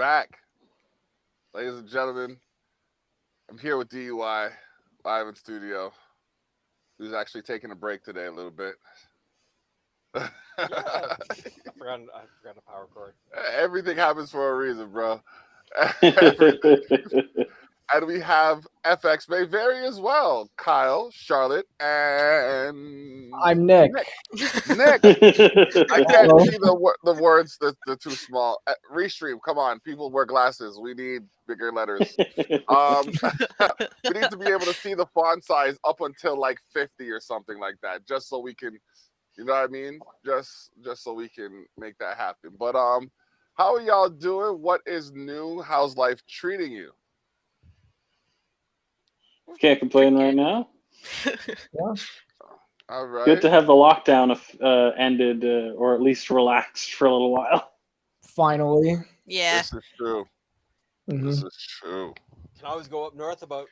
back. Ladies and gentlemen, I'm here with DUI, live in studio. Who's actually taking a break today a little bit. Yeah, I forgot a power cord. Everything happens for a reason, bro. Everything. And we have FX may vary as well. Kyle, Charlotte, and I'm Nick. Nick. I can't see the words. They're too small. Restream, come on. People wear glasses. We need bigger letters. We need to be able to see the font size up until like 50 or something like that, just so we can, you know what I mean? Just so we can make that happen. But how are y'all doing? What is new? How's life treating you? Can't complain right now. Yeah. All right. Good to have the lockdown ended, or at least relaxed for a little while. Finally. Yeah. This is true. Mhm. This is true. Can always go up north about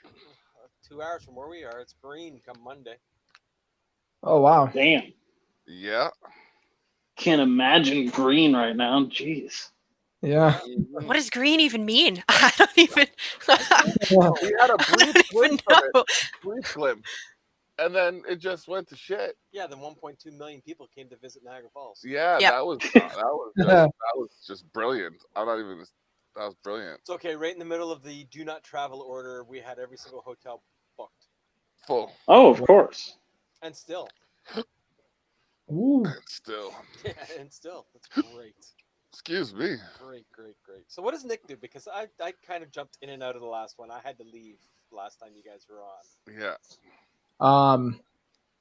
2 hours from where we are. It's green come Monday. Oh wow. Damn. Yeah. Can't imagine green right now. Jeez. Yeah. What does green even mean? I don't even. We had a brief I don't even glimpse of know. it. Brief glimpse. And then it just went to shit. Yeah, then 1.2 million people came to visit Niagara Falls. Yeah, Yep. that was just brilliant. I'm not even. That was brilliant. It's okay. Right in the middle of the do not travel order, we had every single hotel booked. Full. Oh, of course. And still. Ooh. And still. Yeah, and still. That's great. Excuse me. Great. So what does Nick do? Because I kind of jumped in and out of the last one. I had to leave last time you guys were on. Yeah.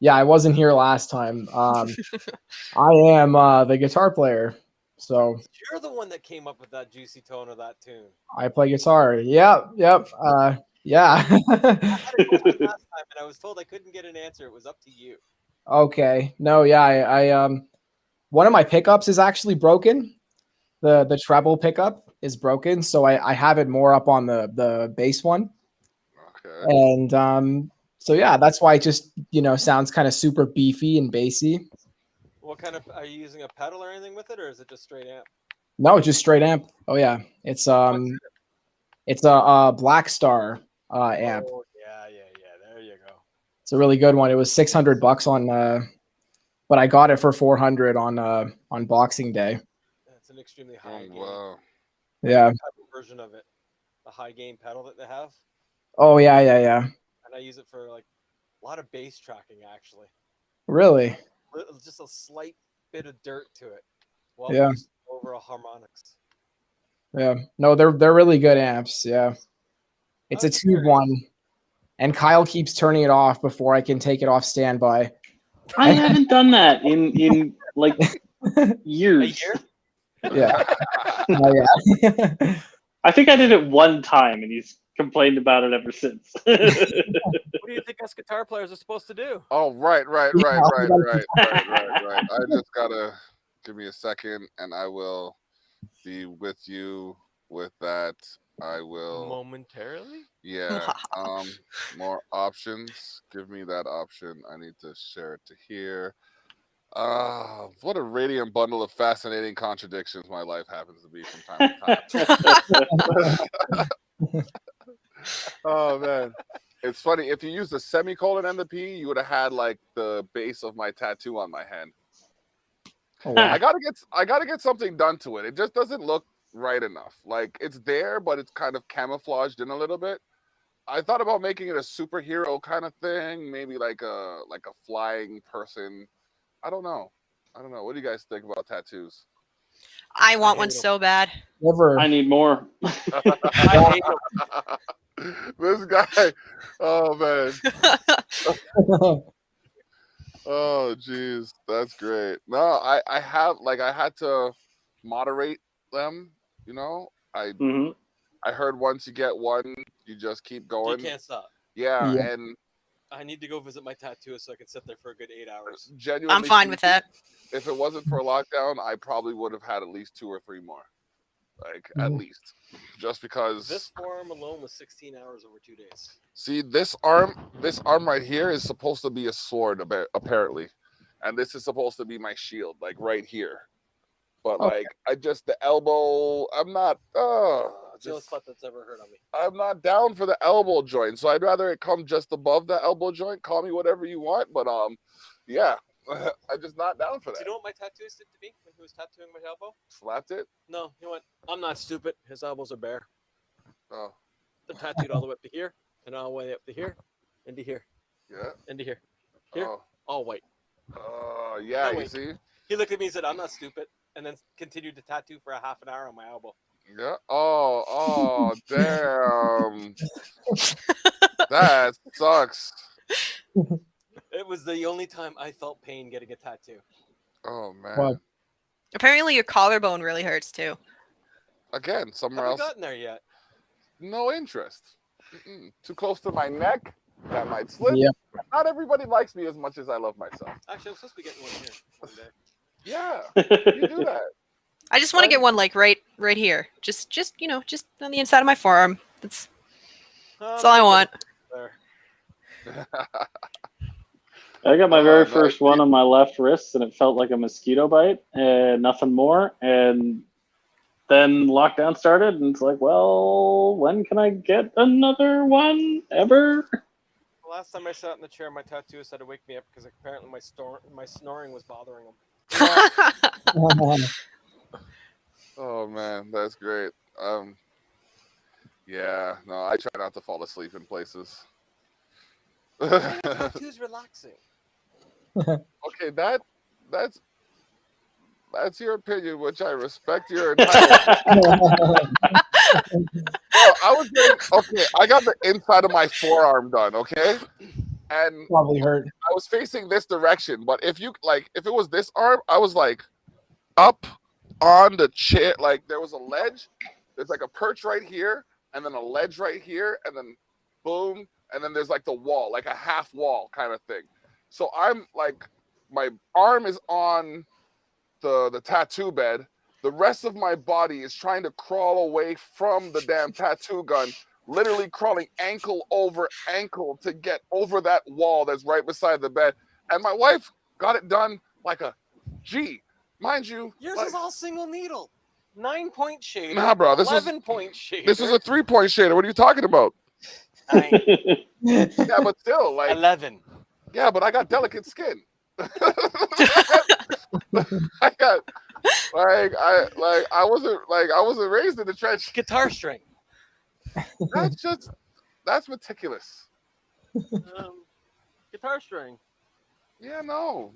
Yeah, I wasn't here last time. I am the guitar player. So You're the one that came up with that juicy tone of that tune. I play guitar. Yep. Yeah. I had a question last time and I was told I couldn't get an answer. It was up to you. Okay. No, yeah, I one of my pickups is actually broken. The treble pickup is broken, so I have it more up on the bass one. Okay. And so yeah, that's why it just, sounds kind of super beefy and bassy. What kind of are you using a pedal or anything with it, or is it just straight amp? No, just straight amp. Oh yeah. It's a Black Star amp. Oh, yeah. There you go. It's a really good one. It was $600 on but I got it for $400 on Boxing Day. It's an extremely high gain. Wow. Yeah. Type of version of it, the high gain pedal that they have, Oh yeah. and I use it for like a lot of bass tracking actually. Really? Just a slight bit of dirt to it. Yeah. Over a harmonics. Yeah. No, they're really good amps. Yeah. It's a tube one. And Kyle keeps turning it off before I can take it off standby. I haven't done that in like years. A year? Yeah. Oh, yeah. I think I did it one time, and he's complained about it ever since. What do you think us guitar players are supposed to do? Oh, right. I just gotta give me a second, and I will be with you with that. I will Momentarily. Yeah. More options. Give me that option. I need to share it to here. What a radiant bundle of fascinating contradictions my life happens to be from time to time. Oh man, it's funny. If you used a semicolon and the P, you would have had like the base of my tattoo on my hand. Oh, wow. I gotta get something done to it. It just doesn't look right enough. Like it's there, but it's kind of camouflaged in a little bit. I thought about making it a superhero kind of thing, maybe like a flying person. I don't know. What do you guys think about tattoos? I want one so bad. Never. I need more. I hate them. This guy. Oh man. Oh geez, that's great. No, I had to moderate them. Mhm. I heard once you get one, you just keep You going. can't stop. Yeah, Yeah. and I need to go visit my tattooist so I can sit there for a good 8 hours. genuinely, I'm fine with that. If it wasn't for a lockdown, I probably would have had at least 2 or 3 more. Like at Mhm. least, just because. This forearm alone was 16 hours over 2 days. See, this arm right here is supposed to be a sword, apparently, and this is supposed to be my shield, like right here. But Okay. like, I just the elbow. I'm not. It's the only spot that's ever hurt on me. I'm not down for the elbow joint, so I'd rather it come just above the elbow joint. Call me whatever you want, but yeah, I'm just not down for Do that. you know what my tattooist did to me when he was tattooing my elbow? Slapped it. No, he went, I'm not stupid. His elbows are bare. Oh, They're tattooed all the way up to here, and all the way up to here, and to here, yeah. and to here. Here, Oh, all white. yeah. No, You wait. see. He looked at me and said, I'm not stupid, and then continued to tattoo for a half an hour on my elbow. Yeah. Oh, damn. That sucks. It was the only time I felt pain getting a tattoo. Oh man. Well, Apparently, your collarbone really hurts too. Again, somewhere Haven't else. gotten there yet. No interest. Too close to my neck. That might slip. Yep. Not everybody likes me as much as I love myself. Actually, I'm supposed to be getting one here one day. Yeah, you do that. I just want to get one like right here, just on the inside of my forearm. That's all I want. There. I got my very nice. first one on my left wrist, and it felt like a mosquito bite, and nothing more. And then lockdown started, and it's like, well, when can I get another one ever? The last time I sat in the chair, my tattooist had to wake me up because apparently my snoring was bothering him. Oh man, that's great. Yeah, no, I try not to fall asleep in places. Tattoo's relaxing. Okay, that's your opinion, which I respect your entitlement. I was getting, okay, I got the inside of my forearm done, okay? And Probably hurt. I was facing this direction, but if it was this arm, I was like up on the chair, like there was a ledge, there's like a perch right here, and then a ledge right here, and then boom, and then there's like the wall, like a half wall kind of thing. So I'm like, my arm is on the tattoo bed. The rest of my body is trying to crawl away from the damn tattoo gun, literally crawling ankle over ankle to get over that wall that's right beside the bed. And my wife got it done like a G. Mind you, Yours like, is all single needle. 9-point shader. Nah, bro, this was 11-point shader. this was a 3-point shader. What are you talking about? 9, Yeah, but still, like, 11. yeah, but I got delicate skin. I got I wasn't raised in the trench. Guitar string. That's meticulous. Guitar string. Yeah, no,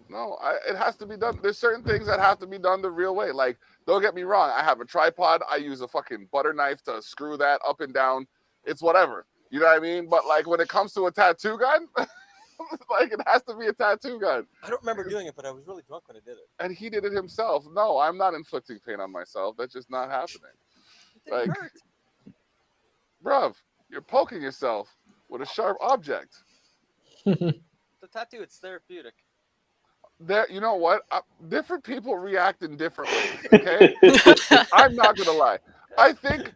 it has to be done. There's certain things that have to be done the real way. Like, don't get me wrong, I have a tripod. I use a fucking butter knife to screw that up and down. It's whatever. You know what I mean? But like when it comes to a tattoo gun, like it has to be a tattoo gun. I don't remember doing it, but I was really drunk when I did it. And he did it himself. No, I'm not inflicting pain on myself. That's just not happening. It didn't Like, hurt. bruv, you're poking yourself with a sharp object. The tattoo, it's therapeutic. There, you know what? Different people react in different ways. Okay, I'm not gonna lie. I think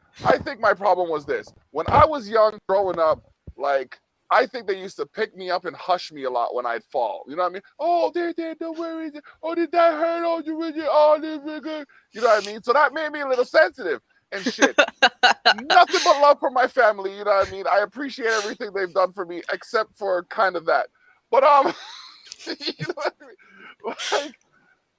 my problem was this. When I was young, growing up, like I think they used to pick me up and hush me a lot when I'd fall. You know what I mean? Oh, don't worry. Oh, did that hurt? Oh, you really? Oh, this is good. You know what I mean? So that made me a little sensitive and shit. Nothing but love for my family. You know what I mean? I appreciate everything they've done for me, except for kind of that. But you know what I mean? Like,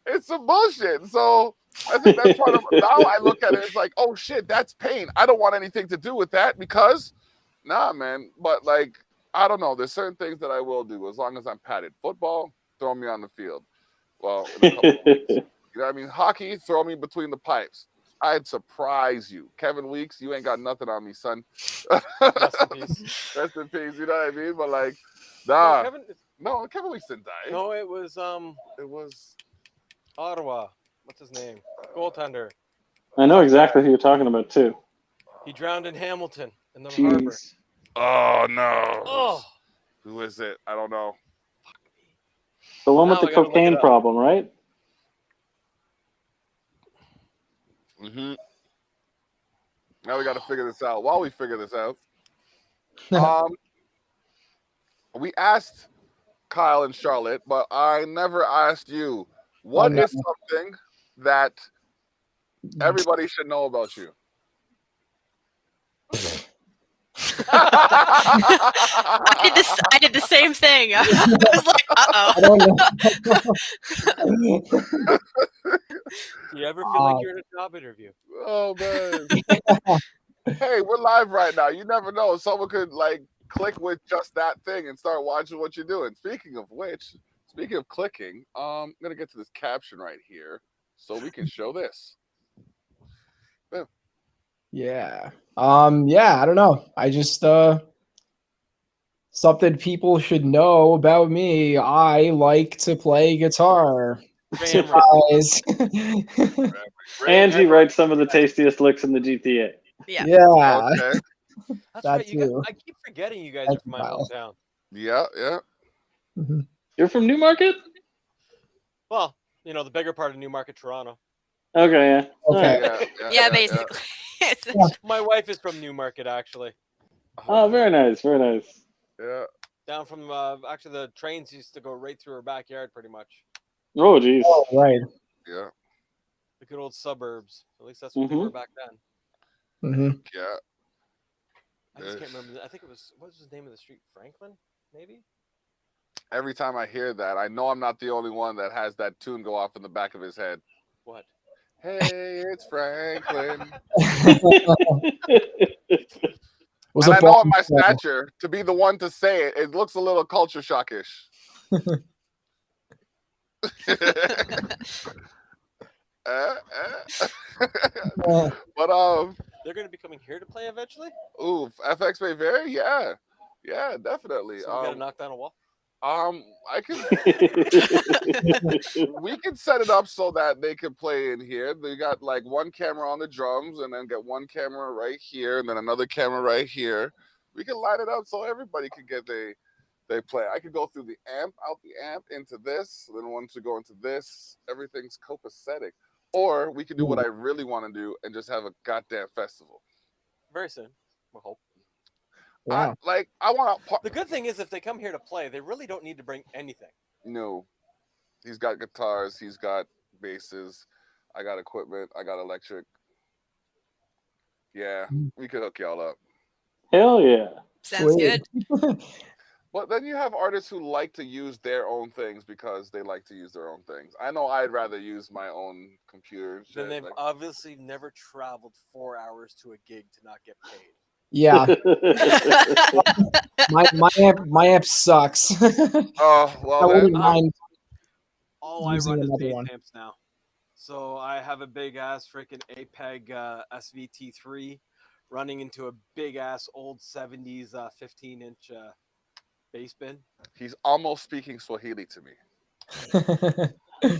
it's some bullshit. So I think that's part of now I look at it, it's like, oh shit, that's pain. I don't want anything to do with that because nah, man. But like, I don't know. There's certain things that I will do as long as I'm padded. Football, throw me on the field. Well, in a couple of weeks. You know what I mean? Hockey, throw me between the pipes. I'd surprise you. Kevin Weeks, you ain't got nothing on me, son. Rest in peace. Rest in peace, you know what I mean? But like, nah. No, Kevin Weeks didn't die. No, it was It was Ottawa. What's his name? Goaltender. I know exactly who you're talking about too. He drowned in Hamilton in the harbor. Jeez. oh no. Oh, Who is it? I don't know. The one Now with the I gotta look it cocaine up. problem, right? Mm-hmm. Now we got to figure this out. While we figure this out, we asked Kyle and Charlotte, but I never asked you. What is something that Everybody should know about you. I did the same thing. I was like, I uh-oh. don't know. Do you ever feel like you're in a job interview? Oh man. Hey, we're live right now. You never know. Someone could like click with just that thing and start watching what you're doing. Speaking of which, speaking of clicking, I'm gonna get to this caption right here so we can show this. Yeah. Yeah, I don't know. I just something people should know about me. I like to play guitar. Damn Guys. And he writes some of the tastiest licks in the GTA. Yeah. Yeah. Okay. That's That right. You guys, too. I keep forgetting you guys Thank are from you, my Kyle. hometown. Yeah, yeah. Mhm. You're from Newmarket? Well, you know, the bigger part of Newmarket, Toronto. Okay, yeah. Okay. Alright. Yeah, basically. My wife is from Newmarket, actually. Oh, very nice, very nice. Yeah. Down from actually the trains used to go right through her backyard, pretty much. Oh, geez. Oh, right. Yeah. The good old suburbs. At least that's what they were back then. Hmm. Yeah. I just can't remember. I think it was, what was the name of the street? Franklin, maybe? Every time I hear that, I know I'm not the only one that has that tune go off in the back of his head. What? Hey, it's Franklin. Was And a I know bomb at my threat. stature, to be the one to say it, it looks a little culture shockish. But They're going to be coming here to play eventually? ooh, FX Bay Very, yeah, yeah, definitely. So we got to knock down a wall? I can. We can set it up so that they can play in here. They got like one camera on the drums, and then get one camera right here, and then another camera right here. We can line it up so everybody can get they play. I could go through the amp, out the amp, into this, then once we go into this, everything's copacetic. Or we can do what I really want to do and just have a goddamn festival. Very soon. We'll hope. Wow. I want to. The good thing is, if they come here to play, they really don't need to bring anything. No, he's got guitars, he's got basses, I got equipment, I got electric. Yeah, we could hook y'all up. Hell yeah. Sounds Sweet. good. But then you have artists who like to use their own things because they like to use their own things. I know I'd rather use my own computer. Then shit, they've like- obviously never traveled 4 hours to a gig to not get paid. Yeah. My amp sucks. Oh I well, wouldn't then, mind. All I Using run is another bass one. amps now. So I have a big ass freaking APEG SVT3 running into a big ass old 70s 15-inch bass bin. he's almost speaking Swahili to me.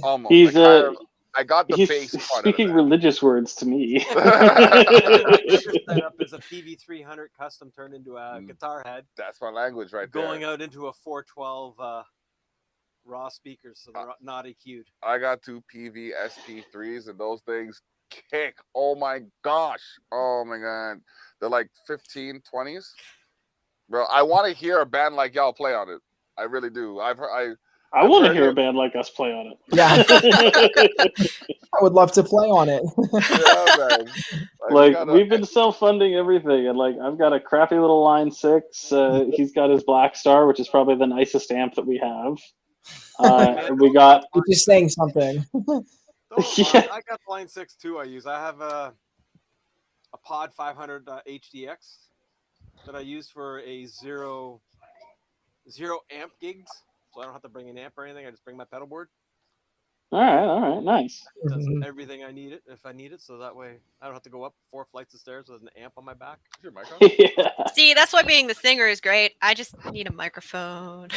Almost. He's I got the he's bass part speaking of religious words to me. it. Setup is a PV300 custom turned into a guitar head, That's my language right going there. out into a 412 raw speakers, so they're not EQ'd. I got two PV SP3s and those things kick. Oh my gosh. Oh my god. They're like 15, 20s. Bro, I want to hear a band like y'all play on it. I really do. I want to heard hear it. a band like us play on it. Yeah. I would love to play on it. Yeah, man. Like we've been self-funding everything, and like I've got a crappy little Line 6. He's got his Black Star, which is probably the nicest amp that we have. We got. You're just saying something. Yeah. I got Line 6 too. I use. I have a Pod 500 HDX that I use for a zero amp gigs, so I don't have to bring an amp or anything. I just bring my pedal board. All right, nice. It does Mhm. everything I need it if I need it, so that way I don't have to go up 4 flights of stairs with an amp on my back. Is your mic on? Yeah. See, that's why being the singer is great. I just need a microphone.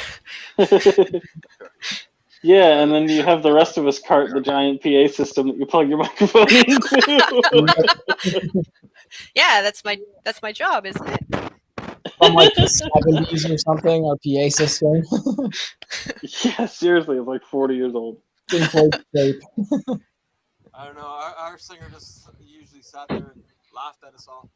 Yeah, and then you have the rest of us cart the giant PA system that you plug your microphone into. Yeah, that's my job, isn't it? From like the 70s or something, our PA system. Yeah, seriously, it's like 40 years old. Pink Floyd tape. I don't know. Our singer just usually sat there and laughed at us all.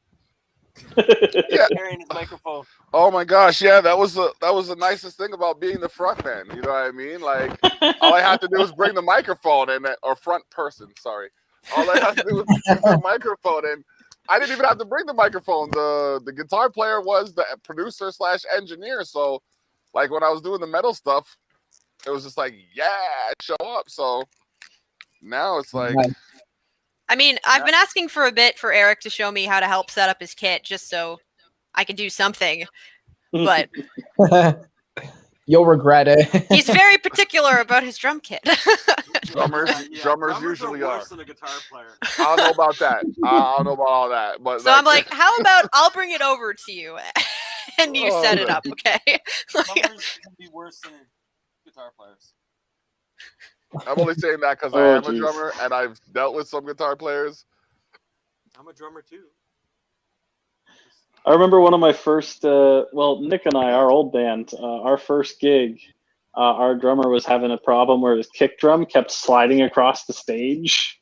Yeah. Carrying his microphone. Oh my gosh, yeah, that was the nicest thing about being the front man. You know what I mean? Like all I had to do was bring the microphone or front person, sorry. All I had to do was use the microphone, and I didn't even have to bring the microphone. The guitar player was the producer / engineer. So, like when I was doing the metal stuff, it was just like, yeah, show up. So now it's like, Nice. I mean, I've been asking for a bit for Eric to show me how to help set up his kit, just so I can do something. But You'll regret it. he's very particular about his drum kit. drummers drummers usually are are. worse than a guitar player. I don't know about that. I don't know about all that. But So I'm like, how about I'll bring it over to you and you set it Oh, up, okay? Drummers can be worse than guitar players. I'm only saying that because Oh, I am geez. a drummer and I've dealt with some guitar players. I'm a drummer too. I remember one of my first, Nick and I, our old band, our first gig, our drummer was having a problem where his kick drum kept sliding across the stage.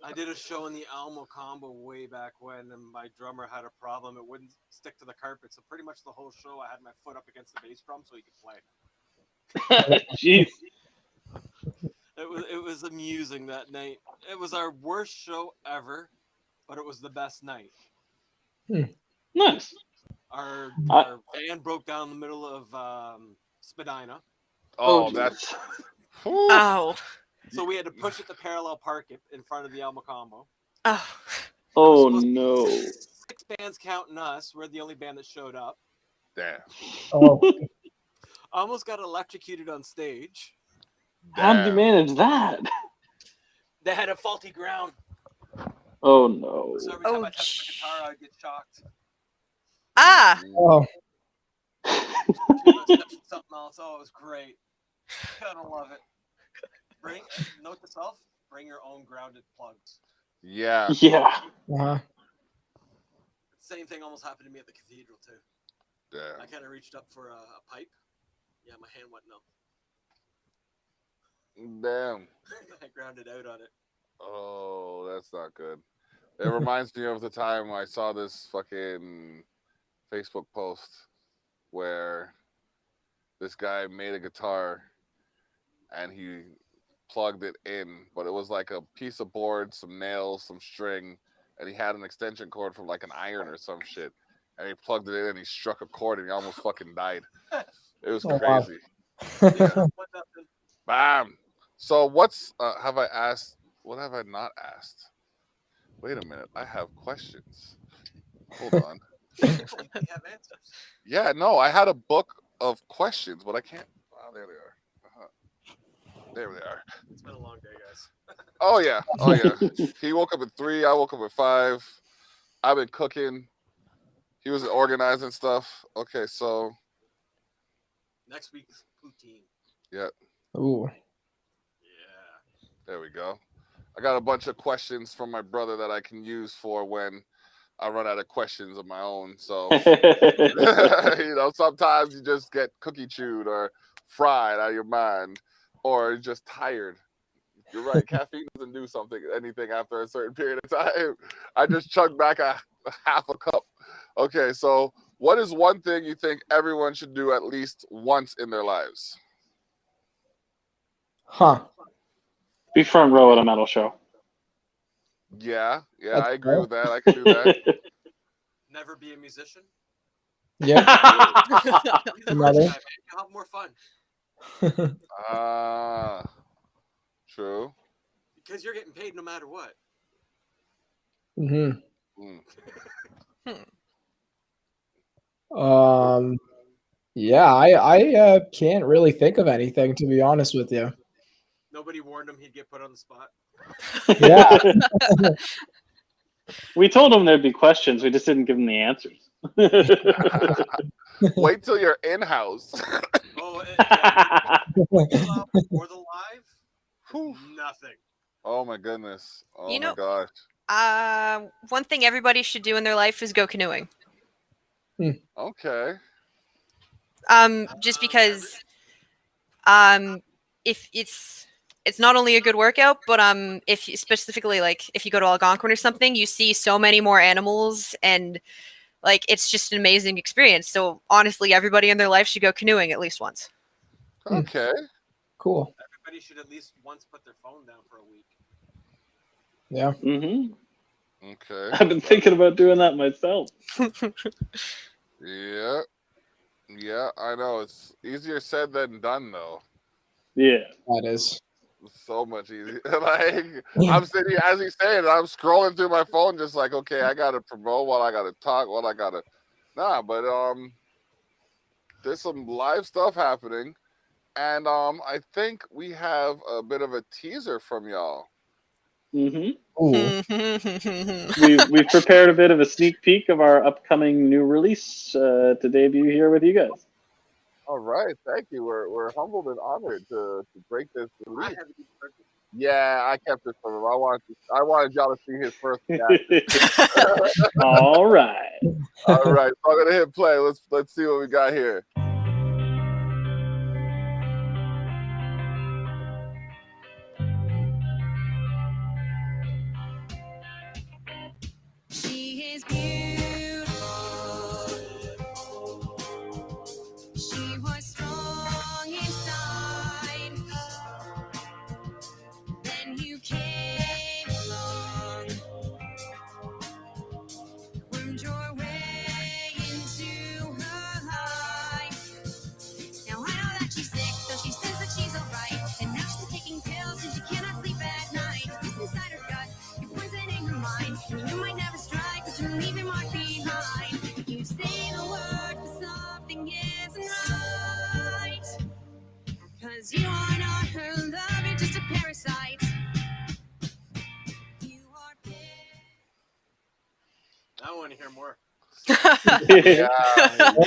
I did a show in the Alamo Combo way back when, and my drummer had a problem. It wouldn't stick to the carpet, so pretty much the whole show I had my foot up against the bass drum so he could play. Jeez. It was amusing that night. It was our worst show ever, but it was the best night. Nice. Our I- band broke down in the middle of Spadina, Oh, geez. that's. Oh. so we had to push it to parallel park it in front of the Alamo Combo. Oh. Oh, no. 6 bands counting us. We're the only band that showed up. Damn. Oh, Almost got electrocuted on stage. How did you manage that? They had a faulty ground, Oh, no. so every time Oh, I touched the guitar, I'd get shocked. Ah. oh. Something else. Oh, it was great. Gotta love it. Note to self: bring your own grounded plugs. Yeah. Yeah. Uh-huh. Same thing almost happened to me at the cathedral too. I Damn. kind of reached up for a pipe. Yeah, my hand went numb. Damn. I grounded out on it. Oh, that's not good. It reminds me of the time I saw this fucking Facebook post where this guy made a guitar and he plugged it in, but it was like a piece of board, some nails, some string, and he had an extension cord from like an iron or some shit. And he plugged it in and he struck a chord and he almost fucking died. It was Oh, wow. crazy. Yeah, Bam. So what's have I asked? What have I not asked? Wait a minute. I have questions. Hold on. we have answers. Yeah, no, I had a book of questions, but I can't. Oh, there they are. There they are. It's been a long day, guys. Oh yeah. Oh yeah. He woke up at 3. I woke up at 5. I've been cooking. He was organizing stuff. Okay, so Next week is poutine. yeah, Ooh. Yeah. there we go. I got a bunch of questions from my brother that I can use for when I run out of questions of my own. So you know, sometimes you just get cookie chewed or fried out of your mind, or you're just tired. You're right. Caffeine doesn't do anything after a certain period of time. I just chugged back a half a cup. Okay, so what is one thing you think everyone should do at least once in their lives? Huh. Be front row at a metal show. Yeah, That's I agree fair. with that. I can do that. Never be a musician. Yeah. Be the Another. merch guy, man. You'll have more fun True. because you're getting paid no matter what. hmm Mm. Yeah, I can't really think of anything, to be honest with you. Nobody warned him he'd get put on the spot. Yeah. We told him there'd be questions. We just didn't give him the answers. Wait till you're in house. Oh, yeah, or the live? Nothing. Oh my goodness. Oh You my know- gosh. One thing everybody should do in their life is go canoeing. Okay. Just because if it's not only a good workout, but if you, specifically like if you go to Algonquin or something, you see so many more animals, and like it's just an amazing experience. So honestly, everybody in their life should go canoeing at least once. Okay. Cool. Everybody everybody should at least once put their phone down for a week. Yeah. Okay. I've been thinking about doing that myself. Yeah. Yeah, I know. It's easier said than done, though. Yeah. That is. So much easier. Like, I'm sitting, as he's saying, I'm scrolling through my phone, just like, okay, I gotta promote what I gotta talk, what I gotta. Nah, but there's some live stuff happening, and I think we have a bit of a teaser from y'all. Ooh. Mm-hmm. We've prepared a bit of a sneak peek of our upcoming new release to debut here with you guys. All right, thank you. We're humbled and honored to break this I release. have to be perfect. Yeah, I kept it from him. I wanted y'all to see his first reaction. All right. All right, so I'm gonna hit play. Let's see what we got here. She is beautiful. She was strong inside. Then you came along, wormed your way into her life. Now I know that she's sick, so she says that she's alright. And now she's taking pills and she cannot sleep at night. It's inside her gut, you're poisoning her mind. And you might never strike, but you're leaving mark behind. You say the word, but something isn't right. Cause you are not her love, you're just a parasite. You are dead. I want to hear more. Yeah,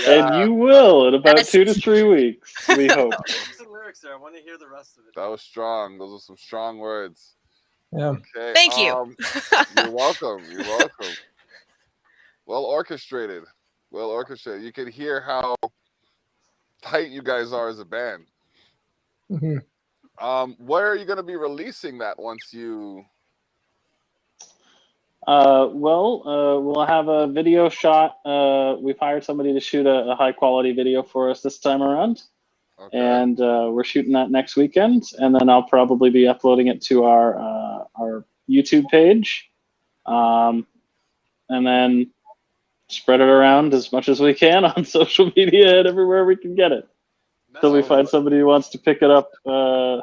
And you will in about That's- 2 to 3 weeks, we hope. There's some lyrics there. I want to hear the rest of it. that was strong. Those are some strong words. Yeah. Okay. Thank you. You're welcome. You're welcome. Well orchestrated. Well orchestrated. You can hear how tight you guys are as a band. Mhm. Where are you going to be releasing that once you? We'll have a video shot. We've hired somebody to shoot a high quality video for us this time around. Okay. And we're shooting that next weekend, and then I'll probably be uploading it to our YouTube page, and then spread it around as much as we can on social media and everywhere we can get it, until we find somebody who wants to pick it up on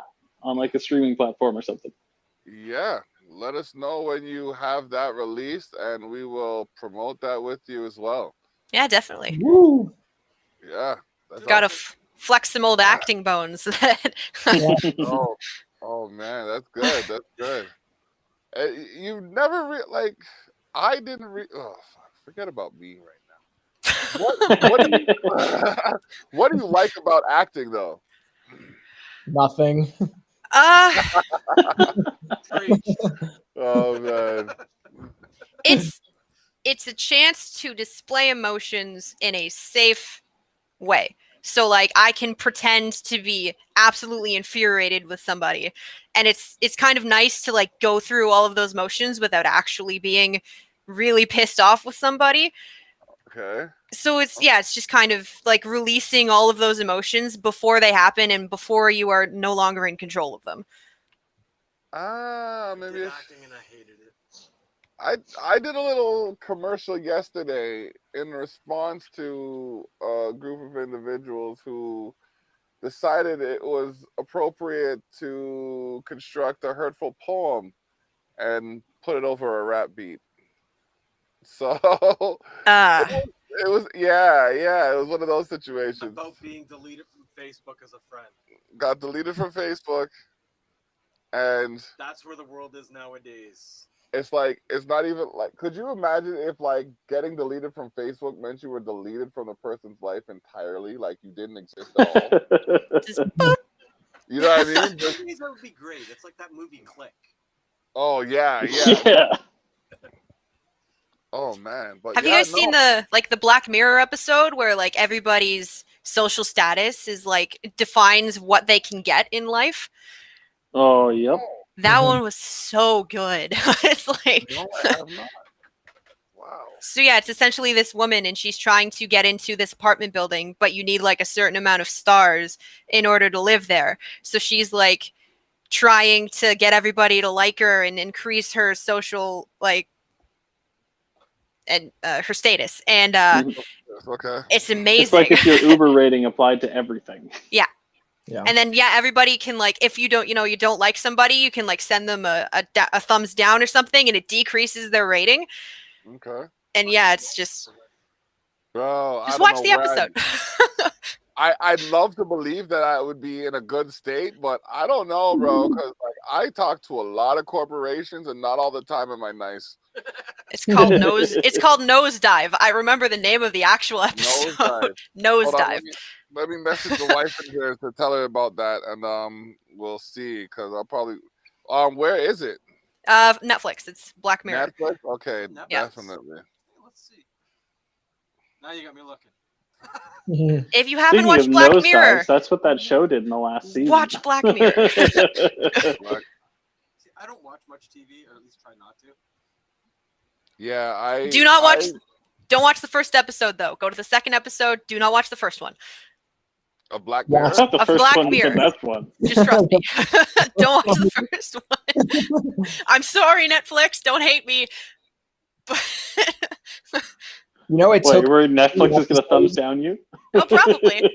like a streaming platform or something. Yeah. Let us know when you have that released, and we will promote that with you as well. Yeah, definitely. Woo. Yeah. That's Got to awesome. flex some old acting bones. Oh man, that's good. That's good. You never like. I didn't. Oh, fuck, forget about me right now. What do you what do you like about acting though? Nothing. Preach. Oh man. It's a chance to display emotions in a safe way. So like I can pretend to be absolutely infuriated with somebody, and it's kind of nice to like go through all of those motions without actually being really pissed off with somebody. Okay. So it's just kind of like releasing all of those emotions before they happen and before you are no longer in control of them. Maybe Did it's, acting and I hated it. I did a little commercial yesterday in response to a group of individuals who decided it was appropriate to construct a hurtful poem and put it over a rap beat. So it was it was one of those situations. About being deleted from Facebook as a friend. Got deleted from Facebook, and That's where the world is nowadays. it's like, it's not even like, could you imagine if like getting deleted from Facebook meant you were deleted from the person's life entirely, like you didn't exist at all? Just boop. You know what I mean? Just, Movies, that would be great. It's like that movie Click. oh yeah. Yeah. Oh man. But Have yeah, you guys seen the Black Mirror episode where like everybody's social status is like defines what they can get in life? Oh, yep. That Mhm. one was so good. It's like No, I have not. Wow. so yeah, it's essentially this woman and she's trying to get into this apartment building, but you need like a certain amount of stars in order to live there. So she's like trying to get everybody to like her and increase her social and her status. And Okay. it's amazing. It's like if your Uber rating applied to everything. Yeah. And then everybody can if you don't you don't like somebody, you can send them a thumbs down or something, and it decreases their rating. Okay. And it's just Bro, just I don't watch know the where episode. I'd love to believe that I would be in a good state, but I don't know, bro, because I talk to a lot of corporations, and not all the time am I nice. It's called Nosedive. I remember the name of the actual episode. Nosedive. Hold on, Nosedive. let me message the wife in here to tell her about that, and we'll see, because I'll probably where is it? Netflix. It's Black Mirror. Netflix? Okay, Netflix. definitely. Let's see. Now you got me looking. If you haven't Speaking watched of Black nosedives, Mirror, that's what that show did in the last season. watch Black Mirror. See, I don't watch much TV, or at least try not to. Yeah, I Do not watch. Don't watch the first episode though. Go to the second episode. Do not watch the first one. A Black Yeah. Mirror. I thought the A first Black one was the Mirror. best one. Just trust me. Don't watch the first one. I'm sorry, Netflix. Don't hate me. But You know, it Wait, took where Netflix is gonna thumbs down you? I'll probably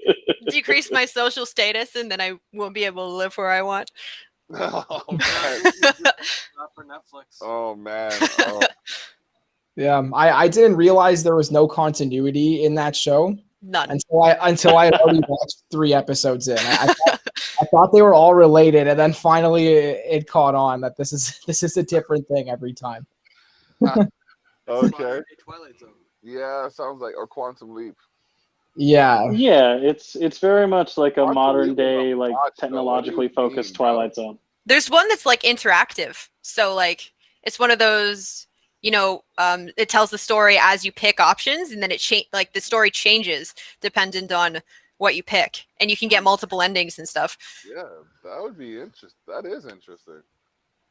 decrease my social status, and then I won't be able to live where I want. Oh man. Not for Netflix. Oh man. Oh. Yeah, I didn't realize there was no continuity in that show None. until I had already watched 3 episodes in. I thought they were all related, and then finally it caught on that this is a different thing every time. Okay. Twilight Zone. Yeah, sounds like, or Quantum Leap. Yeah, Yeah, it's very much like a Quantum modern Leap day, was a like watch, though. technologically What do you focused mean, bro? Twilight Zone. There's one that's interactive. So it's one of those, it tells the story as you pick options, and then the story changes dependent on what you pick, and you can get multiple endings and stuff. Yeah, that would be interesting. That is interesting.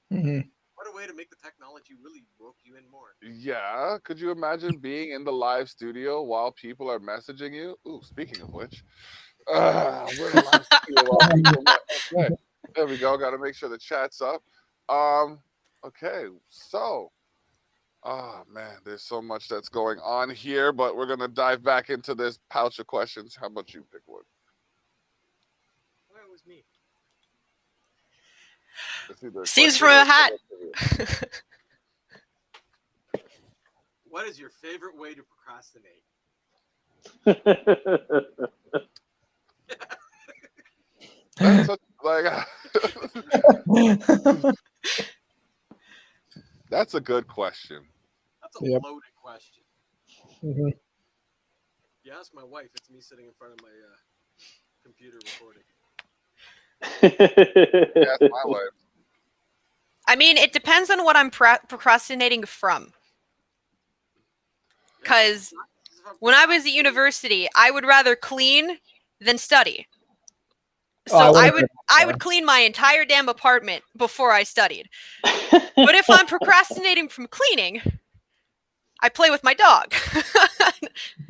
hmm What a way to make the technology really rope you in more. Yeah, could you imagine being in the live studio while people are messaging you? Ooh, speaking of which, we're in the live studio while people okay. There we go. Got to make sure the chat's up. Okay, so, oh man, there's so much that's going on here, but we're gonna dive back into this pouch of questions. How about you pick one? Well, it was me. It's either Seems question from a hat. What is your favorite way to procrastinate? That's that's a good question. That's a Yep. loaded question. Mhm. You ask my wife, it's me sitting in front of my computer recording. That's my life. I mean, it depends on what I'm procrastinating from. Because when I was at university, I would rather clean than study. So I would clean my entire damn apartment before I studied. But if I'm procrastinating from cleaning, I play with my dog.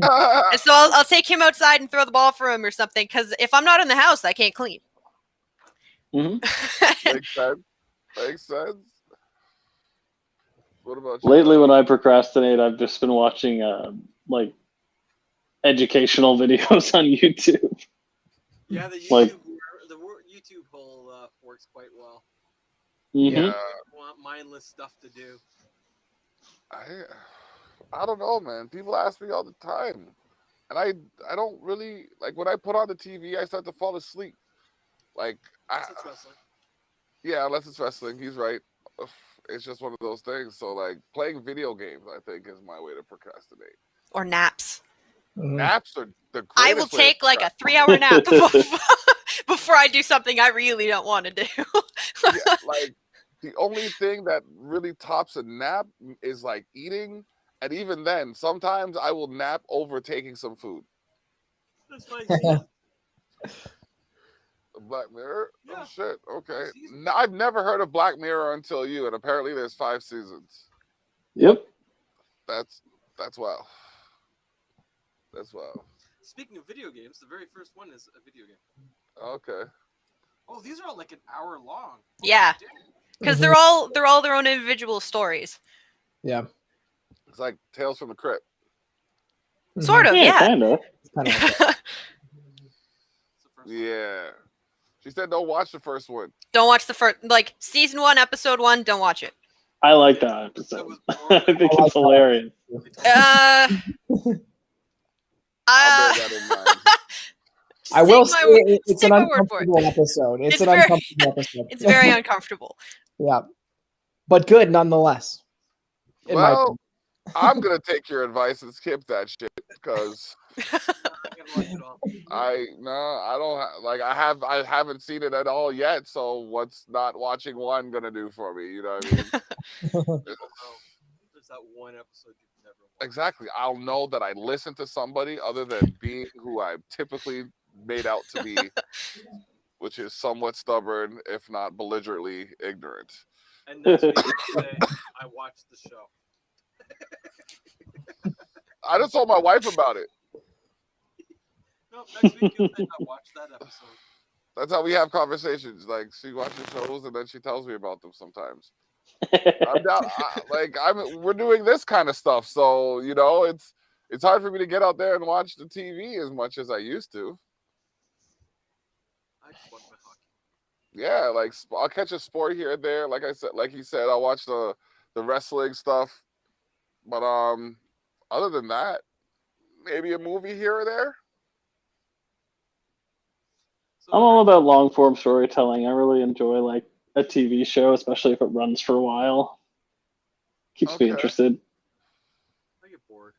And so I'll take him outside and throw the ball for him or something, because if I'm not in the house, I can't clean. Mhm. Makes sense. Makes sense. What about you? Lately, when I procrastinate, I've just been watching like educational videos on YouTube. Yeah, the YouTube, Like- YouTube hole works quite well. Mhm. Yeah, I want mindless stuff to do. I don't know, man. People ask me all the time, and I don't really like when I put on the TV. I start to fall asleep. Like, Unless it's wrestling. yeah, unless it's wrestling. He's right. It's just one of those things. So, like, playing video games, I think, is my way to procrastinate. Or naps. Mhm. Naps are the greatest. I will way to take like a procrastinate. 3-hour nap before I do something I really don't want to do. Yeah, like, the only thing that really tops a nap is like eating, and even then, sometimes I will nap over taking some food. That's my season. Black Mirror? Yeah. Oh shit. Okay. Season. No, I've never heard of Black Mirror until you, and apparently there's 5 seasons. Yep. That's wow. That's wow. Speaking of video games, the very first one is a video game. Okay. Oh, these are all like an hour long. Yeah, because they're all their own individual stories. Yeah. It's like Tales from the Crypt. Sort of, Yeah, yeah. kind of. It's kind of like that. It's the first one. Yeah. She said don't watch the first one. Don't watch the first, like season 1, episode 1. Don't watch it. I like that That episode. was I boring. think I like it's hilarious. Uh, I'll bear that in mind. I will take say my wo- it's take an my word for it. uncomfortable episode. It's It's an very- uncomfortable episode. It's very uncomfortable. Yeah. But good nonetheless. in my Well, opinion. I'm gonna take your advice and skip that shit because I gotta watch it all. I don't like I haven't seen it at all yet. So what's not watching one gonna do for me? You know what I mean? Oh, there's that one episode you've never watched. Exactly. I'll know that I listened to somebody other than being who I'm typically made out to be, which is somewhat stubborn, if not belligerently ignorant. And next week you say, I watched the show. I just told my wife about it. No, next week you'll say, I watched that episode. That's how we have conversations. Like she watches shows and then she tells me about them sometimes. I'm down. We're doing this kind of stuff, so you know it's hard for me to get out there and watch the TV as much as I used to. I just watch my hockey. Yeah, like I'll catch a sport here and there. Like he said, I'll watch the wrestling stuff. But other than that, maybe a movie here or there. So I'm all about long form storytelling. I really enjoy like a TV show, especially if it runs for a while. Keeps me Okay. interested. I get bored.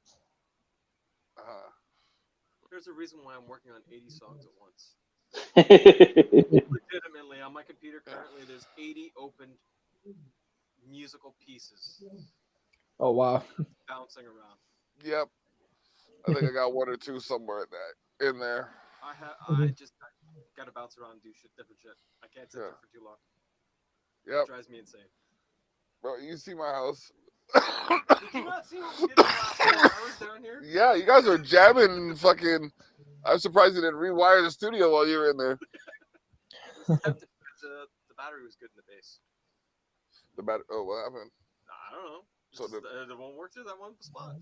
Uh, There's a reason why I'm working on 80 songs at once. Legitimately, on my computer currently, there's 80 opened musical pieces Oh wow. bouncing around. yep. I think I got one or two somewhere in there. I just gotta bounce around and do different shit. I can't sit there for too long. It Yep. drives me insane. Bro, you see my house. Did you not see what we did the last 4 hours down here? Yeah, you guys are jamming fucking. I'm surprised you didn't rewire the studio while you were in there. The battery was good in the base. Oh, what happened? I don't know. So Just, it won't work through that one spot.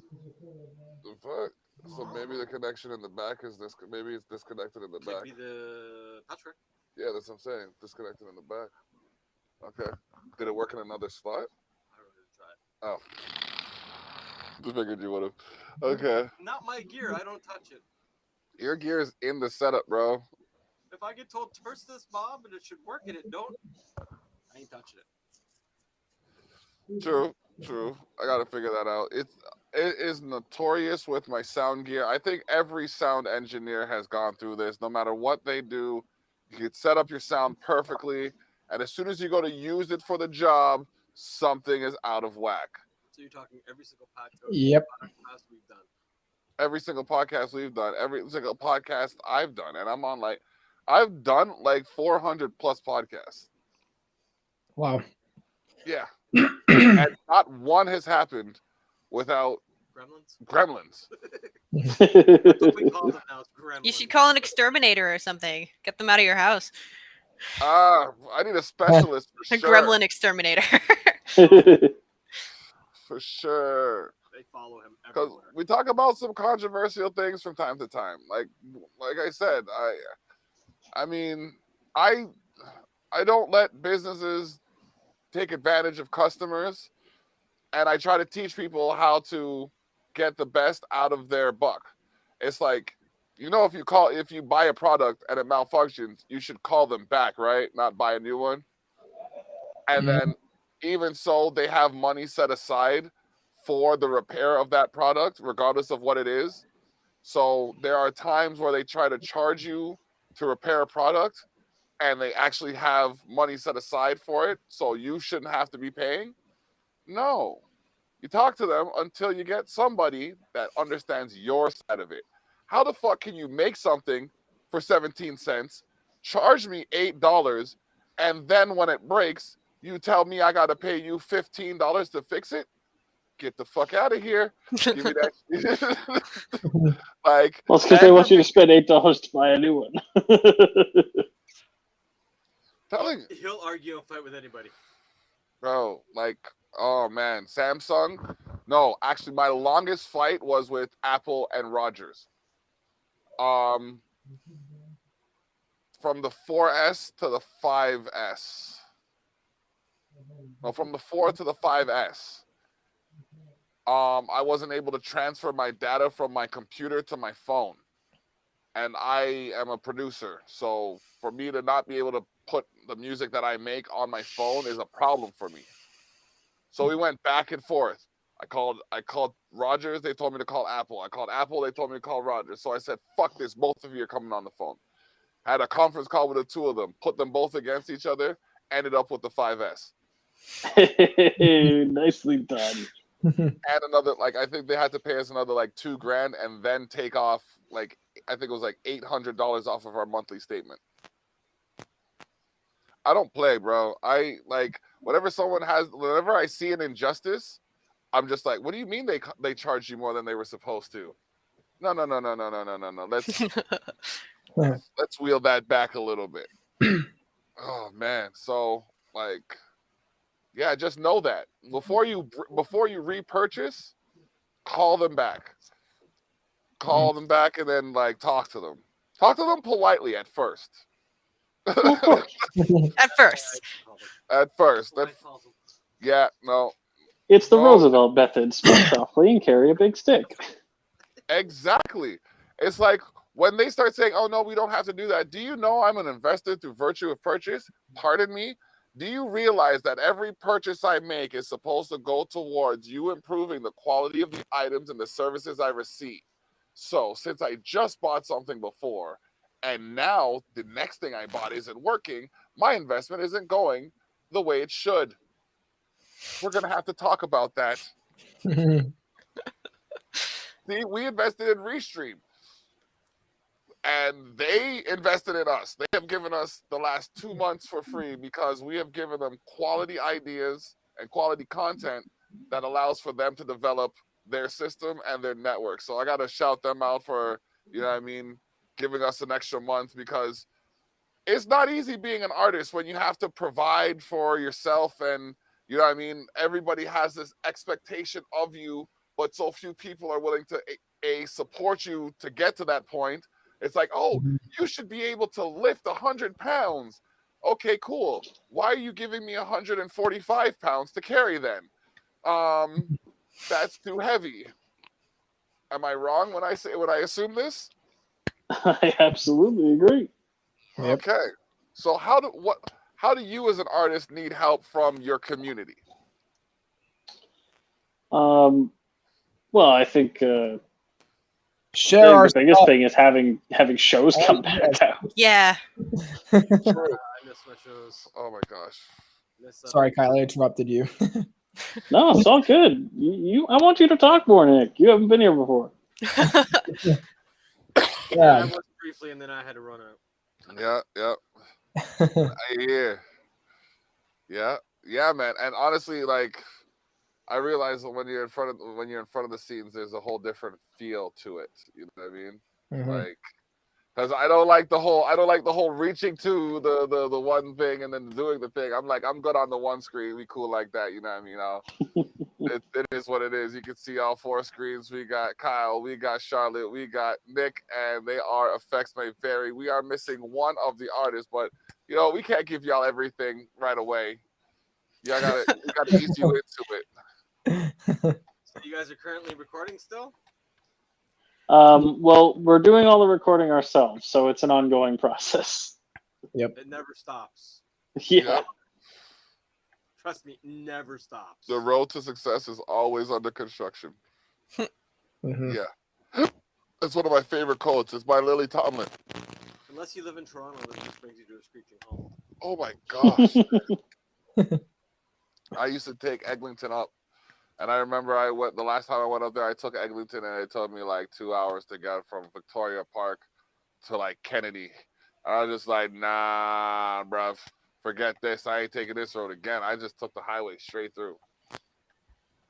The fuck? So maybe the connection in the back is this. Maybe it's disconnected in the Could back. be the touch rack. Yeah, that's what I'm saying. Disconnected in the back. Okay. Did it work in another spot? I don't know. Try it. Oh. Just figured you would have. Okay. Not my gear. I don't touch it. Your gear is in the setup, bro. If I get told turn this Bob and it should work and it don't, I ain't touching it. True. I gotta figure that out. It is notorious with my sound gear. I think every sound engineer has gone through this. No matter what they do, you can set up your sound perfectly, and as soon as you go to use it for the job, something is out of whack. So you're talking every single podcast we've done. Every single podcast we've done, every single podcast I've done, and I've done like 400 plus podcasts. Wow. Yeah. And not one has happened without gremlins. That's what we call them now. Is gremlins. You should call an exterminator or something. Get them out of your house. I need a specialist for A sure. gremlin exterminator. For sure. They follow him Because everywhere. we talk about some controversial things from time to time. Like I said, I mean, I don't let businesses take advantage of customers, and I try to teach people how to get the best out of their buck. It's like, you know, if you buy a product and it malfunctions, you should call them back, right? Not buy a new one. And then even so, they have money set aside for the repair of that product, regardless of what it is. So there are times where they try to charge you to repair a product, and they actually have money set aside for it, so you shouldn't have to be paying. No. You talk to them until you get somebody that understands your side of it. How the fuck can you make something for 17 cents, charge me $8, and then when it breaks, you tell me I got to pay you $15 to fix it? Get the fuck out of here. Give me that. Like, Well, it's because they want you to spend $8 to buy a new one. telling He'll argue and fight with anybody. bro, like, oh man, Samsung. No, actually, my longest fight was with Apple and Rogers. From the 4S to the 5S. No, from the 4 to the 5S. I wasn't able to transfer my data from my computer to my phone. And I am a producer. So for me to not be able to put the music that I make on my phone is a problem for me. So we went back and forth. I called Rogers, they told me to call Apple. I called Apple, they told me to call Rogers. So I said, fuck this, both of you are coming on the phone. Had a conference call with the two of them, put them both against each other, ended up with the 5S. Nicely done. And another, like, I think they had to pay us another like $2,000 and then take off like, I think it was like $800 off of our monthly statement. I don't play, bro. I like whenever I see an injustice, I'm just like, what do you mean they charged you more than they were supposed to? No. Let's wheel that back a little bit. Oh man. So like, yeah, just know that before you repurchase, call them back. Call them back and then like talk to them. Talk to them politely at first. Of course. At first. At first. Yeah, no. It's the No. Roosevelt method. Speak softly and carry a big stick. Exactly. It's like when they start saying, oh no, we don't have to do that. Do you know I'm an investor through virtue of purchase? Pardon me? Do you realize that every purchase I make is supposed to go towards you improving the quality of the items and the services I receive? So since I just bought something before, and now the next thing I bought isn't working, my investment isn't going the way it should. We're going to have to talk about that. See, we invested in Restream. And they invested in us. They have given us the last 2 months for free because we have given them quality ideas and quality content that allows for them to develop their system and their network. So I got to shout them out for, you know what I mean, giving us an extra month, because it's not easy being an artist when you have to provide for yourself, and you know what I mean, everybody has this expectation of you, but so few people are willing to support you to get to that point. It's like, oh, you should be able to lift 100 pounds. Okay, cool. Why are you giving me 145 pounds to carry then? That's too heavy. Am I wrong when I assume this? I absolutely agree. Yep. Okay. So how do you as an artist need help from your community? Well, I think Share our the biggest thing is having shows come back out. Yeah. True. I miss my shows. Oh my gosh. Sorry, Kyle, I interrupted you. No, it's all good. I want you to talk more, Nick. You haven't been here before. I Yeah. was briefly, and then I had to run out. Yeah. Yeah, man. And honestly, like, I realize that when you're in front of the scenes, there's a whole different feel to it. You know what I mean? Mhm. Like, because I don't like the whole reaching to the one thing and then doing the thing. I'm like, I'm good on the one screen. We cool like that. You know what I mean? It is what it is. You can see all 4 screens. We got Kyle, we got Charlotte, we got Nick, and our effects may vary. We are missing one of the artists, but you know, we can't give y'all everything right away. We gotta ease you into it. So you guys are currently recording still? Well, we're doing all the recording ourselves, so it's an ongoing process. It never stops. Yeah. Yep. Trust me, it never stops. The road to success is always under construction. Mhm. Yeah. That's one of my favorite quotes. It's by Lily Tomlin. Unless you live in Toronto, then this brings you to a screeching halt. Oh my gosh. I used to take Eglinton up. And I remember the last time I went up there, I took Eglinton and it took me like 2 hours to get from Victoria Park to like Kennedy. And I was just like, nah, bruv, forget this. I ain't taking this road again. I just took the highway straight through.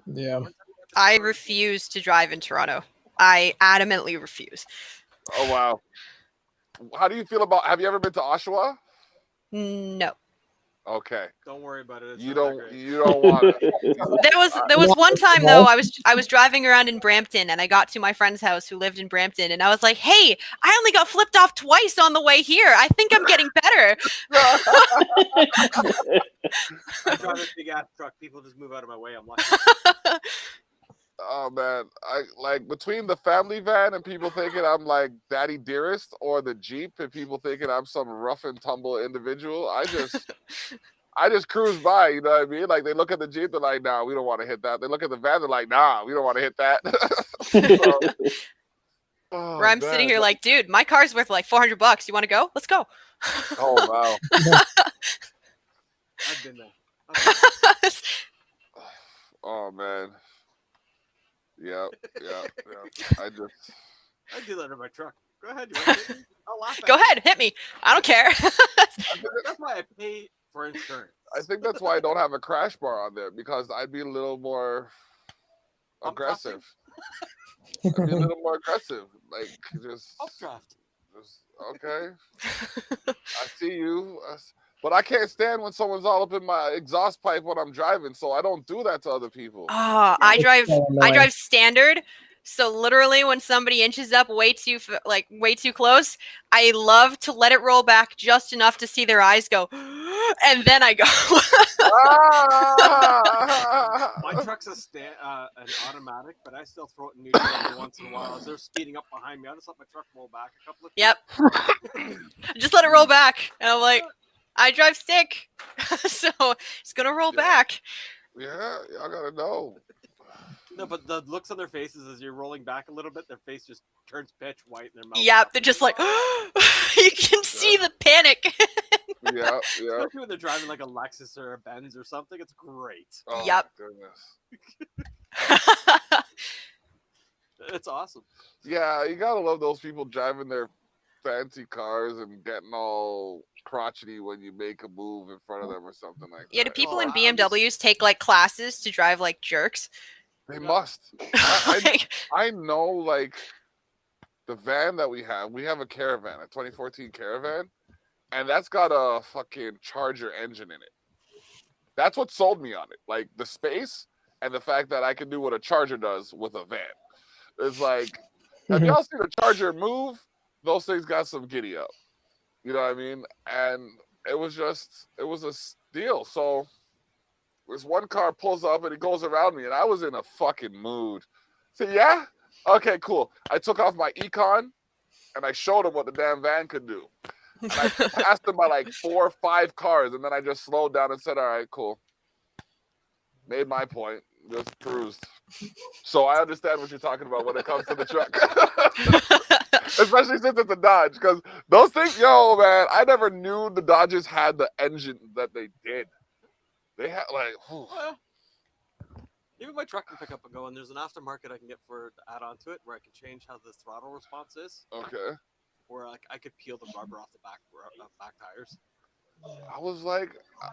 Yeah. I refuse to drive in Toronto. I adamantly refuse. Oh, wow. How do you feel have you ever been to Oshawa? No. Okay. Don't worry about it. It's You not that don't. great. You don't want to. There was one time though I was driving around in Brampton and I got to my friend's house who lived in Brampton and I was like, "Hey, I only got flipped off twice on the way here. I think I'm getting better." I drive a big ass truck. People just move out of my way. I'm lucky. Oh man, I like between the family van and people thinking I'm like Daddy Dearest, or the Jeep and people thinking I'm some rough and tumble individual. I just cruise by, you know what I mean? Like they look at the Jeep, they're like, "Nah, we don't want to hit that." They look at the van, they're like, "Nah, we don't want to hit that." Oh, Where I'm sitting man. here like, "Dude, my car's worth like $400. You want to go? Let's go." Oh wow. I've been there. Oh man. Yeah. I do that in my truck. Go ahead. You want to hit me? I'll laugh at Go you. ahead, hit me. I don't care. That's why I pay for insurance. I think that's why I don't have a crash bar on there, because I'd be a little more aggressive. I'd be a little more aggressive. Like just Updraft. okay. I see you. But I can't stand when someone's all up in my exhaust pipe when I'm driving, so I don't do that to other people. Oh, I drive standard. So literally, when somebody inches up way too close, I love to let it roll back just enough to see their eyes go, and then I go. My truck's an automatic, but I still throw it in neutral every once in a while. As they're speeding up behind me, I just let my truck roll back a couple of feet. Yep. Just let it roll back, and I'm like, I drive stick, so it's gonna roll back. Yeah, y'all gotta know. No, but the looks on their faces as you're rolling back a little bit, their face just turns pitch white in their mouth. Yeah, they're just like, you can see the panic. Yeah. Especially when they're driving like a Lexus or a Benz or something, it's great. Oh, Yep. My goodness. It's awesome. Yeah, you gotta love those people driving their fancy cars and getting all crotchety when you make a move in front of them or something like that. Yeah, do people in BMWs take like classes to drive like jerks? They must. I know, like, the van that we have a Caravan, a 2014 Caravan, and that's got a fucking Charger engine in it. That's what sold me on it. Like, the space and the fact that I can do what a Charger does with a van. It's like, have y'all seen a Charger move? Those things got some giddy up. You know what I mean? And it was a steal. So this one car pulls up and it goes around me, and I was in a fucking mood. So yeah, okay, cool. I took off my Econ and I showed him what the damn van could do. And I passed him by like 4 or 5 cars, and then I just slowed down and said, "All right, cool." Made my point. Just cruised. So I understand what you're talking about when it comes to the truck. Especially since it's a Dodge, because those things, yo, man, I never knew the Dodges had the engine that they did. They had like, well, even my truck can pick up and go, and there's an aftermarket I can get to add on to it where I can change how the throttle response is. Okay. Or like I could peel the rubber off the back tires. I was like,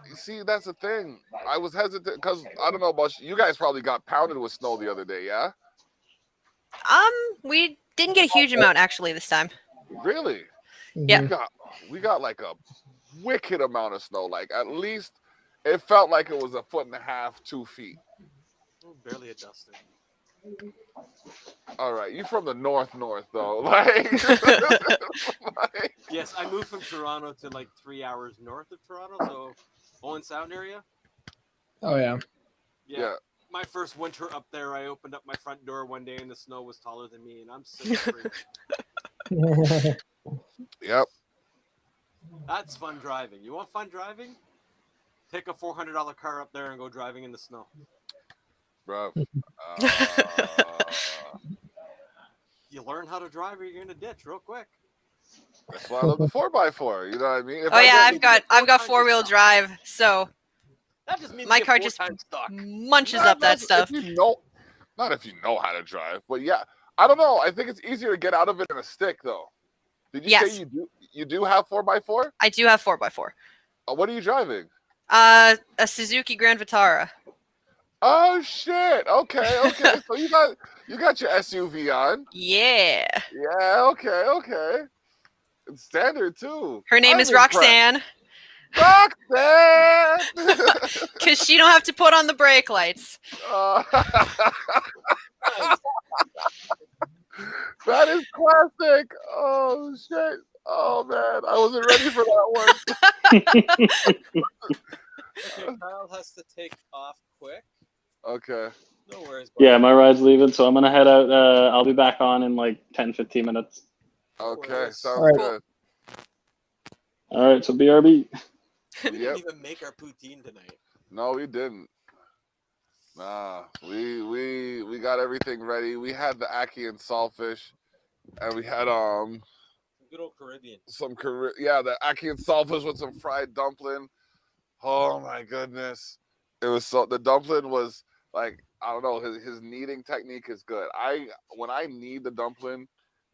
you see, that's the thing. I was hesitant because I don't know about you guys. Probably got pounded with snow the other day, yeah? We didn't get a huge amount actually this time. Really? Yeah. We got like a wicked amount of snow. Like at least it felt like it was 1.5 feet, 2 feet. Oh, barely adjusted. All right, you from the north though, like. Yes, I moved from Toronto to like 3 hours north of Toronto, so Owen Sound area. Oh yeah. Yeah. My first winter up there, I opened up my front door one day and the snow was taller than me, and I'm sick of Yep. That's fun driving. You want fun driving? Take a $400 car up there and go driving in the snow. Bro. You learn how to drive or you're in a ditch real quick. That's why I love the 4x4. You know what I mean? I've got 4-wheel drive, so that just means my car just munches up that stuff. Not if you know how to drive, but yeah, I don't know. I think it's easier to get out of it in a stick, though. Did you say you do have 4x4? I do have 4x4. What are you driving? A Suzuki Grand Vitara. Oh shit! Okay. So you got your SUV on. Yeah. Yeah. Okay. It's standard too. Her name is Roxanne. Roxanne! Because she don't have to put on the brake lights. That is classic. Oh shit. Oh man, I wasn't ready for that one. Okay, Kyle has to take off quick. Okay. No worries. Buddy. Yeah, my ride's leaving, so I'm gonna head out. I'll be back on in like 10-15 minutes. Okay. worries. Sounds Alright. good. All right, so BRB. We didn't Yep. even make our poutine tonight. No, we didn't. Nah, we got everything ready. We had the ackee and saltfish, and we had Good old Caribbean. the ackee and saltfish with some fried dumpling. Oh my goodness, it was the dumpling was like, I don't know, his kneading technique is good. When I knead the dumpling,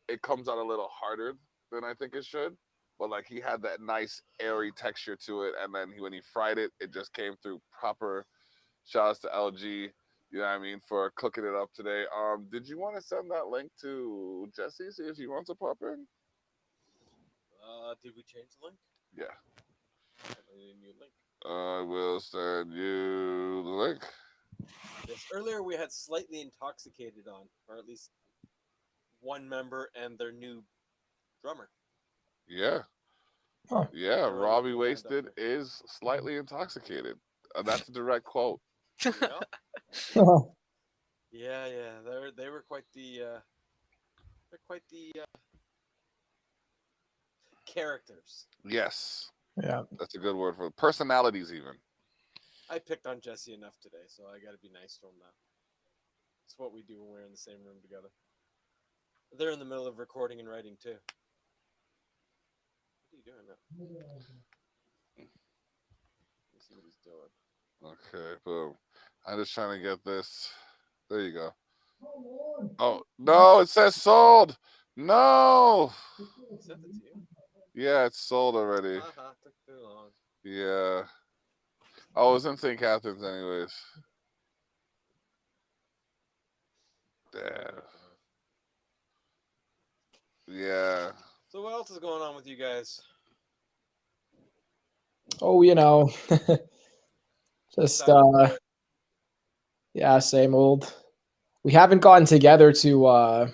it comes out a little harder than I think it should. But like, he had that nice airy texture to it, and then when he fried it, it just came through proper. Shout outs to LG, you know what I mean, for cooking it up today. Did you want to send that link to Jesse, see if he wants to pop in? Did we change the link? Yeah. I need a new link. I will send you the link. Yes, earlier we had Slightly Intoxicated on, or at least one member and their new drummer. Yeah. Oh. Yeah, They're Robbie lined up Wasted here. is slightly intoxicated. That's a direct quote. Yeah, yeah, they were quite the characters. Yes, Yeah. that's a good word for it. Personalities, even. I picked on Jesse enough today, so I got to be nice to him now. It's what we do when we're in the same room together. They're in the middle of recording and writing too. What are you doing now? Let me see what he's doing. Okay, boom. I'm just trying to get this. There you go. Oh, no, it says sold. No. He sent it to you. Yeah, it's sold already. Took too long. Yeah. I was in St. Catharines anyways. Damn. Yeah. So what else is going on with you guys? Oh, just yeah, same old. We haven't gotten together to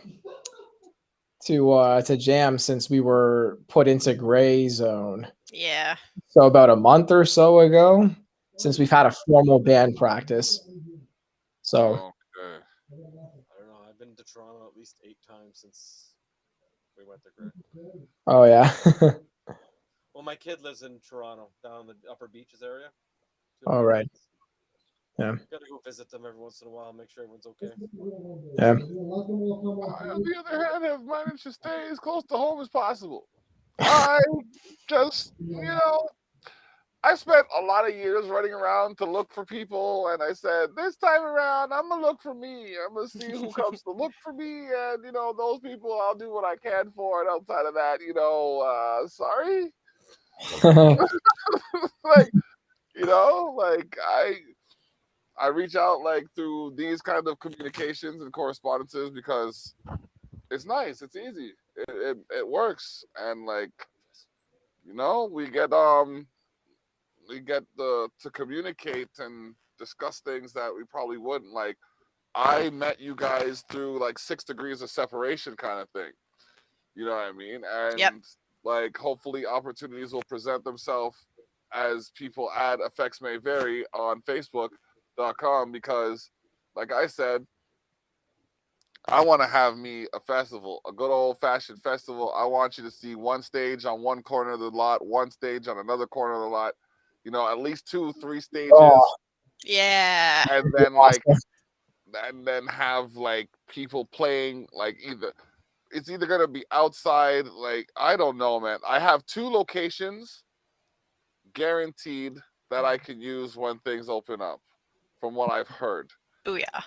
jam since we were put into gray zone. Yeah. So about a month or so ago, since we've had a formal band practice. So Okay. I don't know. I've been to Toronto at least 8 times since we went to Gray. oh yeah. Well, my kid lives in Toronto, down in the Upper Beaches area. All right. Yeah. Got to go visit them every once in a while, make sure everyone's okay. Yeah. I, on the other hand, have managed to stay as close to home as possible. I just, I spent a lot of years running around to look for people, and I said, this time around, I'm going to look for me. I'm going to see who comes to look for me, and, those people, I'll do what I can for, and outside of that, sorry? Like, I reach out, through these kind of communications and correspondences because it's nice, it's easy, it works, and, we get to communicate and discuss things that we probably wouldn't. Like, I met you guys through 6 degrees of separation kind of thing. You know what I mean? And Yep. hopefully opportunities will present themselves as people add Effects May Vary on Facebook.com, because like I said, I want to have me a festival, a good old fashioned festival. I want you to see one stage on one corner of the lot, one stage on another corner of the lot, at least 2-3 stages. Oh. Yeah. And then have people playing, it's either gonna be outside, I don't know, man. I have 2 locations guaranteed that I can use when things open up, from what I've heard. Booyah.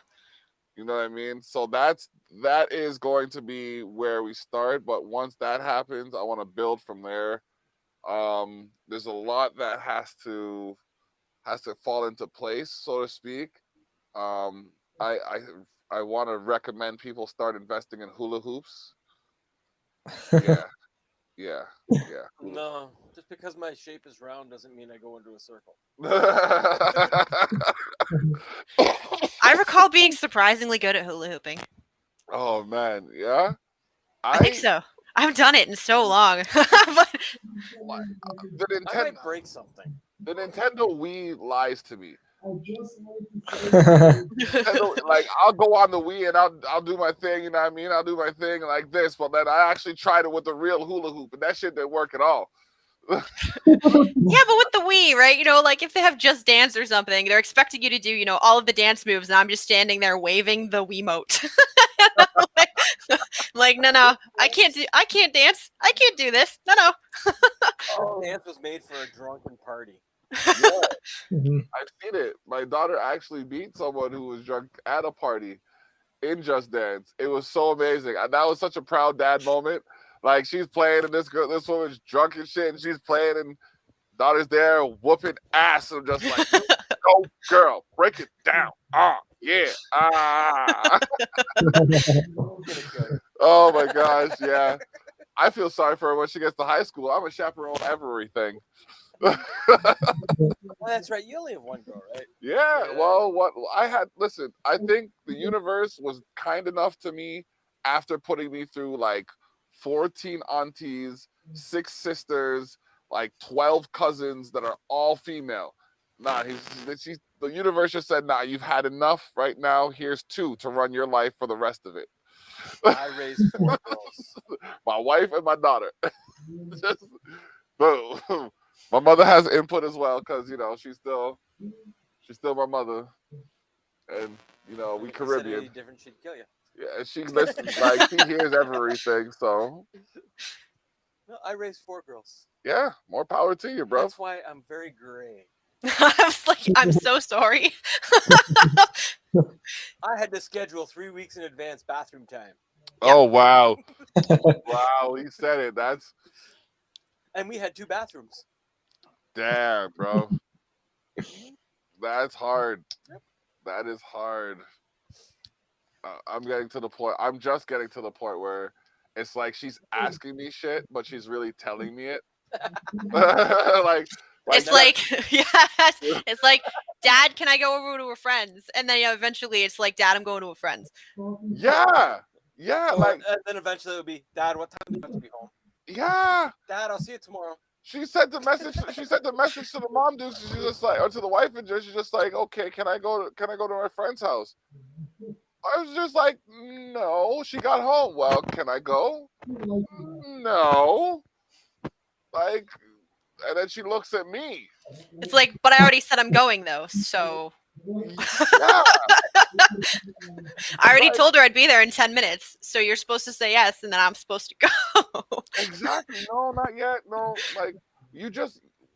You know what I mean? So that is going to be where we start. But once that happens, I want to build from there. There's a lot that has to fall into place, so to speak. I want to recommend people start investing in hula hoops. Yeah. Yeah. No, just because my shape is round doesn't mean I go into a circle. I recall being surprisingly good at hula hooping. Oh man, yeah. I think so. I haven't done it in so long. But The I might break something. The Nintendo Wii lies to me. Mhm. Nintendo, like I'll go on the Wii and I'll do my thing, you know what I mean? I'll do my thing like this, but then I actually tried it with the real hula hoop, and that shit didn't work at all. yeah, but with the Wii, right? You know, like if they have Just Dance or something, they're expecting you to do, you know, all of the dance moves, and I'm just standing there waving the Wiimote. like, no, I can't dance. I can't do this. No. That dance was made for a drunken party. Yeah, Mhm. I've seen it. My daughter actually beat someone who was drunk at a party in Just Dance. It was so amazing. And that was such a proud dad moment. Like she's playing and this woman's drunk and shit, and she's playing and daughter's there whooping ass. I'm just like, go girl, break it down. Yeah. Oh my gosh, yeah. I feel sorry for her when she gets to high school. I'm a chaperone everything. Well, that's right. You only have one girl, right? Yeah, well, listen, I think the universe was kind enough to me after putting me through like 14 aunties, 6 sisters, like 12 cousins that are all female. Nah, the universe just said, nah, you've had enough right now. Here's 2 to run your life for the rest of it. I raised 4 girls. My wife and my daughter. Just, boom. My mother has input as well because, you know, she's still my mother. And, you know, we If you said Caribbean. any different, she'd kill you. Yeah, she listens, like, she hears everything. So, No, I raised 4 girls. yeah, more power to you, bro. That's why I'm very gray. I was like, I'm so sorry. I had to schedule 3 weeks in advance bathroom time. Oh, wow. Wow, he said it. That's, And we had 2 bathrooms. damn, bro. That's hard. That is hard. I'm just getting to the point where it's like she's asking me shit, but she's really telling me it. It's like, yes, it's like, Dad, can I go over to a friend's? And then eventually it's like, Dad, I'm going to a friend's. Yeah, like, And then eventually it would be, Dad, what time do you have to be home? yeah. Dad, I'll see you tomorrow. She sent the message. She sent the message to the mom, dude. She's just like, or to the wife, and she's just like, okay, can I go to my friend's house? I was just like, no. She got home. Well, can I go? No. Like, and then she looks at me. It's like, but I already said I'm going though, so Yeah. I already told her I'd be there in 10 minutes. So you're supposed to say yes, and then I'm supposed to go. Exactly. No, not yet. No, like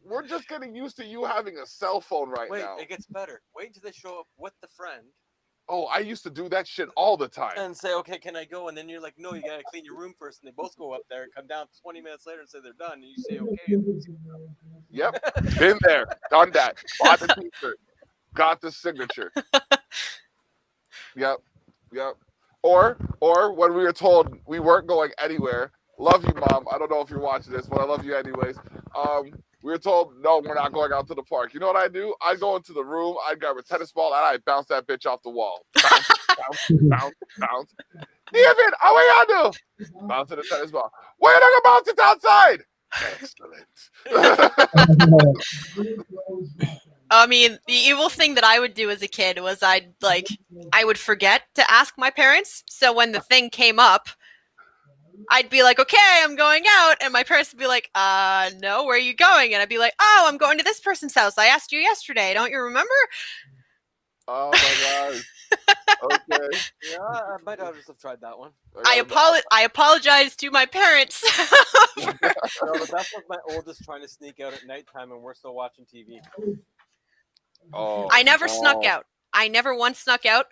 we're just getting used to you having a cell phone right now. Wait, it gets better. Wait until they show up with the friend Oh, I used to do that shit all the time. and say, okay, can I go? And then you're like, no, you got to clean your room first. And they both go up there and come down 20 minutes later and say they're done. And you say, okay. Yep. Been there, done that. Bought the t-shirt, got the signature. Yep. Or when we were told we weren't going anywhere. Love you, Mom. I don't know if you're watching this, but I love you anyways. We were told, no, we're not going out to the park. You know what I do? I go into the room, I grab a tennis ball, and I bounce that bitch off the wall. Bounce. David, how are you do? Bounce to the tennis ball. Why are you going to bounce it outside? Excellent. I mean, the evil thing that I would do as a kid was I would forget to ask my parents. So when the thing came up, I'd be like, okay, I'm going out. And my parents would be like, no, where are you going? And I'd be like, oh, I'm going to this person's house. I asked you yesterday. Don't you remember? Oh my gosh. Okay. Yeah, my daughters have tried that one. I apologize to my parents. No, but that's what my oldest trying to sneak out at nighttime and we're still watching TV. Oh, I never snuck out. I never once snuck out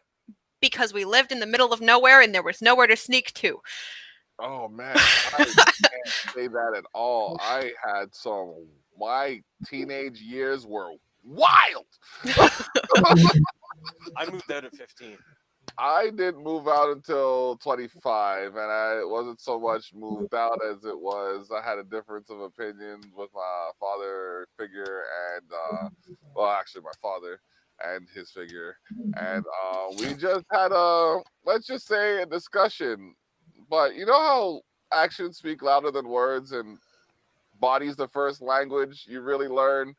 because we lived in the middle of nowhere and there was nowhere to sneak to. Oh man, I can't say that at all. My teenage years were wild. I moved out at 15. I didn't move out until 25, and it wasn't so much moved out as it was I had a difference of opinion with my father figure and, well, actually my father and his figure, and we just had let's just say a discussion. But you know how actions speak louder than words, and body's the first language you really learn.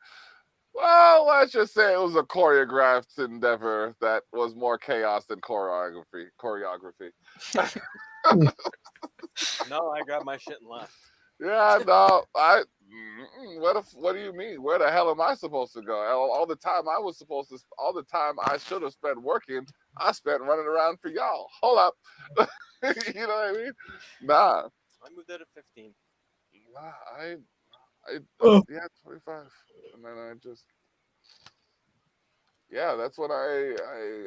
Well, let's just say it was a choreographed endeavor that was more chaos than choreography. No, I grabbed my shit and left. Yeah, no, what do you mean? Where the hell am I supposed to go? All the time all the time I should have spent working, I spent running around for y'all. Hold up. You know what I mean? Nah, I moved out at 15. nah, yeah, 25. And then I just, yeah, that's when I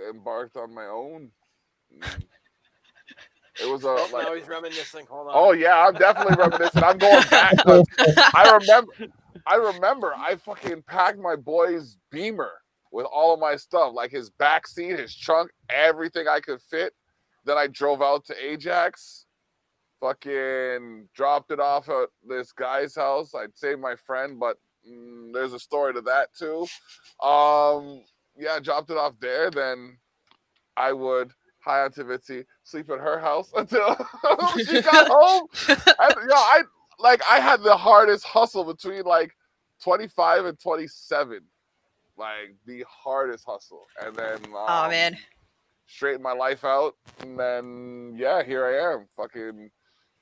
embarked on my own. Mm. It was Oh, like, now he's reminiscing. Hold on. oh yeah, I'm definitely reminiscent. I'm going back. 'Cause I remember I fucking packed my boy's Beamer with all of my stuff, like his back seat, his trunk, everything I could fit. Then I drove out to Ajax, fucking dropped it off at this guy's house. I'd save my friend, but there's a story to that too. Yeah, dropped it off there. Then I would hi Auntie Bitsy, sleep at her house until she got home. And I had the hardest hustle between like 25 and 27. Like the hardest hustle. And then Oh man. straighten my life out. And then yeah, here I am. Fucking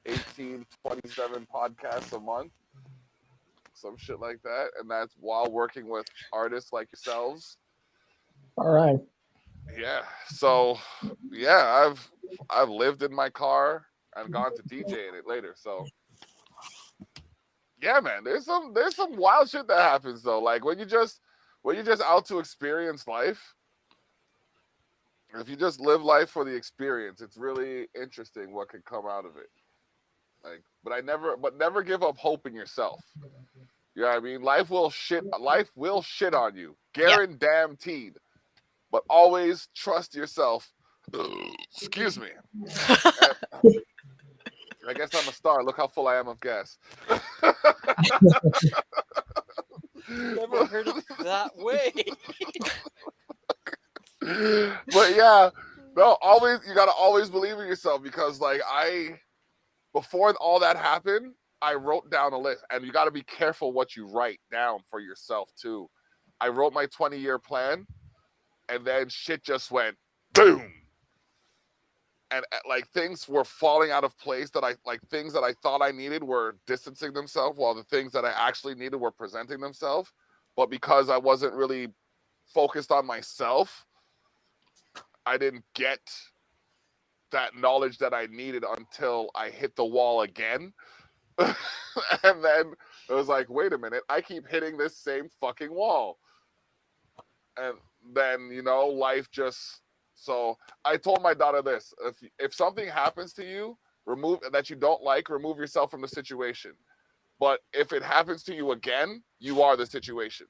18, 27 podcasts a month. Some shit like that. And that's while working with artists like yourselves. All right. Yeah. So yeah, I've lived in my car and gone to DJ in it later. So yeah, man, there's some wild shit that happens though. Like when you just out to experience life. If you just live life for the experience, it's really interesting what can come out of it. Like, but never give up hope in yourself. You know what I mean? Life will shit on you. Guaranteed. But always trust yourself. Excuse me. I guess I'm a star. Look how full I am of gas. Never heard of it that way. But yeah, no, you gotta always believe in yourself because like before all that happened, I wrote down a list, and you gotta be careful what you write down for yourself too. I wrote my 20-year plan, and then shit just went boom. And like things were falling out of place things that I thought I needed were distancing themselves while the things that I actually needed were presenting themselves. But because I wasn't really focused on myself, I didn't get that knowledge that I needed until I hit the wall again. And then it was like, wait a minute, I keep hitting this same fucking wall. And then, life just... So I told my daughter this: if something happens to you, that you don't like, remove yourself from the situation. But if it happens to you again, you are the situation.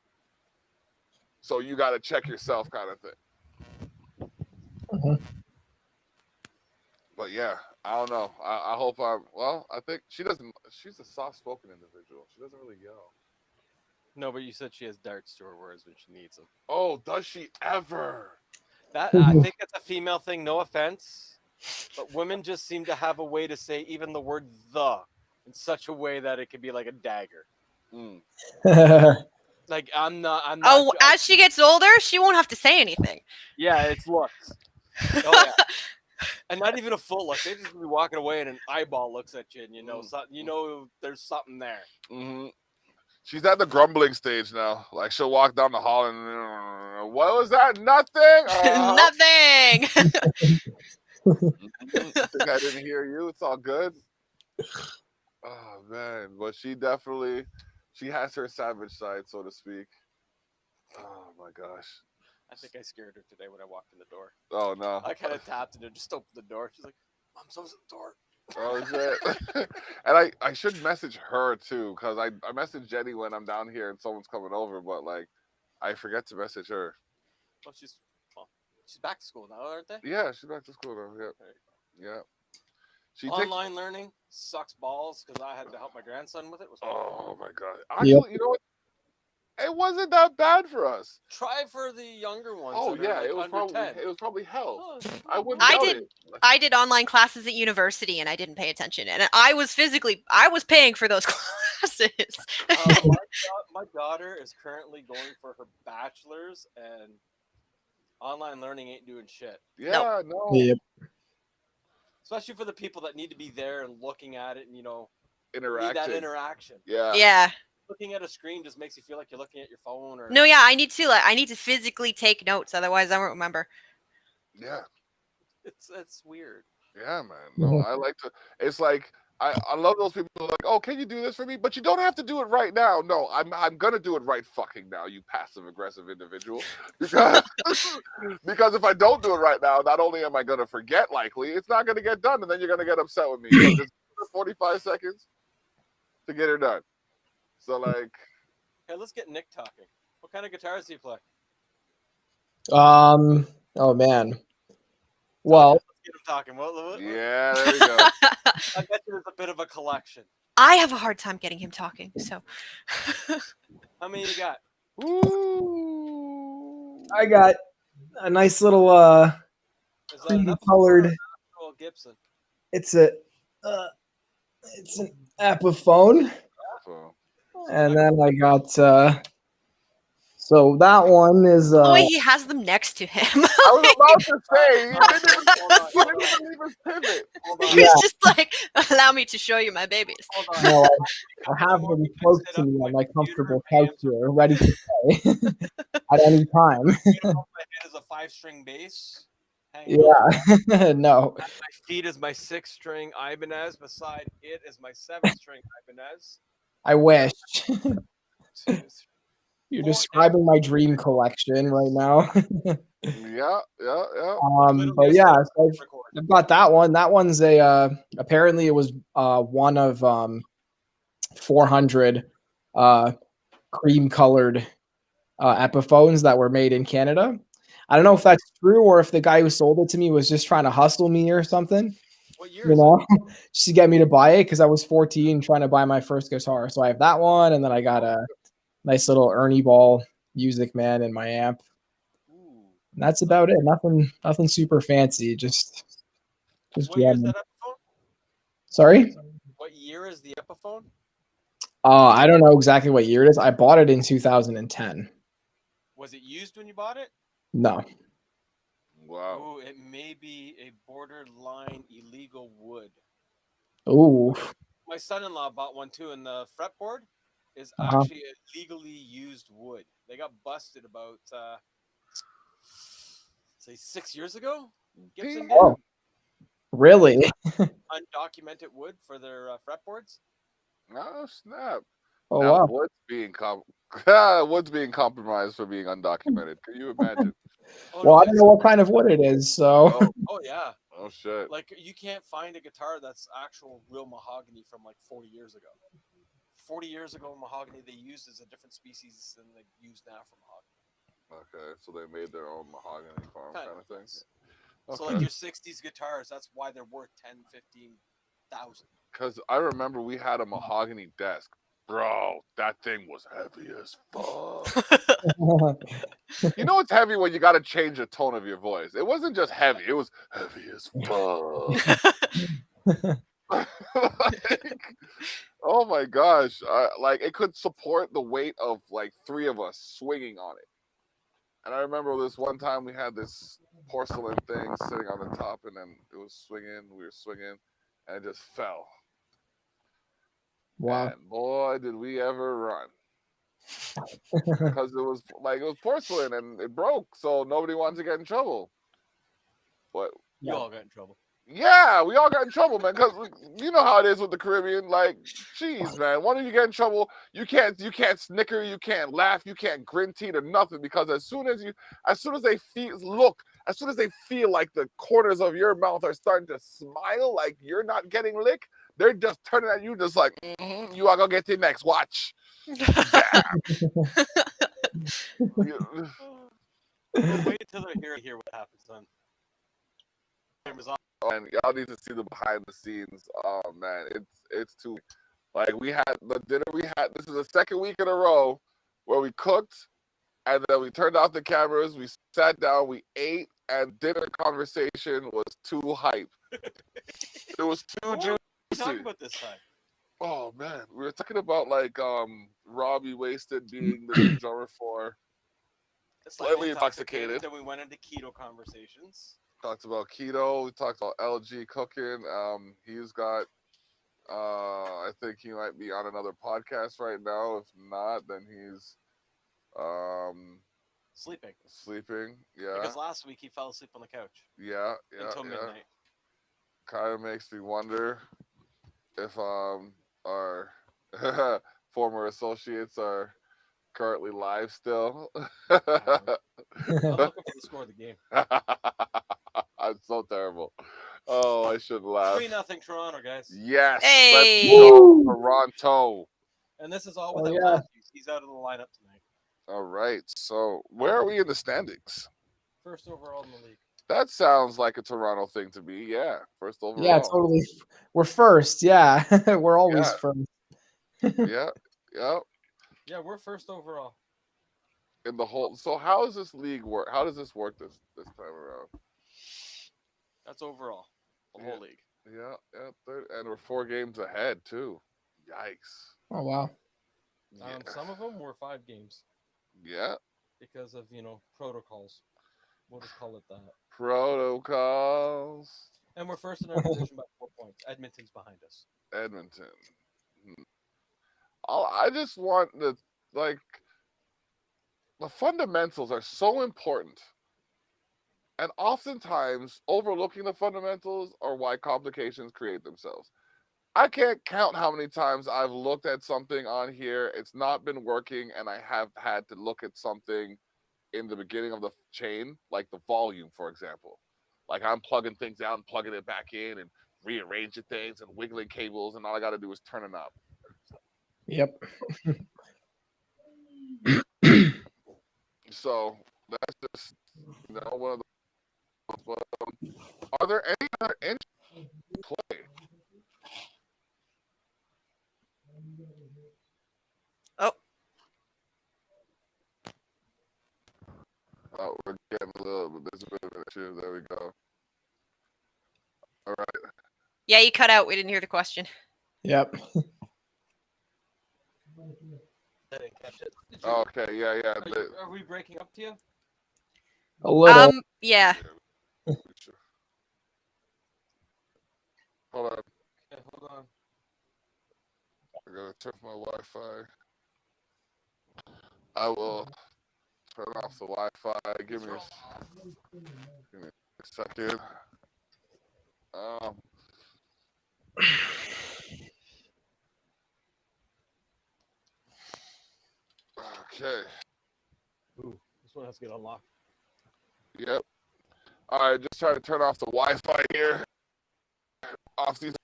So you got to check yourself, kind of thing. Mhm. But yeah, I don't know. I hope I think she doesn't. She's a soft-spoken individual. She doesn't really yell. No, but you said she has darts to her words when she needs them. Oh, does she ever? That I think that's a female thing. No offense, but women just seem to have a way to say even the word "the" in such a way that it could be like a dagger. Like I'm not. Oh, as she gets older, she won't have to say anything. Yeah, it's looks. Oh yeah, and not even a full look. They just be walking away, and an eyeball looks at you, and you know there's something there. Mm-hmm. She's at the grumbling stage now. Like she'll walk down the hall and what was that? Nothing. Nothing. I think I didn't hear you. It's all good. Oh man, but she has her savage side, so to speak. Oh my gosh. I think I scared her today when I walked in the door. Oh no. I kind of tapped and just opened the door. She's like, "Mom, someone's at the door." Oh shit. And I should message her too, because I message Jenny when I'm down here and someone's coming over, but like I forget to message her. Well, she's She's back to school now, aren't they? Yeah, she's back to school now. Yeah. She takes. Online learning sucks balls because I had to help my grandson with it. It was horrible. Oh my god! Actually, you know what? It wasn't that bad for us. Try for the younger ones. Oh that are yeah, like it was under 10. probably hell. Oh, I wouldn't I doubt did- it. I did online classes at university and I didn't pay attention. And I was paying for those classes. My daughter is currently going for her bachelor's, and online learning ain't doing shit. Yeah, no. Yep. Especially for the people that need to be there and looking at it and, need Interacting. that interaction. Yeah. Yeah. Looking at a screen just makes you feel like you're looking at your phone or No, yeah, I need to physically take notes, otherwise I won't remember. Yeah. it's weird. Yeah, man. No, I like to. It's like I love those people who are like, oh, can you do this for me? But you don't have to do it right now. No, I'm gonna do it right fucking now. You passive aggressive individual. Because if I don't do it right now, not only am I gonna forget, likely it's not gonna get done, and then you're gonna get upset with me. So just 45 seconds to get it done. So like, Hey, let's get Nick talking. What kind of guitars do you play? Oh man. Well, Let's get him talking. What? yeah, there you go. I bet there's a bit of a collection. I have a hard time getting him talking, so How many you got? Ooh. I got a nice little Is that cream enough colored. for a Gibson? It's an Epiphone, So, and then I got so that one is the way he has them next to him. I was about to say, you Hold didn't even leave us pivot. on. He's just like, allow me to show you my babies. Hold on. no, I have them close to me on my comfortable couch here, ready to play at any time. My head is a 5-string bass. hanging over. Yeah, no. At my feet is my 6-string Ibanez. Beside it is my 7-string Ibanez. I wish. 2, 3. You're describing my dream collection right now. Yeah. But yeah, so I've got that one. That one's apparently it was one of 400 cream colored Epiphones that were made in Canada. I don't know if that's true or if the guy who sold it to me was just trying to hustle me or something. What year is just to get me to buy it because I was 14 trying to buy my first guitar. So I have that one, and then I got a nice little Ernie Ball Music Man in my amp. Ooh. And that's about it. Nothing super fancy. Just What year is jamming. that Epiphone? Sorry? What year is the Epiphone? I don't know exactly what year it is. I bought it in 2010. Was it used when you bought it? No. Wow. Ooh, it may be a borderline illegal wood. Ooh. My son-in-law bought one too, and the fretboard is Uh-huh. actually a legally used wood. They got busted about say 6 years ago. Gibson did Oh, really? undocumented wood for their fretboards. Oh snap! Oh Now wow. Wood's being Wood's being compromised for being undocumented. Can you imagine? Well, I don't know what kind of wood it is, so Oh yeah, Oh shit! like you can't find a guitar that's actual real mahogany from like 40 years ago. 40 years ago, mahogany they used is a different species than they use now for mahogany. Okay, so they made their own mahogany farm kind of thing. So like your 60s guitars, that's why they're worth 10, 15,000. Because I remember we had a mahogany desk, bro. That thing was heavy as fuck. You know it's heavy when you got to change the tone of your voice. It wasn't just heavy; it was heavy as fuck. Like, oh my gosh! Like it could support the weight of like 3 of us swinging on it. And I remember this one time we had this porcelain thing sitting on the top, and then it was swinging. We were swinging, and it just fell. wow. And boy, did we ever run! Because it was porcelain and it broke, so nobody wanted to get in trouble. But You all got in trouble. yeah, we all got in trouble, man. Because you know how it is with the Caribbean. Like, jeez, man, one of you get in trouble, you can't snicker, you can't laugh, you can't grin teeth or nothing. Because as soon as they feel like the corners of your mouth are starting to smile, like you're not getting licked, they're just turning at you, just like, you are gonna get it next. Watch. We'll wait until they're here to hear what happens then. And y'all need to see the behind the scenes. Oh man, it's too like we had the dinner we had. This is the second week in a row where we cooked and then we turned off the cameras. We sat down, we ate, and dinner conversation was too hype. It was too What juicy. are we talking about this time? Oh man, we were talking about like Robbie Wasted being the new drummer for Slightly Intoxicated. Then we went into keto conversations. Talked about keto. We talked about LG cooking. He's got. I think he might be on another podcast right now. If not, then he's sleeping. Yeah. Because last week he fell asleep on the couch. Yeah. Until midnight. Kind of makes me wonder if our former associates are currently live still. I'm looking for the score of the game. I'm so terrible. Oh, I should laugh. 3-0 Toronto, guys. Yes. Hey. Let's go, Toronto. And this is all without yeah. Matthews. He's out of the lineup tonight. All right. So where are we in the standings? First overall in the league. That sounds like a Toronto thing to me. Yeah. First overall. Yeah, totally. We're first. Yeah, we're always first. Yeah. Yeah, we're first overall. In the whole. So how does this league work? How does this work this time around? That's overall. The whole league. Yeah. Third, and we're 4 games ahead too. Yikes. Oh wow. Some of them were 5 games. Yeah. Because of protocols. We'll just call it that. Protocols. And we're first in our division by 4 points. Edmonton's behind us. Edmonton. I just want the fundamentals are so important. And oftentimes, overlooking the fundamentals are why complications create themselves. I can't count how many times I've looked at something on here, it's not been working, and I have had to look at something in the beginning of the chain, like the volume, for example. Like I'm plugging things out and plugging it back in and rearranging things and wiggling cables, and all I got to do is turn a knob. Yep. So that's just one of the. But, are there any other injuries in play? Oh, we're getting a little bit. There's a bit of an issue. There we go. All right. Yeah, you cut out. We didn't hear the question. Yep. I didn't catch it. Okay. Yeah. Are we breaking up to you? A little. Yeah. Hold on. Okay, hold on. I gotta turn my Wi-Fi. I will turn off the Wi-Fi. Give me a second. Okay. Ooh, this one has to get unlocked. Yep. All right, just trying to turn off the Wi-Fi here. Off these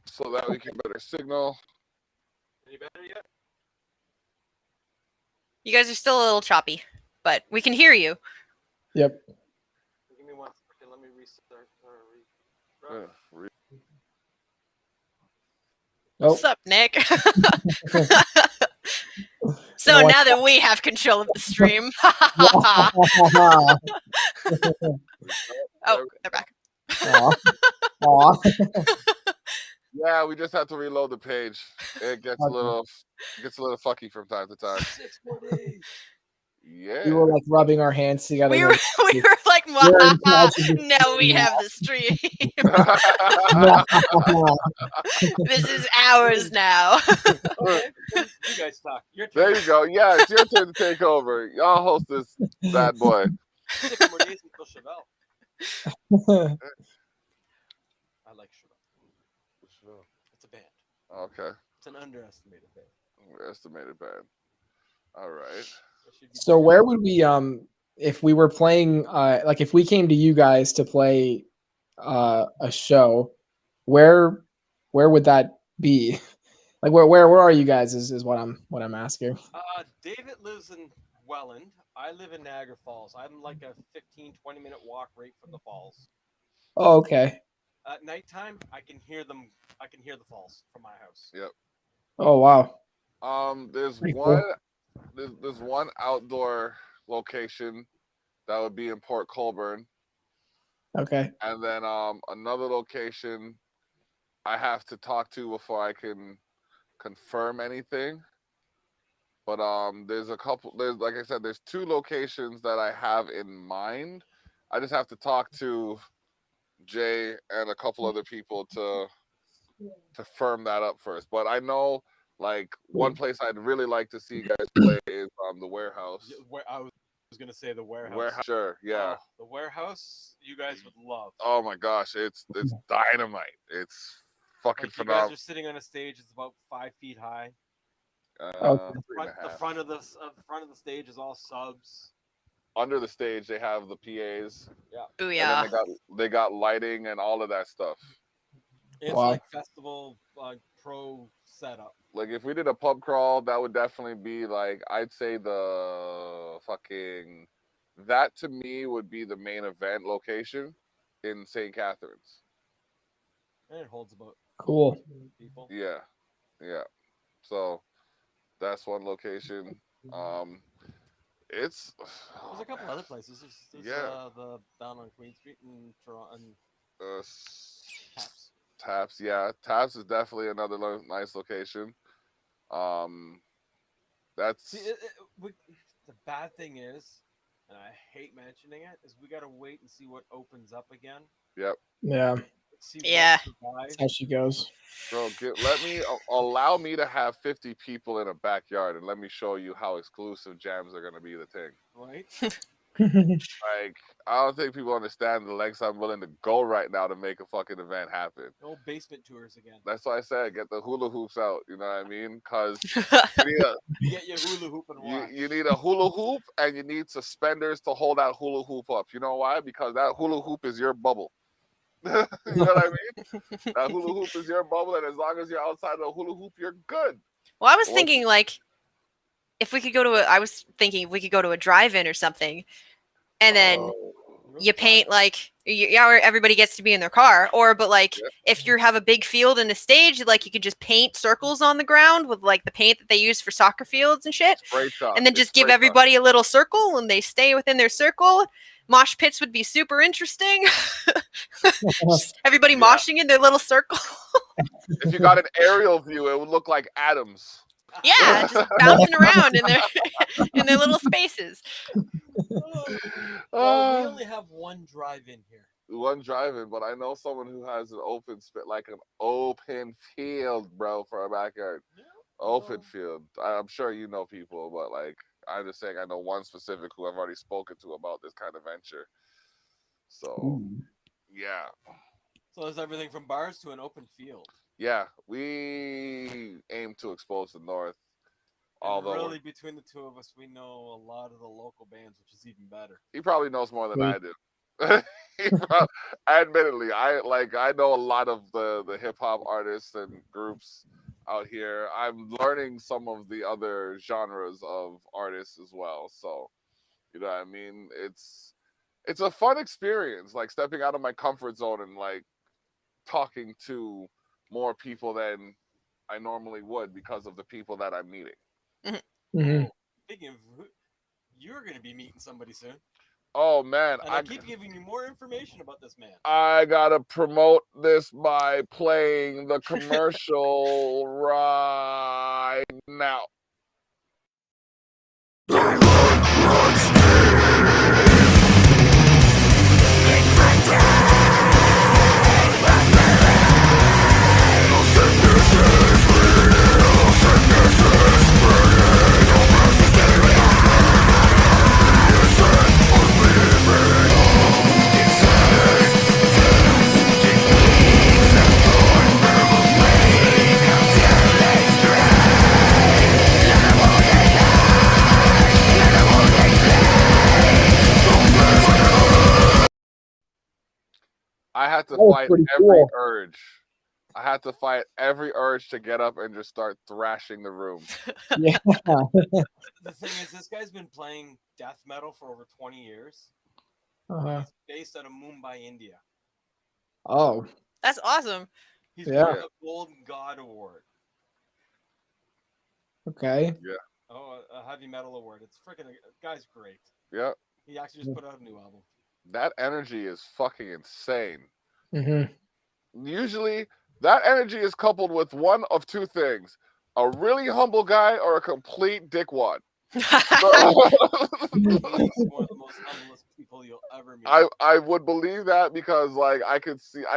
so that we can better signal. Any better yet? You guys are still a little choppy, but we can hear you. Yep. Give me 1 second. Let me restart. Oh. What's up, Nick? So now that we have control of the stream. Oh, they're back. Aw. Yeah, we just have to reload the page. It gets a little fucky from time to time. 6 more days. Yeah. We were like rubbing our hands together. We were like, now we have the stream. This is ours now. You guys talk. Your turn. There you go. Yeah, it's your turn to take over. Y'all host this bad boy. 6 more days until Chevelle. I like Chevelle. It's a band. Okay. It's an underestimated band. Estimated band. All right. So where would we if we were playing like if we came to you guys to play a show, where would that be? Like where are you guys is what I'm asking. David lives in Welland. I live in Niagara Falls. I'm like a 15-20 minute walk right from the falls. Oh, okay. At nighttime, I can hear them. I can hear the falls from my house. Yep. Oh, wow. There's Pretty one. cool. There's one outdoor location that would be in Port Colborne, Okay. and then another location I have to talk to before I can confirm anything. But there's a couple. There's, like I said, there's 2 locations that I have in mind. I just have to talk to Jay and a couple other people to firm that up first. But I know, like, one place I'd really like to see you guys play is the Warehouse. I was gonna say the warehouse. Warehouse, sure, yeah. Oh, the warehouse, you guys would love. Oh my gosh, it's dynamite. It's fucking Like, you guys phenomenal. are sitting on a stage. It's about 5 feet high. Okay. '3.5. The front of the stage is all subs. Under the stage, they have the PAs. Booyah. And then they got lighting and all of that stuff. It's Wow. like festival pro setup. Like, if we did a pub crawl, that would definitely be like, I'd say that to me would be the main event location in St. Catharines. And it holds about Cool. people. Yeah. So that's one location. It's There's a couple other places. There's Yeah. the down on Queen Street in Toronto and Taps. Taps, yeah. Taps is definitely another nice location. That's See, the bad thing is, and I hate mentioning it, is we gotta wait and see what opens up again. yep. Yeah. See Yeah. what That's how she goes. Bro, allow me to have 50 people in a backyard and let me show you how exclusive jams are gonna be the thing. right? Like, I don't think people understand the lengths I'm willing to go right now to make a fucking event happen. No basement tours again. That's why I said get the hula hoops out. You know what I mean? Because You get your hula hoop and watch. you need a hula hoop and you need suspenders to hold that hula hoop up. You know why? Because that hula hoop is your bubble. You know what I mean? That hula hoop is your bubble, and as long as you're outside of the hula hoop, you're good. Well, I was thinking like if we could go to a drive-in or something, and then you paint like where everybody gets to be in their car, but like if you have a big field and a stage, like you could just paint circles on the ground with like the paint that they use for soccer fields and shit, Spray shot. and then just give everybody a little circle and they stay within their circle. Mosh pits would be super interesting. Just everybody moshing in their little circle. If you got an aerial view, it would look like atoms. Yeah, just bouncing around in their little spaces. Well, we only have one drive-in here. One driving, but I know someone who has an open field, bro, for a backyard. Open field. I'm sure you know people, but like I'm just saying, I know one specific who I've already spoken to about this kind of venture. So, yeah. So there's everything from bars to an open field. Yeah, we aim to expose the North. And really, between the two of us, we know a lot of the local bands, which is even better. He probably knows more than I do. Admittedly, I know a lot of the hip hop artists and groups out here. I'm learning some of the other genres of artists as well. So, you know what I mean? It's a fun experience, like stepping out of my comfort zone and like talking to more people than I normally would because of the people that I'm meeting. Mm-hmm. Speaking of, you're going to be meeting somebody soon. Oh man, And I keep giving you more information about this man. I gotta promote this by playing the commercial right now. I had to fight every urge I had to fight every urge to get up and just start thrashing the room. Yeah. The thing is, this guy's been playing death metal for over 20 years. Uh-huh. He's based out of Mumbai, India. Oh, That's awesome. He's Yeah. won the Golden God Award. okay. Oh, a heavy metal award. It's freaking. Guy's great. Yeah, He actually just put out a new album. that energy is fucking insane. hmm Usually, that energy is coupled with one of two things: a really humble guy or a complete dickwad. He's one of the most humblest people you'll ever meet. I would believe that because like I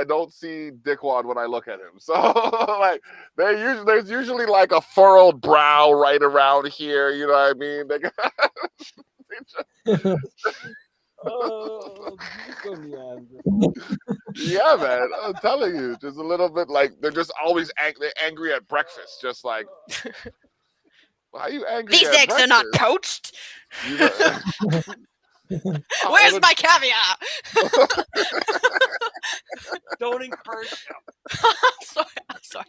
don't see dickwad when I look at him. So like there's usually like a furrowed brow right around here. You know what I mean? Oh, so meander. Yeah, man. I'm telling you, just a little bit like they're just always they're angry at breakfast. Just like, why are you angry? These at eggs are not breakfast? poached. You know- Where's my caviar? Don't encourage him. I'm sorry.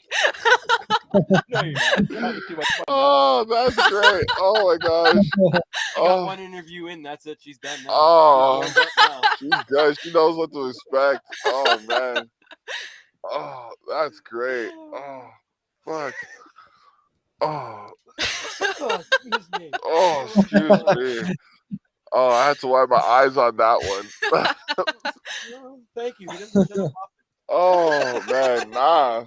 No, you're not. You're having too much fun. Oh, that's great. Oh my gosh. I got Oh, one interview in. That's it. She's done now. Oh. She's warmed up now. she's good. She knows what to expect. Oh man. Oh, that's great. Oh, fuck. Oh, Oh, excuse me. oh, excuse me. Oh, I had to wipe my eyes on that one. No, thank you. He doesn't shut up. Oh man, nah.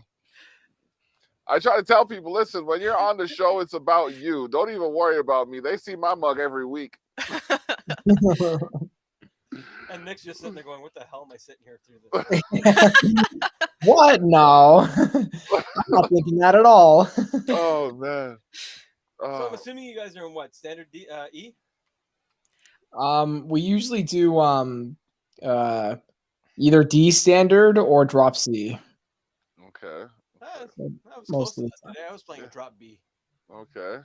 I try to tell people, listen, when you're on the show, it's about you. Don't even worry about me. They see my mug every week. And Nick's just sitting there going, "What the hell am I sitting here through this?" What? No, I'm not thinking that at all. Oh man. So I'm Oh, assuming you guys are in what standard E? We usually do either D standard or drop C. okay. I was Most close of to the that today. I was playing a drop B. Okay.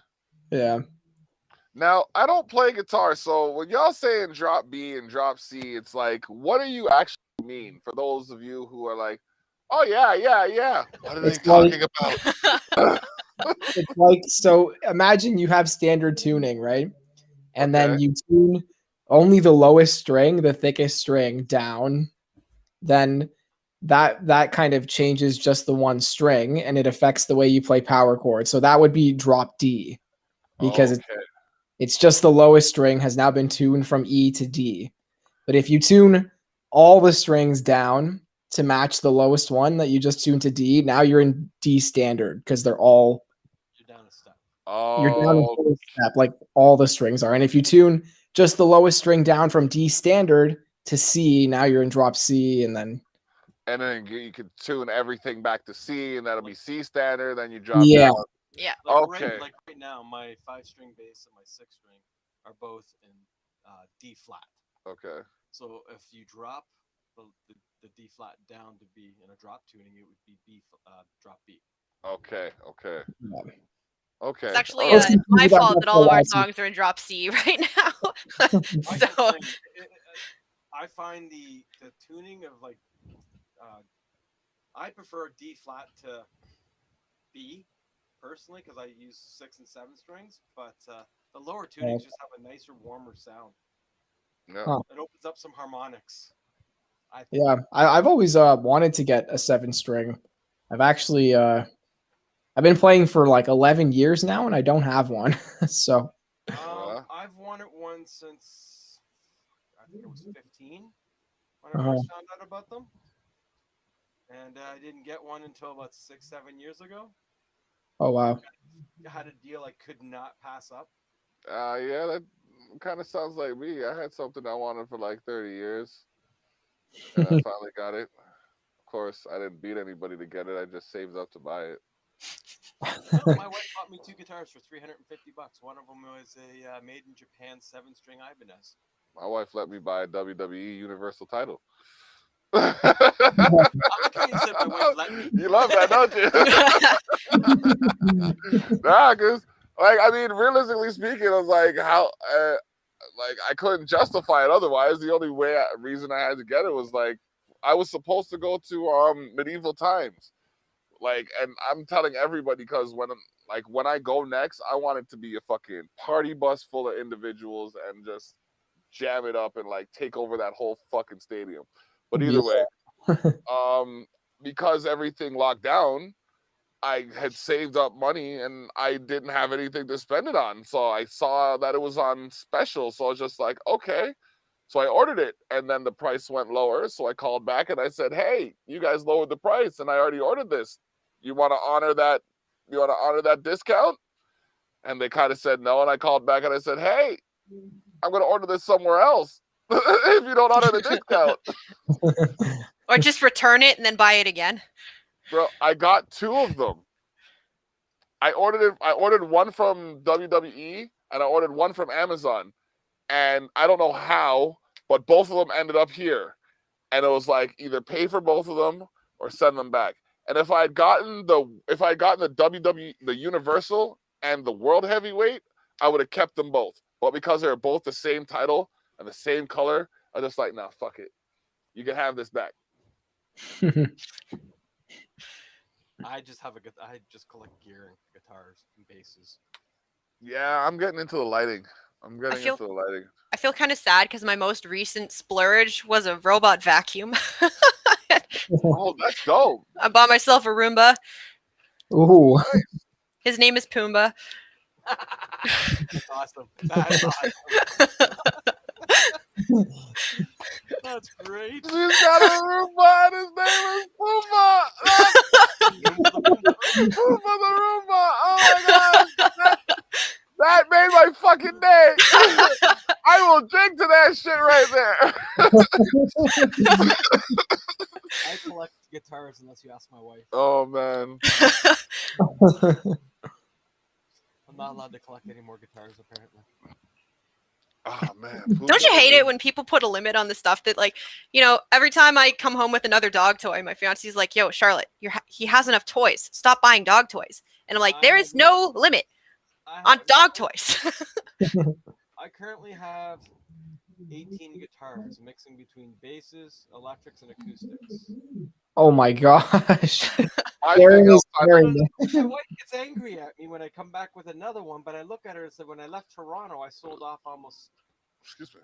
Yeah. Now, I don't play guitar, so when y'all saying drop B and drop C, it's like, what do you actually mean for those of you who are like, oh, yeah. What are they It's like- talking about? It's like, so imagine you have standard tuning, right? And then Okay. you tune only the lowest string, the thickest string down. Then that kind of changes just the one string and it affects the way you play power chords. So that would be drop D because Okay. it's just the lowest string has now been tuned from E to D. But if you tune all the strings down to match the lowest one that you just tuned to D, now you're in D standard because they're all You're down a step. you're down a Oh, full step, like all the strings are. And if you tune just the lowest string down from D standard to C, now you're in drop C, and then and then you can tune everything back to C, and that'll be C standard. Then you drop Yeah. down. Yeah. Okay. Right now, my 5-string bass and my 6-string are both in D flat. Okay. So if you drop the D flat down to be in a drop tuning, it would be drop B. Okay. yeah. Okay. It's actually All right. it's my You got fault that that all of our philosophy. songs are in drop C right now. I So find, I find the tuning of like I prefer D flat to B personally because I use 6 and 7 strings, but the lower tunings just have a nicer, warmer sound. Yeah. Huh. It opens up some harmonics. I think. Yeah, I've always wanted to get a 7-string. I've actually I've been playing for like 11 years now, and I don't have one. So I've wanted one since I think it was 15 when I Uh-huh. first found out about them, and I didn't get one until about 6-7 years ago. oh wow, I had a deal I could not pass up. Yeah, that kind of sounds like me. I had something I wanted for like 30 years, and I finally got it. Of course, I didn't beat anybody to get it. I just saved up to buy it. No, my wife bought me 2 guitars for $350. One of them was a made in Japan 7-string Ibanez. My wife let me buy a WWE Universal title. I like how you said my wife let me. You love that, don't you? Nah, because like I mean, realistically speaking, it was like how like I couldn't justify it otherwise. The only reason I had to get it was like I was supposed to go to medieval times Like, and I'm telling everybody because when I go next, I want it to be a fucking party bus full of individuals and just jam it up and like take over that whole fucking stadium. But either way, because everything locked down, I had saved up money and I didn't have anything to spend it on. So I saw that it was on special. So I was just like, okay. So I ordered it and then the price went lower. So I called back and I said, hey, you guys lowered the price and I already ordered this. You want to honor that? You want to honor that discount? And they kind of said no. And I called back and I said, hey, I'm going to order this somewhere else if you don't honor the discount. Or just return it and then buy it again. Bro, I got 2 of them. I ordered one from WWE and I ordered one from Amazon. And I don't know how, but both of them ended up here. And it was like either pay for both of them or send them back. And if I had gotten the WWE, the Universal and the World Heavyweight, I would have kept them both. But because they're both the same title and the same color, I just like, nah, fuck it. You can have this back. I just collect gear and guitars and basses. Yeah, I'm getting into the lighting. I feel kind of sad because my most recent splurge was a robot vacuum. Oh, that's dope. I bought myself a Roomba. Ooh. His name is Pumbaa. That's awesome. That's awesome. That's great. He's got a Roomba and his name is Pumbaa. Pumbaa the Roomba. Oh my god. That made my fucking day. I will drink to that shit right there. I collect guitars unless you ask my wife. Oh man. I'm not allowed to collect any more guitars apparently. Oh man. Don't you hate it when people put a limit on the stuff that, like, you know, every time I come home with another dog toy, my fiance's like, yo, Charlotte, he has enough toys. Stop buying dog toys. And I'm like, there is no limit on dog toys. I currently have 18 guitars, mixing between basses, electrics, and acoustics. Oh my gosh. I Sharing think is sharing. My wife gets angry at me when I come back with another one, but I look at her and said, when I left Toronto, I sold off almost excuse me.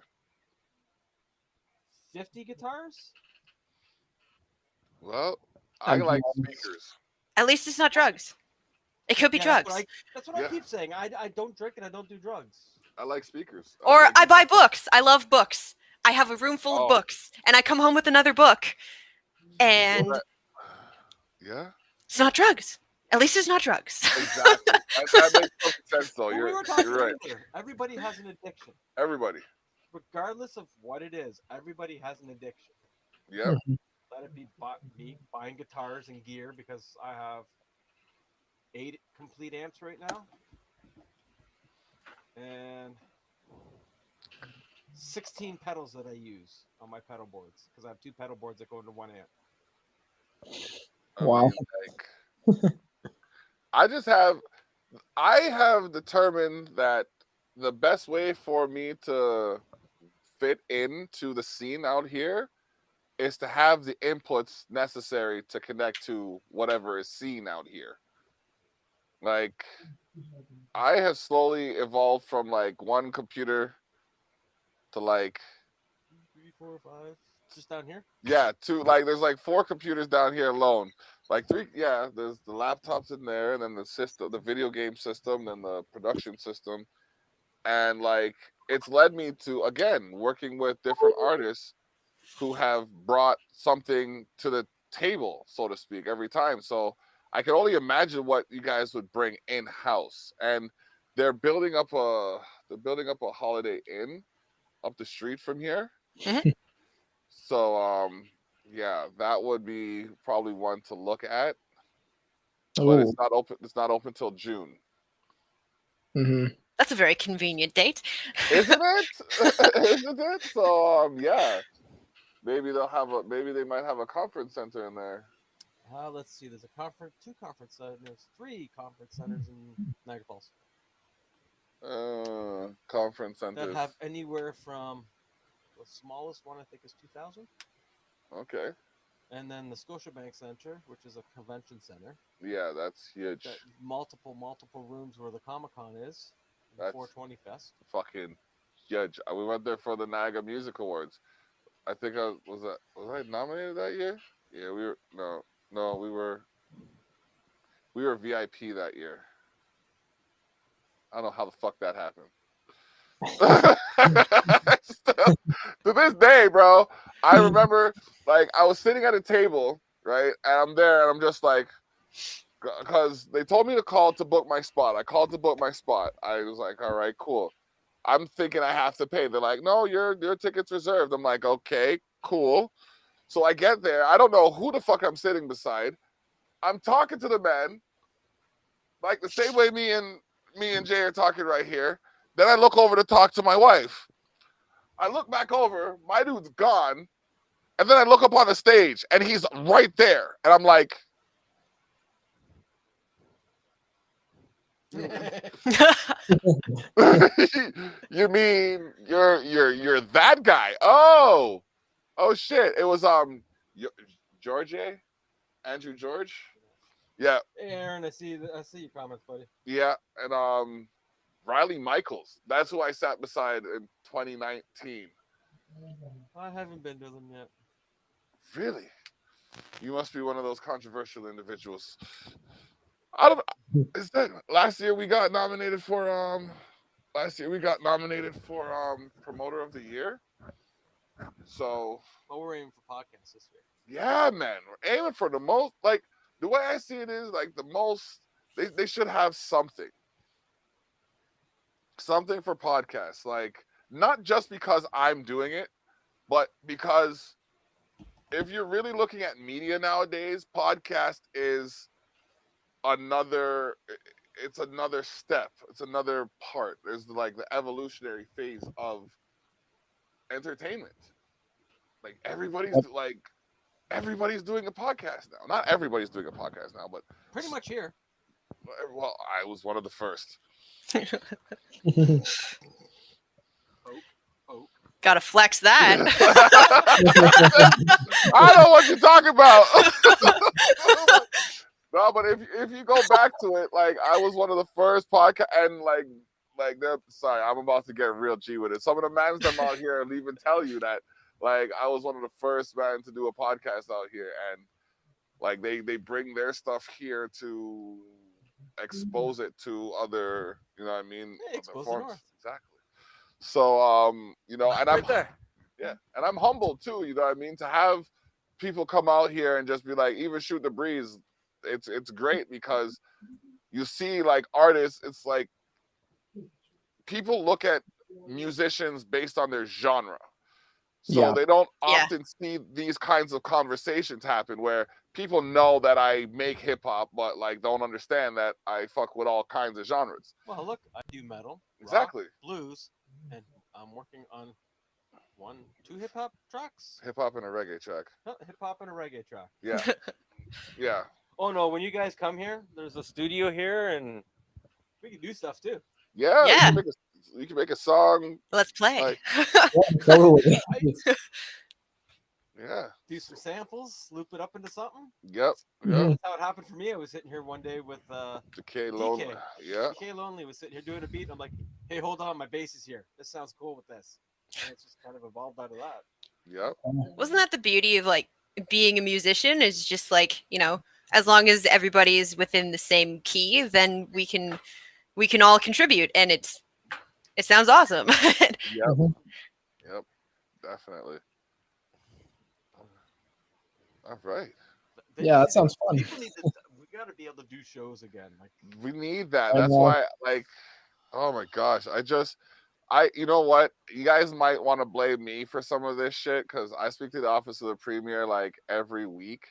50 guitars. Well, I like speakers. At least it's not drugs. It could be drugs. That's what I keep saying. I don't drink and I don't do drugs. I like speakers. Or I buy books. I love books. I have a room full of books, and I come home with another book, and yeah, It's not drugs. At least it's not drugs. Exactly. That makes perfect sense, though. Well, You're right. earlier. Everybody has an addiction. Everybody. Regardless of what it is, everybody has an addiction. Yeah. Let it be buying guitars and gear, because I have 8 complete amps right now. And 16 pedals that I use on my pedal boards, because I have 2 pedal boards that go into 1 amp. Wow. I have determined that the best way for me to fit into the scene out here is to have the inputs necessary to connect to whatever is seen out here. Like, I have slowly evolved from like 1 computer to like 3, 4, 5, just down here. Yeah, 2. Like, there's like 4 computers down here alone. Like 3, yeah. There's the laptops in there, and then the system, the video game system, then the production system, and like it's led me to again working with different artists who have brought something to the table, so to speak, every time. So I can only imagine what you guys would bring in house, and they're building up a Holiday Inn up the street from here. Mm-hmm. So yeah, that would be probably one to look at. But it's not open. It's not open till June. Mm-hmm. That's a very convenient date, isn't it? Isn't it? So yeah, maybe they might have a conference center in there. Let's see. There's a conference, 2 conference centers. There's 3 conference centers in Niagara Falls. Conference centers that have anywhere from the smallest one, I think, is 2,000. Okay. And then the Scotiabank Center, which is a convention center. Yeah, that's huge. Got multiple rooms where the Comic-Con is. The That's 420 Fest. fucking huge. We went there for the Niagara Music Awards. I think was I nominated that year? Yeah, we were no, we were VIP that year. I don't know how the fuck that happened. Still, to this day, bro, I remember like I was sitting at a table, right, and I'm there, and I'm just like, because they told me to call to book my spot. I called to book my spot. I was like, all right, cool. I'm thinking I have to pay. They're like, no, your ticket's reserved. I'm like, okay, cool. So I get there. I don't know who the fuck I'm sitting beside. I'm talking to the man, like the same way me and Jay are talking right here. Then I look over to talk to my wife. I look back over, my dude's gone. And then I look up on the stage and he's right there. And I'm like, you mean you're that guy? Oh shit. It was George, Andrew George. Yeah. Hey Aaron, I see your comments, buddy. Yeah, and Riley Michaels. That's who I sat beside in 2019. I haven't been to them yet. Really? You must be one of those controversial individuals. I don't. Is that last year we got nominated for promoter of the year? So. Well, we're aiming for podcasts this year. Yeah, man, we're aiming for the most. Like the way I see it is like the most. They should have something for podcasts, like not just because I'm doing it, but because if you're really looking at media nowadays, podcast is another step. It's another part. There's like the evolutionary phase of entertainment. Like everybody's doing a podcast now. Not everybody's doing a podcast now, but pretty much here. Well, I was one of the first. Gotta flex that. I know what you're talking about. No, but if you go back to it, like I was one of the first podcast, and like they're sorry, I'm about to get real G with it. Some of the mans them out here will even tell you that like I was one of the first men to do a podcast out here, and like they bring their stuff here to expose it to other, you know what I mean? Yeah, expose the North. Exactly. So and I'm there. Yeah, and I'm humbled too, you know what I mean? To have people come out here and just be like, even shoot the breeze, it's great because you see like artists, it's like people look at musicians based on their genre. So they don't often see these kinds of conversations happen where people know that I make hip hop, but like don't understand that I fuck with all kinds of genres. Well, look, I do metal, exactly, rock, blues, and I'm working on 2 hip hop tracks. Hip hop and a reggae track. Hip hop and a reggae track. Yeah, yeah. Oh no, when you guys come here, there's a studio here, and we can do stuff too. Yeah. You can make a song. Let's play. Like, Totally. yeah. Do some samples, loop it up into something. Yep. That's how it happened for me. I was sitting here one day with Decay Lonely. Yeah. Decay Lonely was sitting here doing a beat. And I'm like, hey, hold on, my bass is here. This sounds cool with this. And it's just kind of evolved out of that. Yep. Wasn't that the beauty of like being a musician? Is just like, as long as everybody is within the same key, then we can all contribute, and it sounds awesome. Yep. Yep. Definitely. All right. Yeah, that sounds fun. We got to be able to do shows again. Like we need that. That's why, like, oh my gosh, you know what? You guys might want to blame me for some of this shit because I speak to the office of the premier like every week.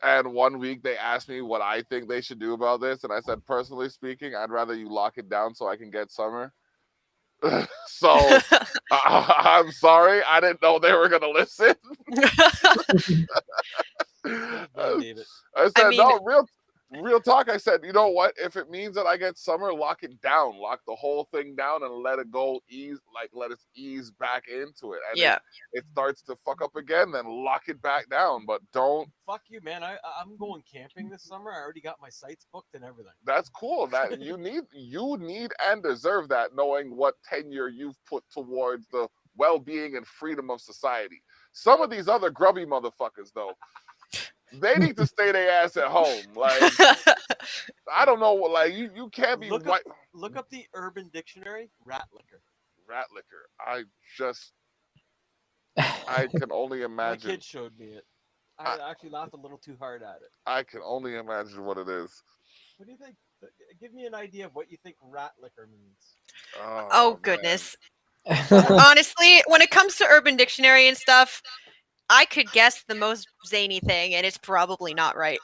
And one week they asked me what I think they should do about this, and I said, personally speaking, I'd rather you lock it down so I can get summer. So I'm sorry, I didn't know they were gonna listen. I said, no, real talk, I said, you know what? If it means that I get summer, lock it down, lock the whole thing down, and let it go let it ease back into it. And Yeah. it starts to fuck up again, then lock it back down. But don't. Fuck you, man. I'm going camping this summer. I already got my sites booked and everything. That's cool. That you need and deserve that, knowing what tenure you've put towards the well-being and freedom of society. Some of these other grubby motherfuckers, though, they need to stay their ass at home. Like, I don't know. Like, you can't be Look up the Urban Dictionary. Rat liquor. Rat liquor. I can only imagine. My kid showed me it. I actually laughed a little too hard at it. I can only imagine what it is. What do you think? Give me an idea of what you think rat liquor means. Oh goodness. Honestly, when it comes to Urban Dictionary and stuff, I could guess the most zany thing, and it's probably not right.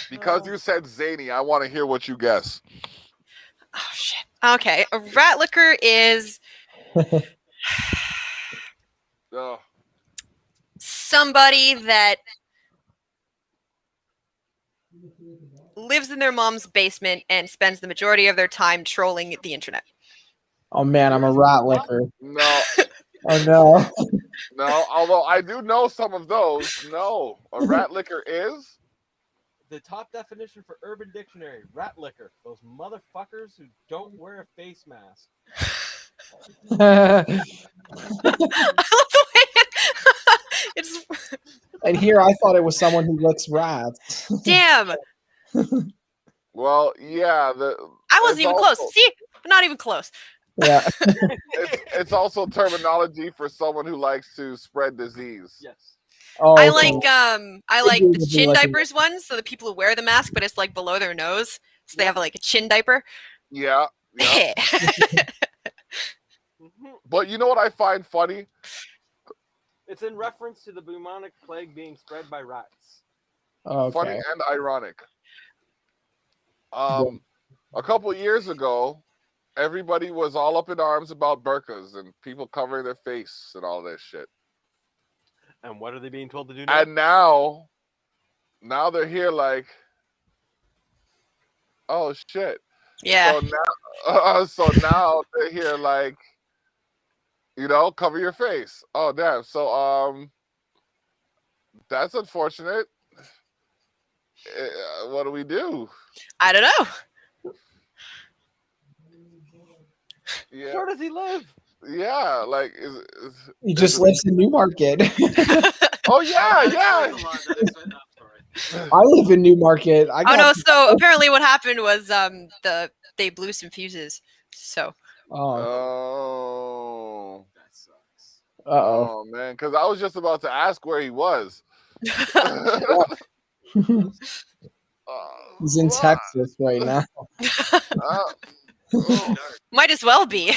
Because you said zany, I want to hear what you guess. Oh shit. Okay, a rat liquor is Oh. somebody that lives in their mom's basement and spends the majority of their time trolling the internet. Oh man, I'm a rat licker. No. Oh no. No, although I do know some of those. No, a rat licker is The top definition for Urban Dictionary: rat liquor. Those motherfuckers who don't wear a face mask. I love the way it's And here I thought it was someone who licks rats. damn. well, yeah. I wasn't even close. also- See, not even close. Yeah. It's also terminology for someone who likes to spread disease. Yes. Oh, I okay. like the Would be chin like a- diapers ones, so the people who wear the mask, but it's like below their nose, so they have like a chin diaper. Yeah, yeah. But you know what I find funny? It's in reference to the bubonic plague being spread by rats. Funny Okay. and ironic. A couple of years ago, everybody was all up in arms about burqas and people covering their face and all this shit. And what are they being told to do now? And now they're here like, oh shit. Yeah. So now they're here like, cover your face. Oh damn. So that's unfortunate. What do we do? I don't know. Yeah. Where does he live? Yeah, like He just lives in Newmarket. oh yeah, yeah. I live in Newmarket. I Oh got no, so apparently what happened was they blew some fuses. So Oh, Oh. That sucks. uh-oh. Oh man, because I was just about to ask where he was. He's in Texas right now. might as well be.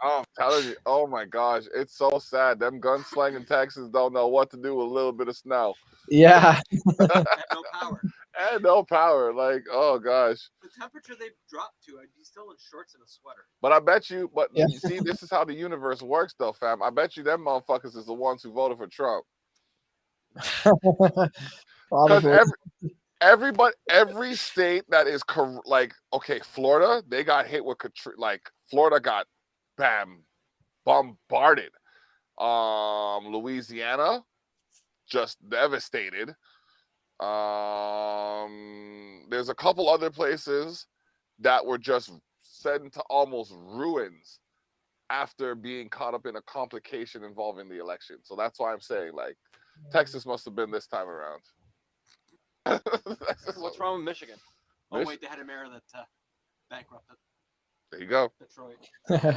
I'm telling you, oh my gosh, it's so sad. Them gunslinging Texans don't know what to do with a little bit of snow. Yeah. I have no power. And no power. Like, oh gosh. The temperature they've dropped to, I'd be still in shorts and a sweater. But I bet you, Yeah. you see, this is how the universe works though, fam. I bet you them motherfuckers is the ones who voted for Trump. Because Probably. every state that is like, okay, Florida, they got hit with like Florida got bombarded. Louisiana just devastated. There's a couple other places that were just sent to almost ruins after being caught up in a complication involving the election. So that's why I'm saying, like, Texas must have been this time around. What's wrong with Michigan? Oh wait, they had a mayor that bankrupted There you go. Detroit.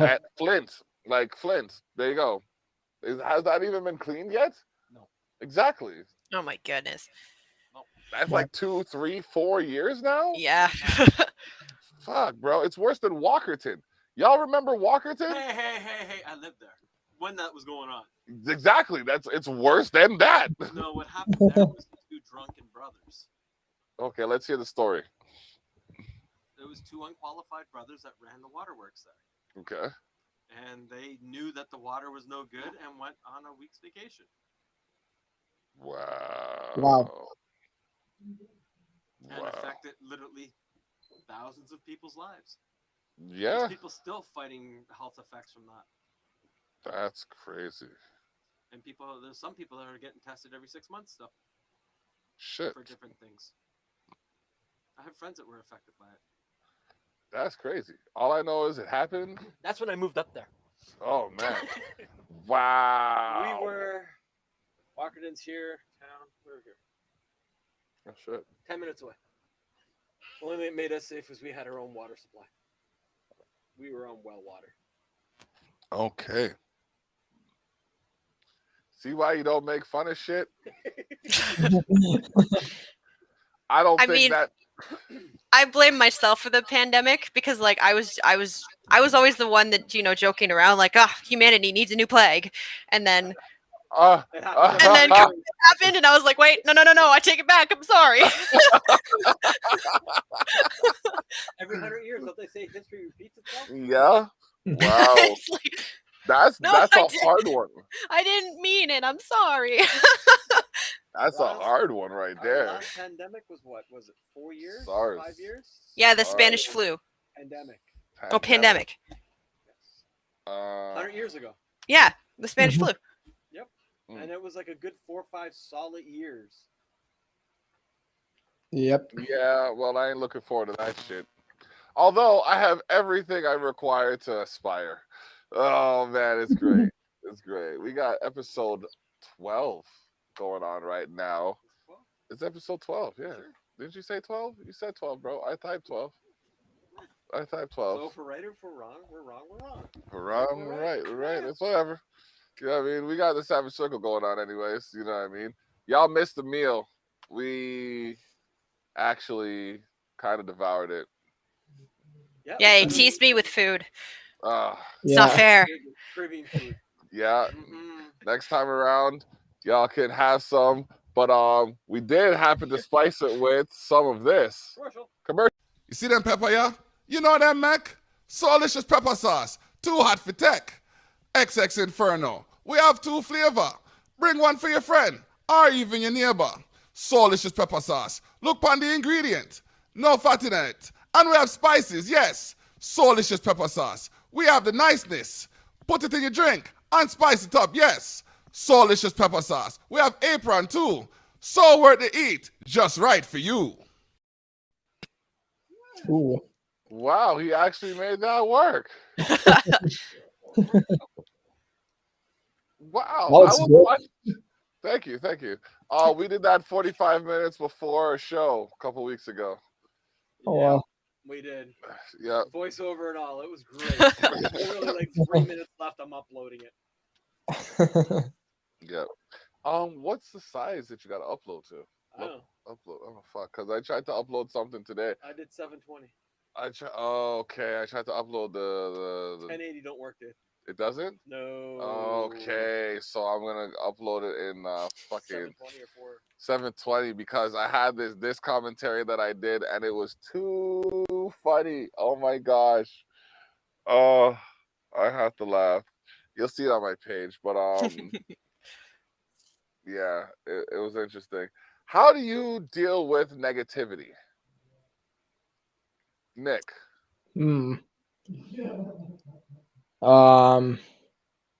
At Flint, there you go. Has that even been cleaned yet? No. Exactly. Oh my goodness. That's like 2, 3, 4 years now. Yeah. Fuck, bro. It's worse than Walkerton. Y'all remember Walkerton? Hey! I lived there when that was going on. Exactly. It's worse than that. No, what happened there was two drunken brothers. Okay, let's hear the story. There was two unqualified brothers that ran the waterworks there. Okay. And they knew that the water was no good and went on a week's vacation. Wow. Wow. and Wow. affected literally thousands of people's lives. Yeah, There's people still fighting health effects from that. that's crazy. And there's some people that are getting tested every 6 months still Shit, for different things. I have friends that were affected by it. that's crazy. All I know is it happened. That's when I moved up there. Oh man, wow. We were Walkerton's here, town. We were here. Oh, shit. 10 minutes away. Only thing that made us safe was we had our own water supply. We were on well water. Okay. See why you don't make fun of shit? I don't I think mean- that. I blame myself for the pandemic because like I was always the one that, you know, joking around like, oh, humanity needs a new plague. And then It happened And then every- happened and I was like, wait, no, I take it back. I'm sorry. every 100 years, don't they say history repeats itself? Yeah. Wow. It's like, That's No, that's I a didn't. hard one. I didn't mean it. I'm sorry. That's a Last- hard one right Our there. last pandemic was what? Was it 4 years? SARS. 5 years? Yeah, the Sorry. Spanish flu. Pandemic. Oh, pandemic. Yes. 100 100 years ago. Yeah, the Spanish Mhm. flu. Mm. And it was like a good 4 or 5 solid years. Yep. Yeah, well, I ain't looking forward to that shit. Although I have everything I require to aspire. Oh man, it's great. It's great. We got episode 12 going on right now. Well, It's episode 12, yeah. sure. Didn't you say 12? You said 12, bro. I typed 12. I typed 12. So if we're right or if we're wrong, we're wrong, we're wrong. We're wrong, we're right, we're right. It's whatever. You know what I mean? We got the Savage Circle going on anyways. You know what I mean? Y'all missed the meal. We actually kind of devoured it. Yeah, he teased me with food. It's not Yeah. fair. Caribbean food. Yeah, Mm-hmm. next time around, y'all can have some. But we did happen to spice it with some of this. Commercial. You see them pepper, yeah? You know them, Mac? Solicious pepper sauce. Too hot for tech. XX Inferno. We have 2 flavor. Bring one for your friend or even your neighbor. Solicious pepper sauce. Look on the ingredient. No fat in it. And we have spices, yes. Solicious pepper sauce. We have the niceness. Put it in your drink and spice it up, yes. Solicious pepper sauce. We have apron too. So worth to eat. Just right for you. Ooh. Wow, he actually made that work. Wow. That was good. Thank you, thank you. We did that 45 minutes before our show a couple weeks ago. Oh, wow. We did. Yeah. Voiceover and all. It was great. Literally like 3 minutes left. I'm uploading it. Yeah. What's the size that you got to upload to? I don't know. Upload. Oh fuck! Because I tried to upload something today. I did 720. Okay. I tried to upload the 1080 don't work, dude. It doesn't. No. Okay, so I'm gonna upload it in fucking 720 or 4. 720 because I had this commentary that I did and it was too funny. Oh my gosh. Oh, I have to laugh. You'll see it on my page, but yeah, it was interesting. How do you deal with negativity, Nick? Hmm.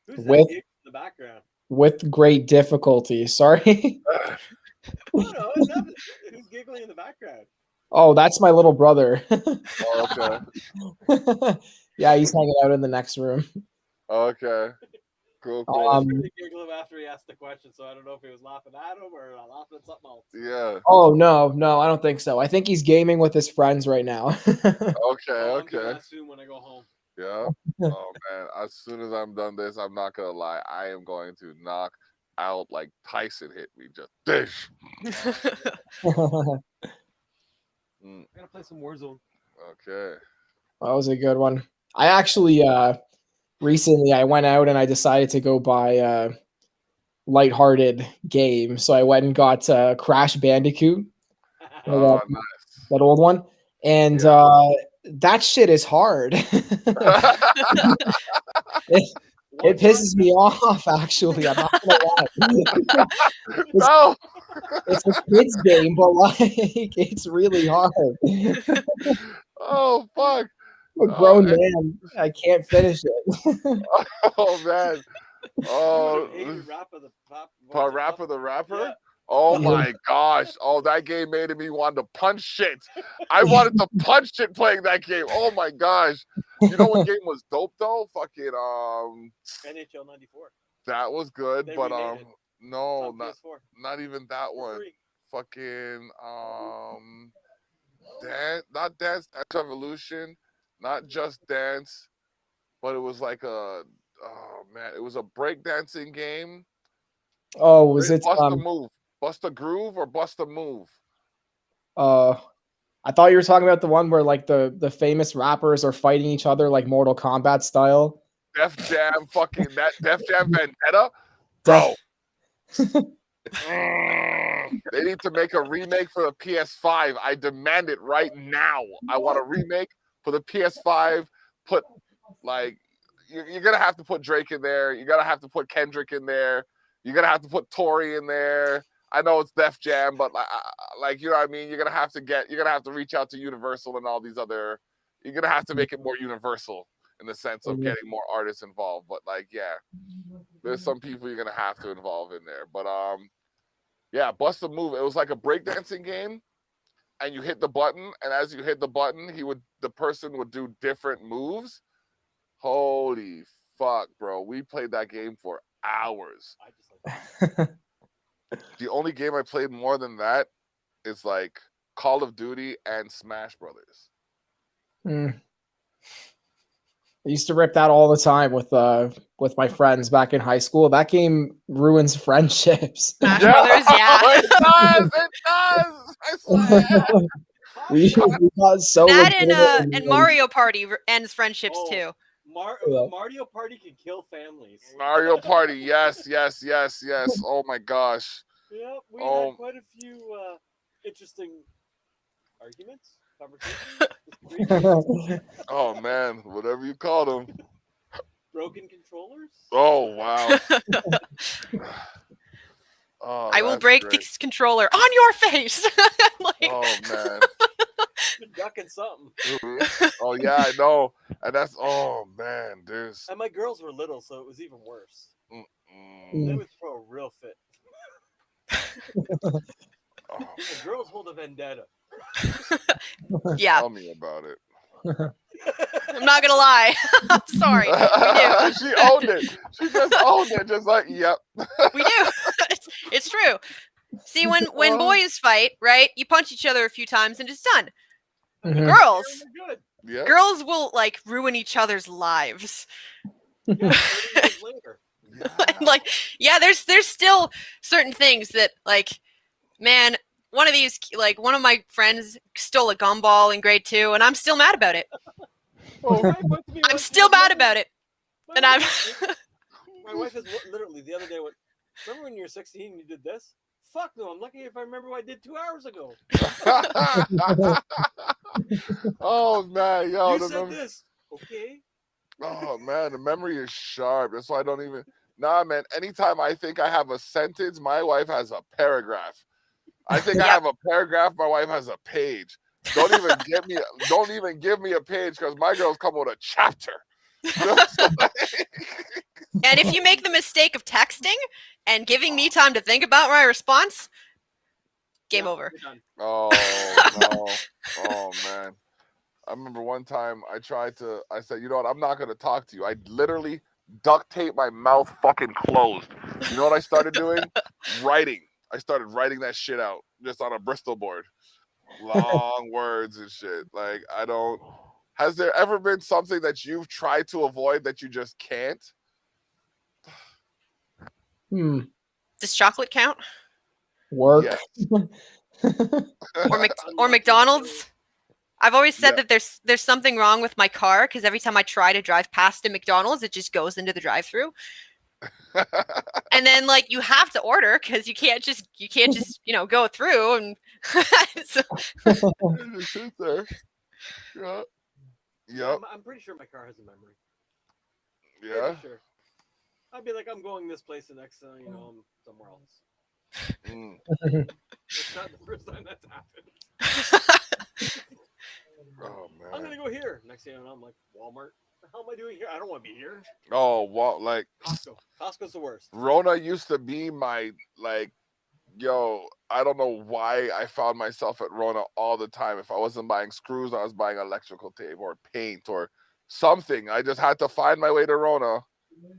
Who's that With- gig in the background? With great difficulty. Sorry. No, it's not. Who's giggling in the background? Oh, that's my little brother. Oh, okay. Yeah, he's hanging out in the next room. Okay. Cool. I Cool. was really giggling after he asked the question, so I don't know if he was laughing at him or laughing at something else. Yeah. Oh no, I don't think so. I think he's gaming with his friends right now. Okay. So I'm doing Okay. that soon when I go home. Yeah. Oh man. As soon as I'm done this, I'm not gonna lie. I am going to knock out like Tyson hit me. Just dish. That Mm, I gotta play some Warzone. okay. was a good one. I actually recently I went out and I decided to go buy a lighthearted game. So I went and got Crash Bandicoot, Oh, that old one. And that shit is hard. It pisses me off, actually. I'm not gonna lie. no. It's a kids game, but like it's really hard. Oh fuck! I'm a grown man. I can't finish it. Oh man! Oh, Hated Rapper the Rapper the Rapper. Yeah. Oh Yeah. my gosh! Oh, that game made me want to punch shit. I wanted to punch shit playing that game. Oh my gosh! You know what game was dope though? Fucking NHL '94. that was good, They but remade it. no, It's on PS4. not even that For one. free. Fucking not Dance Evolution, not Just Dance, but it was like oh man, it was a breakdancing game. Oh, was it Bust a Move, Bust a Groove, or Bust a Move? I thought you were talking about the one where like the famous rappers are fighting each other like Mortal Kombat style. Def Jam, fucking that Def Jam Vendetta, bro. They need to make a remake for the PS5. I demand it right now. I want a remake for the PS5. Put like you're gonna have to put Drake in there. You're gonna have to put Kendrick in there. You're gonna have to put Tory in there. I know it's Def Jam, but like you know what I mean. You're gonna have to reach out to Universal and all these other. You're gonna have to make it more universal in the sense of getting more artists involved. But like, yeah, there's some people you're gonna have to involve in there. But yeah, Bust a Move. It was like a breakdancing game, and you hit the button, and as you hit the button, the person would do different moves. Holy fuck, bro! We played that game for hours. I just like The only game I played more than that is like Call of Duty and Smash Brothers. I used to rip that all the time with my friends back in high school. That game ruins friendships. Smash Brothers, yeah. It does. It does. I swear. we got so That legit and Mario Party ends friendships Oh. too. Mario Party can kill families. Mario Party, yes. Oh my gosh. Yeah, we Oh. had quite a few interesting arguments, conversations. Oh man, whatever you call them. Broken controllers. Oh wow. Oh, I will that's break great. this controller on your face. Like, Oh man. Been ducking something. Oh yeah, I know. And that's man, there's And my girls were little, so it was even worse. mm-mm. They would throw a real fit. Oh, The girls hold a vendetta. yeah, tell me about it. I'm not gonna lie. I'm sorry. We She owned it. She just owned it. Just like, yep. do. We do. It's true. See, when boys fight, right? You punch each other a few times and it's done. Mhm. Girls, Good. Yeah. girls will like ruin each other's lives. Yeah, 30 years later. And, like, yeah, there's still certain things that like, man, one of my friends stole a gumball in grade 2, and I'm still mad about it. I'm still mad about it, and I'm. My wife is literally the other day went, remember when you were 16 and you did this? Fuck no, I'm lucky if I remember what I did 2 hours ago. Oh man, yo, You said this. Okay. oh man, the memory is sharp. That's why I don't even. Nah, man. Anytime I think I have a sentence, my wife has a paragraph. I think I have a paragraph. My wife has a page. Don't even give me a page because my girls come with a chapter. And if you make the mistake of texting and giving me time to think about my response, game Yeah, over. we're done. Oh no. Oh man. I remember one time I said, you know what, I'm not gonna talk to you. I literally duct tape my mouth fucking closed. You know what I started doing? Writing. I started writing that shit out just on a Bristol board. Long words and shit. Like has there ever been something that you've tried to avoid that you just can't? Does chocolate count? Work. Yes. Or McDonald's? I've always said that there's something wrong with my car because every time I try to drive past a McDonald's, it just goes into the drive-through. And then like you have to order because you can't just go through and so, Just sit there. Yeah. Yep. I'm pretty sure my car has a memory. Yeah. Pretty sure. I'd be like, I'm going this place, the next I'm somewhere else. Mm. That's not the first time that's happened. Oh I'm man. gonna go here. Next thing I know, I'm like, Walmart. What the hell am I doing here? I don't want to be here. Oh, well, like Costco. Costco's the worst. Rona used to be my like. Yo, I don't know why I found myself at Rona all the time. If I wasn't buying screws, I was buying electrical tape or paint or something. I just had to find my way to Rona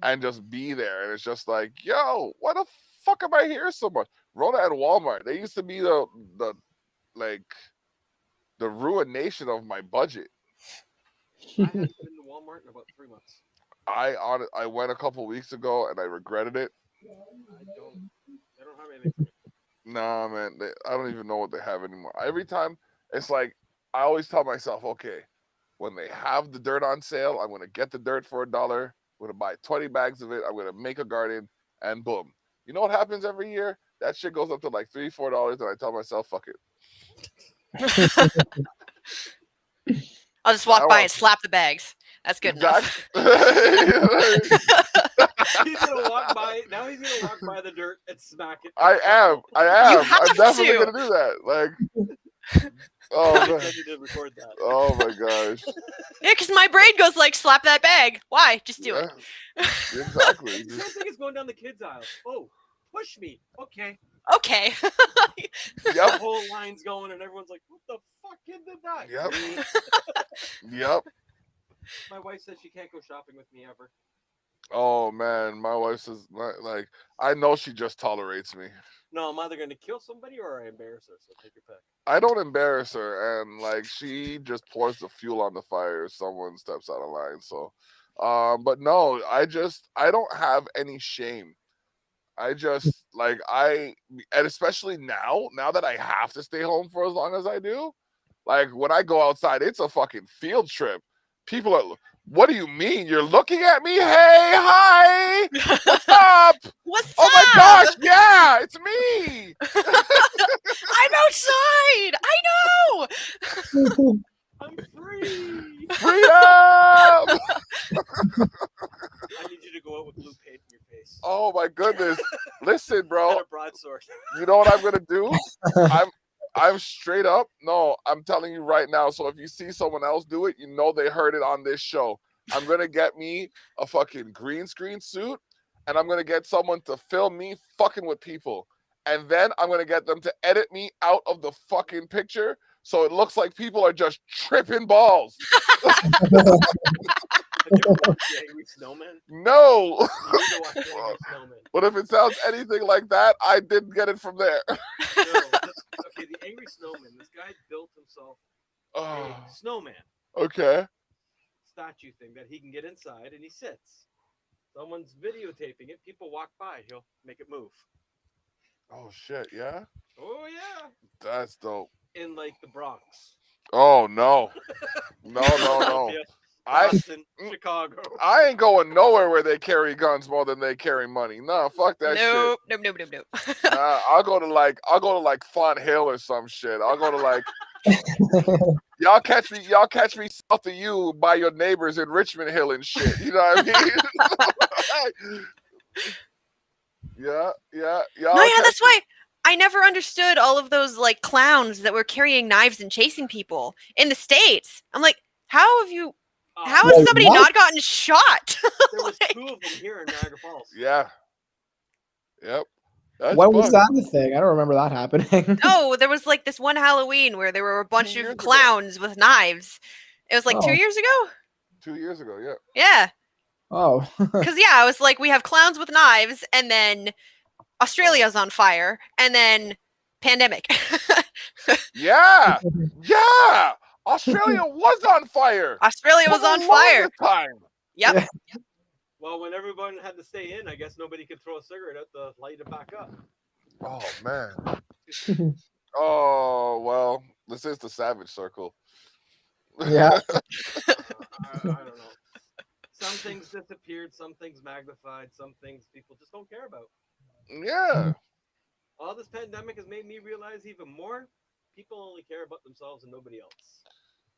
and just be there. And it's just like, yo, why the fuck am I here so much? Rona and Walmart, they used to be the like the ruination of my budget. I haven't been to Walmart in about 3 months. I went a couple weeks ago and I regretted it. They don't have anything for me. Nah, man, I don't even know what they have anymore. Every time, it's like I always tell myself, okay, when they have the dirt on sale, I'm gonna get the dirt for $1. I'm gonna buy 20 bags of it. I'm gonna make a garden, and boom. You know what happens every year? That shit goes up to like $3, $4, and I tell myself, fuck it. I'll just walk by and slap the bags. That's good enough. He's gonna walk by. Now he's gonna walk by the dirt and smack it. I am. You have I'm definitely to. gonna do that. Like, oh man. You did record that. Oh my gosh. Yeah, because my brain goes like, slap that bag. Why? Just do it. Exactly. Same thing as going down the kids' aisle. Oh, push me. Okay. Okay. The Yep. whole line's going, and everyone's like, "What the fuck kid did that?" Yep. Yep. My wife said she can't go shopping with me ever. Oh man, my wife says like I know she just tolerates me. No, I'm either gonna kill somebody or I embarrass her. So take your pick. I don't embarrass her, and like she just pours the fuel on the fire if someone steps out of line. So, but no, I don't have any shame. I just like and especially now that I have to stay home for as long as I do, like when I go outside, it's a fucking field trip. People are, what do you mean? You're looking at me? Hey, hi, what's up? What's Oh up? my gosh, yeah, it's me. I'm outside. I know. I'm free. Freedom! I need you to go out with blue paint in your face. Oh my goodness. Listen, bro. And a broadsword. You know what I'm gonna do? I'm straight up. No, I'm telling you right now. So if you see someone else do it, you know they heard it on this show. I'm gonna get me a fucking green screen suit, and I'm gonna get someone to film me fucking with people. And then I'm gonna get them to edit me out of the fucking picture so it looks like people are just tripping balls. Have you ever watched the Angry Snowman? No. You need to watch the Angry Snowman. But if it sounds anything like that, I didn't get it from there. No, okay, the Angry Snowman. This guy built himself Oh, a snowman okay. statue thing that he can get inside, and he sits. Someone's videotaping it. People walk by. He'll make it move. Oh shit, yeah? Oh yeah, That's dope. in like the Bronx, Oh no. No. Philadelphia, Boston, Chicago. I ain't going nowhere where they carry guns more than they carry money. No, fuck that Nope. shit. Nah, I'll go to like Font Hill or some shit. I'll go to like y'all catch me south of you by your neighbors in Richmond Hill and shit. You know what I mean? Yeah. No, yeah, that's why I never understood all of those like clowns that were carrying knives and chasing people in the States. I'm like, how has Wait, somebody what? not gotten shot? There was 2 of them here in Niagara Falls. Yeah. Yep. That's When was fun. that a thing? I don't remember that happening. No, there was like this one Halloween where there were a bunch 2 years of ago. clowns with knives. It was like 2 Oh. years ago. 2 years ago, yeah. Yeah. Oh. Because, yeah, I was like, we have clowns with knives, and then Australia's on fire, and then pandemic. Yeah. Yeah. Australia was on fire. Australia For was the on fire. longest time. Yep. Well, when everyone had to stay in, I guess nobody could throw a cigarette out to light it back up. Oh man. Oh well, this is the savage circle. Yeah. I don't know. Some things disappeared, some things magnified, some things people just don't care about. Yeah. All this pandemic has made me realize even more people only care about themselves and nobody else.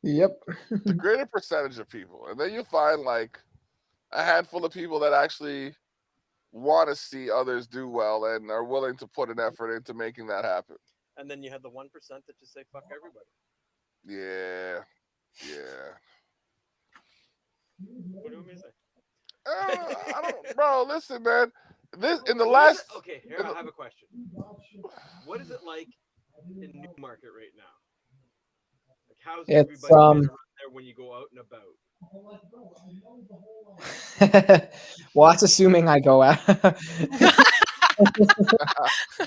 Yep. The greater percentage of people, and then you find like a handful of people that actually want to see others do well and are willing to put an effort into making that happen. And then you had the 1% that just say fuck everybody. Yeah. What do you want me to say? I don't, bro. Listen, man. This in the What is last. it- Okay, here in I the- have a question. What is it like in Newmarket right now? Like, how's It's, everybody been around there when you go out and about? well, that's assuming I go out.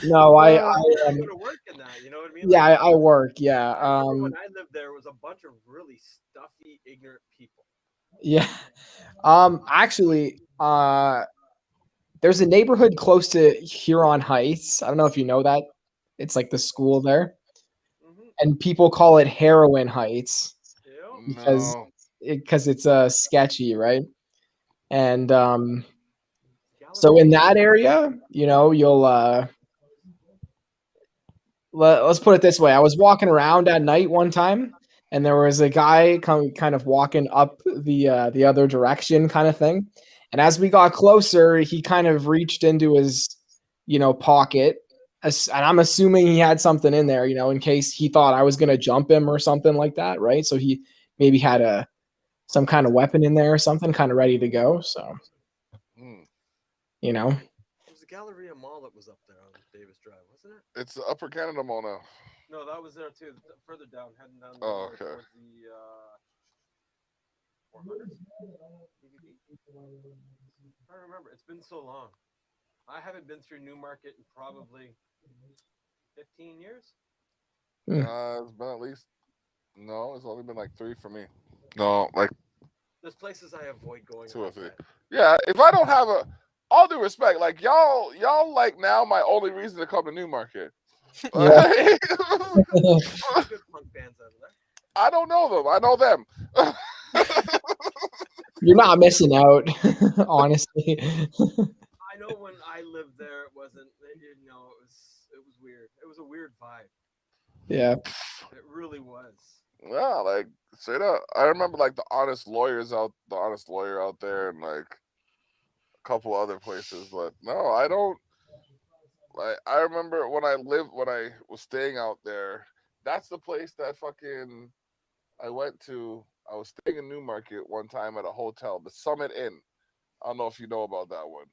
No, I You go to work in that, you know what I mean? yeah, Like, I work. Yeah, I remember when I lived there was a bunch of really stuffy, ignorant people. yeah. Actually, there's a neighborhood close to Huron Heights. I don't know if you know that. It's like the school there, Mm-hmm. and people call it Heroin Heights because No. it's sketchy, right? And so Gallery. in that area, you'll let's put it this way. I was walking around at night one time, and there was a guy kind of walking up the other direction, kind of thing. And as we got closer, he kind of reached into his pocket, and I'm assuming he had something in there, in case he thought I was gonna jump him or something like that, right? So he maybe had some kind of weapon in there or something, kind of ready to go. So, Hmm. you know. It was the Galleria Mall that was up there on Davis Drive, wasn't it? It's the Upper Canada Mall now. No, that was there too. Further down, heading down Oh, more okay. towards the 400 DVD. I don't remember. It's been so long. I haven't been through Newmarket in probably 15 years. It's been at least. No, it's only been like 3 for me. No, like There's places I avoid going. 2 or if I 3. can. Yeah, if I don't have all due respect, like y'all like now my only reason to come to Newmarket. Yeah. Good punk bands over there. I don't know them. I know them. You're not missing out, honestly. I know when I lived there, it wasn't. It was weird. It was a weird vibe. Yeah. It really was. Yeah, like straight up. I remember like the honest lawyer out there, and like a couple other places. But no, I don't. Like I remember when I was staying out there. That's the place that fucking I went to. I was staying in Newmarket one time at a hotel, the Summit Inn. I don't know if you know about that one.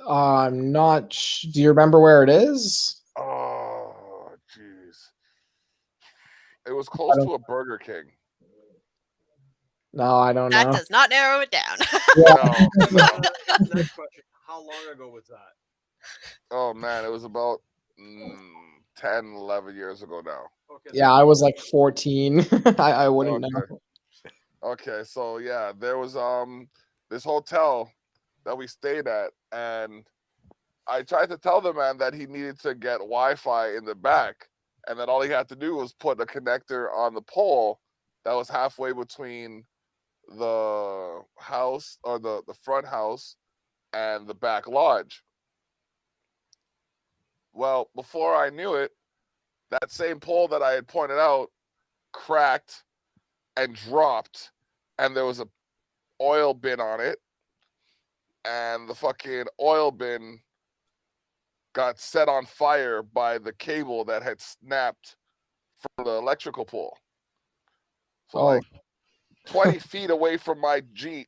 I'm not. Do you remember where it is? Oh, jeez. It was I close don't- to a Burger King. No, I don't That know. does not narrow it down. No, no. Next question. How long ago was that? Oh man, it was about 10, 11 years ago now. Okay. Yeah, I was like 14. I wouldn't Okay. know. Okay, so yeah, there was this hotel that we stayed at, and I tried to tell the man that he needed to get Wi-Fi in the back, and that all he had to do was put a connector on the pole that was halfway between the house or the front house and the back lodge. Well, before I knew it, that same pole that I had pointed out cracked and dropped, and there was a oil bin on it, and the fucking oil bin got set on fire by the cable that had snapped from the electrical pole. So like 20 feet away from my Jimmy,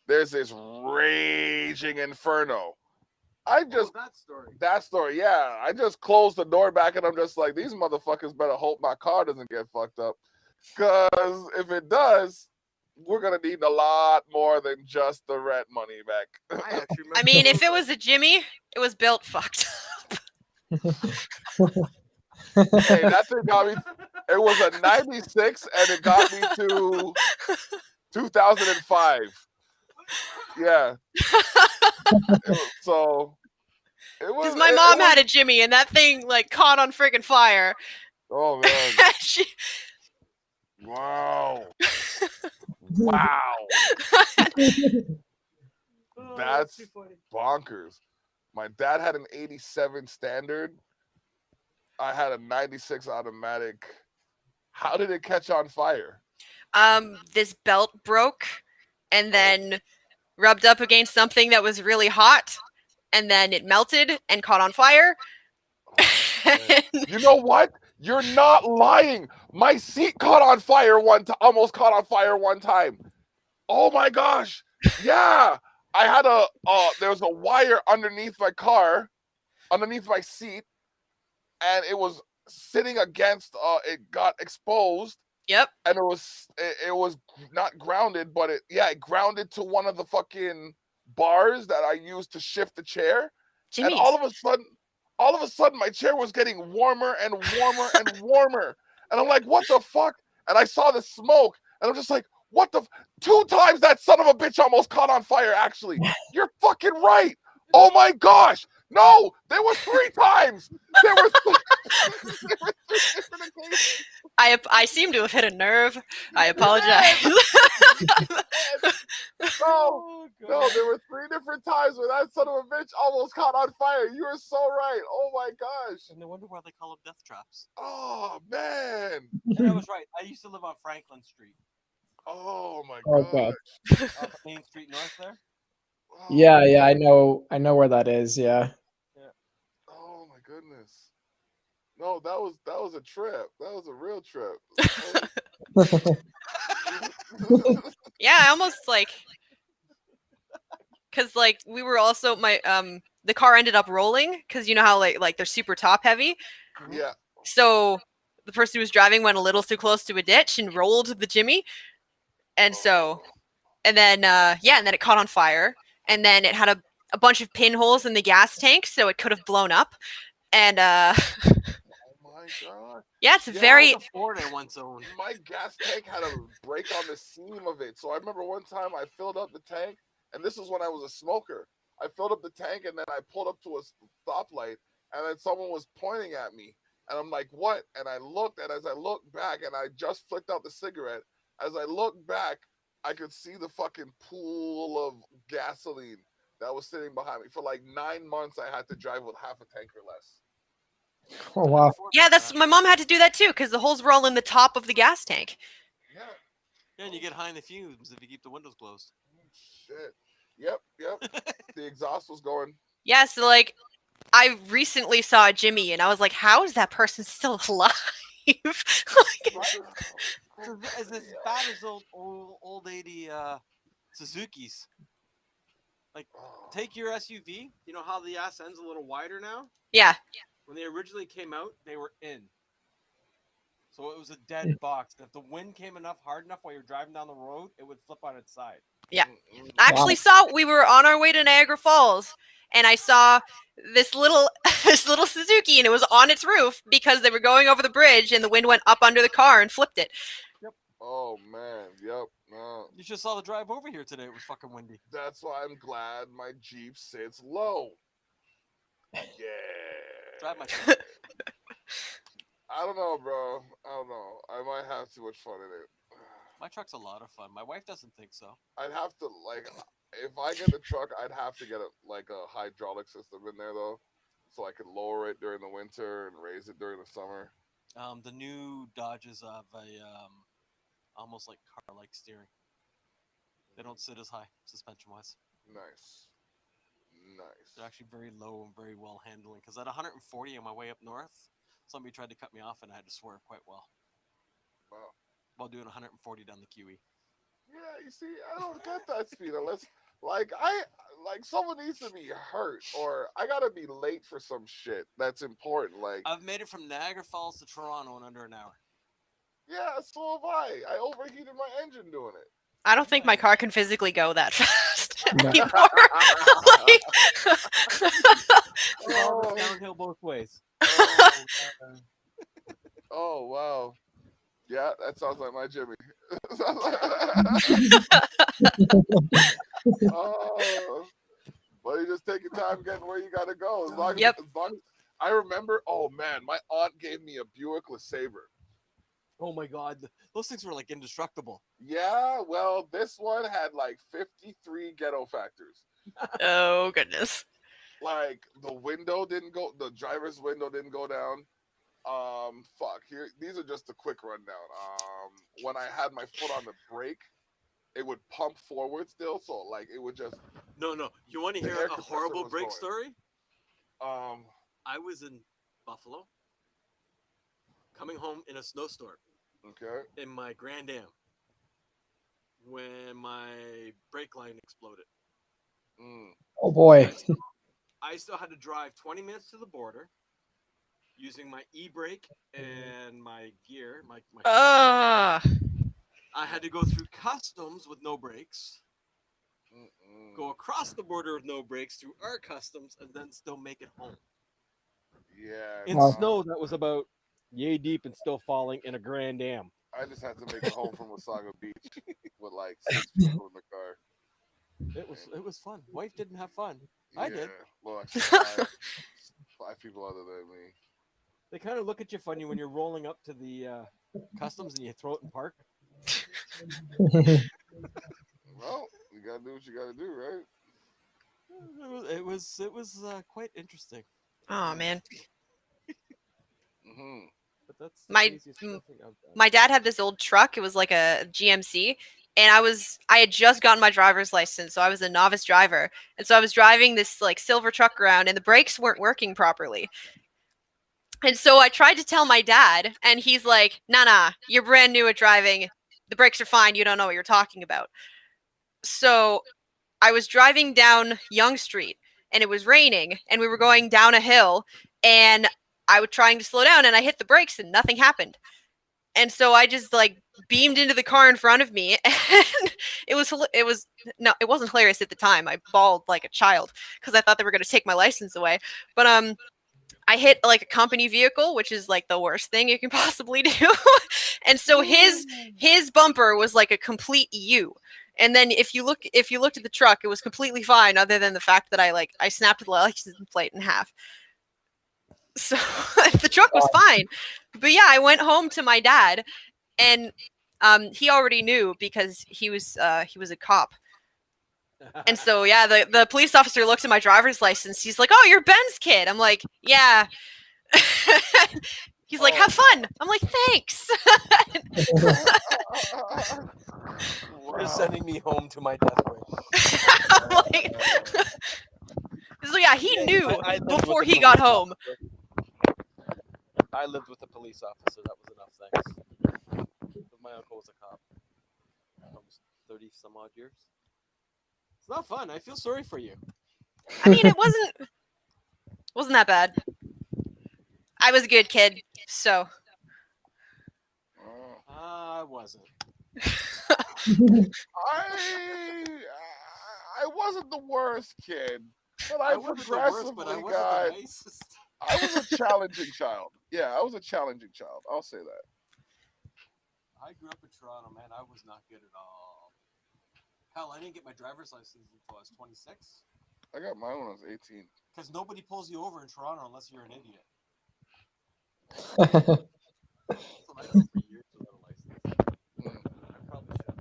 there's this raging inferno. That story, yeah. I just closed the door back, and I'm just like, these motherfuckers better hope my car doesn't get fucked up. Because if it does, we're going to need a lot more than just the rent money back. I mean, if it was a Jimmy, it was built fucked. Hey, that thing got me. It was a 96, and it got me to 2005. Yeah. So it was. Because my mom had a Jimmy, and that thing like caught on friggin' fire. Oh man! She... Wow! Wow! That's bonkers. My dad had an 87 standard. I had a 96 automatic. How did it catch on fire? This belt broke, and then rubbed up against something that was really hot, and then it melted and caught on fire. You know what? You're not lying. My seat caught on fire almost caught on fire one time. Oh my gosh. Yeah. I had there was a wire underneath my car, underneath my seat, and it was sitting against it got exposed. Yep. And it was not grounded, but it grounded to one of the fucking bars that I used to shift the chair. Jimmy's. And all of a sudden my chair was getting warmer and warmer and warmer. And I'm like, what the fuck? And I saw the smoke, and I'm just like, what the 2 times that son of a bitch almost caught on fire, actually. You're fucking right. Oh my gosh. No, there was 3 times. There was 3 different occasions. I seem to have hit a nerve. I apologize. No, there were 3 different times where that son of a bitch almost caught on fire. You were so right. Oh my gosh. And no wonder why they call them death traps. Oh man. And I was right. I used to live on Franklin Street. Oh my Okay. gosh. Off Main Street North there. Oh, Yeah, I know where that is. Yeah. Oh my goodness. No, that was a trip. That was a real trip. Yeah, I almost because we were also the car ended up rolling because you know how like they're super top heavy. Yeah. So the person who was driving went a little too close to a ditch and rolled the Jimmy, and then it caught on fire, and then it had a bunch of pinholes in the gas tank, so it could have blown up, and Oh my god. yeah, it's Yeah, very. that was a Ford I once owned. My gas tank had a break on the seam of it. So I remember one time I filled up the tank, and this is when I was a smoker. I filled up the tank, and then I pulled up to a stoplight, and then someone was pointing at me. And I'm like, what? And I looked, and as I looked back, and I just flicked out the cigarette, as I looked back, I could see the fucking pool of gasoline that was sitting behind me. For like 9 months, I had to drive with half a tank or less. Oh wow. Yeah, my mom had to do that too because the holes were all in the top of the gas tank. Yeah. Yeah, and you get high in the fumes if you keep the windows closed. Shit. Yep. The exhaust was going. Yeah, so I recently saw Jimmy, and I was like, how is that person still alive? It's as bad as old 80 Suzuki's. Like, take your SUV. You know how the ass end's a little wider now? Yeah. When they originally came out, they were in. So it was a dead box. If the wind came hard enough while you're driving down the road, it would flip on its side. Yeah. I actually we were on our way to Niagara Falls, and I saw this little Suzuki, and it was on its roof because they were going over the bridge, and the wind went up under the car and flipped it. Oh man, yep. No. You just saw the drive over here today. It was fucking windy. That's why I'm glad my Jeep sits low. Yeah. Drive my truck. I don't know, bro. I don't know. I might have too much fun in it. My truck's a lot of fun. My wife doesn't think so. I'd have to if I get the truck, I'd have to get a hydraulic system in there though, so I could lower it during the winter and raise it during the summer. The new Dodges have a almost like car-like steering. They don't sit as high suspension-wise. Nice. They're actually very low and very well handling. Because at 140 on my way up north, somebody tried to cut me off, and I had to swerve quite well. Wow. While doing 140 down the QE. Yeah, you see, I don't get that speed unless someone needs to be hurt or I gotta be late for some shit that's important. Like I've made it from Niagara Falls to Toronto in under an hour. Yeah, so have I. I overheated my engine doing it. I don't think my car can physically go that fast No. anymore. Oh, downhill both ways. Oh wow. Yeah, that sounds like my Jimmy. Oh, well, you just take your time getting where you gotta go. As long as I remember. Oh man, my aunt gave me a Buick LeSabre. Oh my god, those things were like indestructible. Yeah, well, this one had like 53 ghetto factors. Oh goodness. Like the driver's window didn't go down. These are just a quick rundown. When I had my foot on the brake, it would pump forward still, so like it would just. No. You want to The hear air a compressor horrible was break going. story? Um. I was in Buffalo, coming home in a snowstorm Okay. in my Grand Am when my brake line exploded. Mm. Oh boy. I still had to drive 20 minutes to the border using my e-brake and my gear, my Ugh. I had to go through customs with no brakes, Mm-mm. go across the border with no brakes through our customs, and then still make it home. Yeah. In Wow. snow that was about yay deep and still falling in a Grand Am. I just had to make it home from Wasaga Beach with like 6 people in the car. It was fun. Wife didn't have fun. I did. Well, actually, five people other than me. They kind of look at you funny when you're rolling up to the customs and you throw it in park. Well, you gotta do what you gotta do, right? It was quite interesting. Oh man. Mm-hmm. But that's the My- craziest thing I've done. My dad had this old truck. It was like a GMC, and I had just gotten my driver's license, so I was a novice driver. And so I was driving this like silver truck around, and the brakes weren't working properly. And so I tried to tell my dad, and he's like, nah, you're brand new at driving. The brakes are fine. You don't know what you're talking about. So I was driving down Young Street, and it was raining, and we were going down a hill, and I was trying to slow down, and I hit the brakes, and nothing happened. And so I just like beamed into the car in front of me, and it wasn't hilarious at the time. I bawled like a child because I thought they were going to take my license away. But I hit like a company vehicle, which is like the worst thing you can possibly do. And so his bumper was like a complete U. And then if you looked at the truck, it was completely fine, other than the fact that I snapped the license plate in half. So the truck was fine. But yeah, I went home to my dad, and he already knew because he was a cop. And so yeah, the police officer looks at my driver's license. He's like, "Oh, you're Ben's kid." I'm like, "Yeah." He's like, "Have fun." I'm like, "Thanks." You're sending me home to my death wish. I'm like, so yeah, he knew I lived with before the he got police home. officer. I lived with a police officer. That was enough things. My uncle was a cop. Almost 30 some odd years. It's not fun. I feel sorry for you. I mean, it wasn't that bad. I was a good kid, so. I wasn't. I wasn't the worst kid, but I wasn't the worst, but I progressively wasn't got. the nicest. I was a challenging child. Yeah, I was a challenging child. I'll say that. I grew up in Toronto, man. I was not good at all. Hell, I didn't get my driver's license until I was 26. I got mine when I was 18. Because nobody pulls you over in Toronto unless you're an idiot. So I drove for years without a license. Mm, I probably should.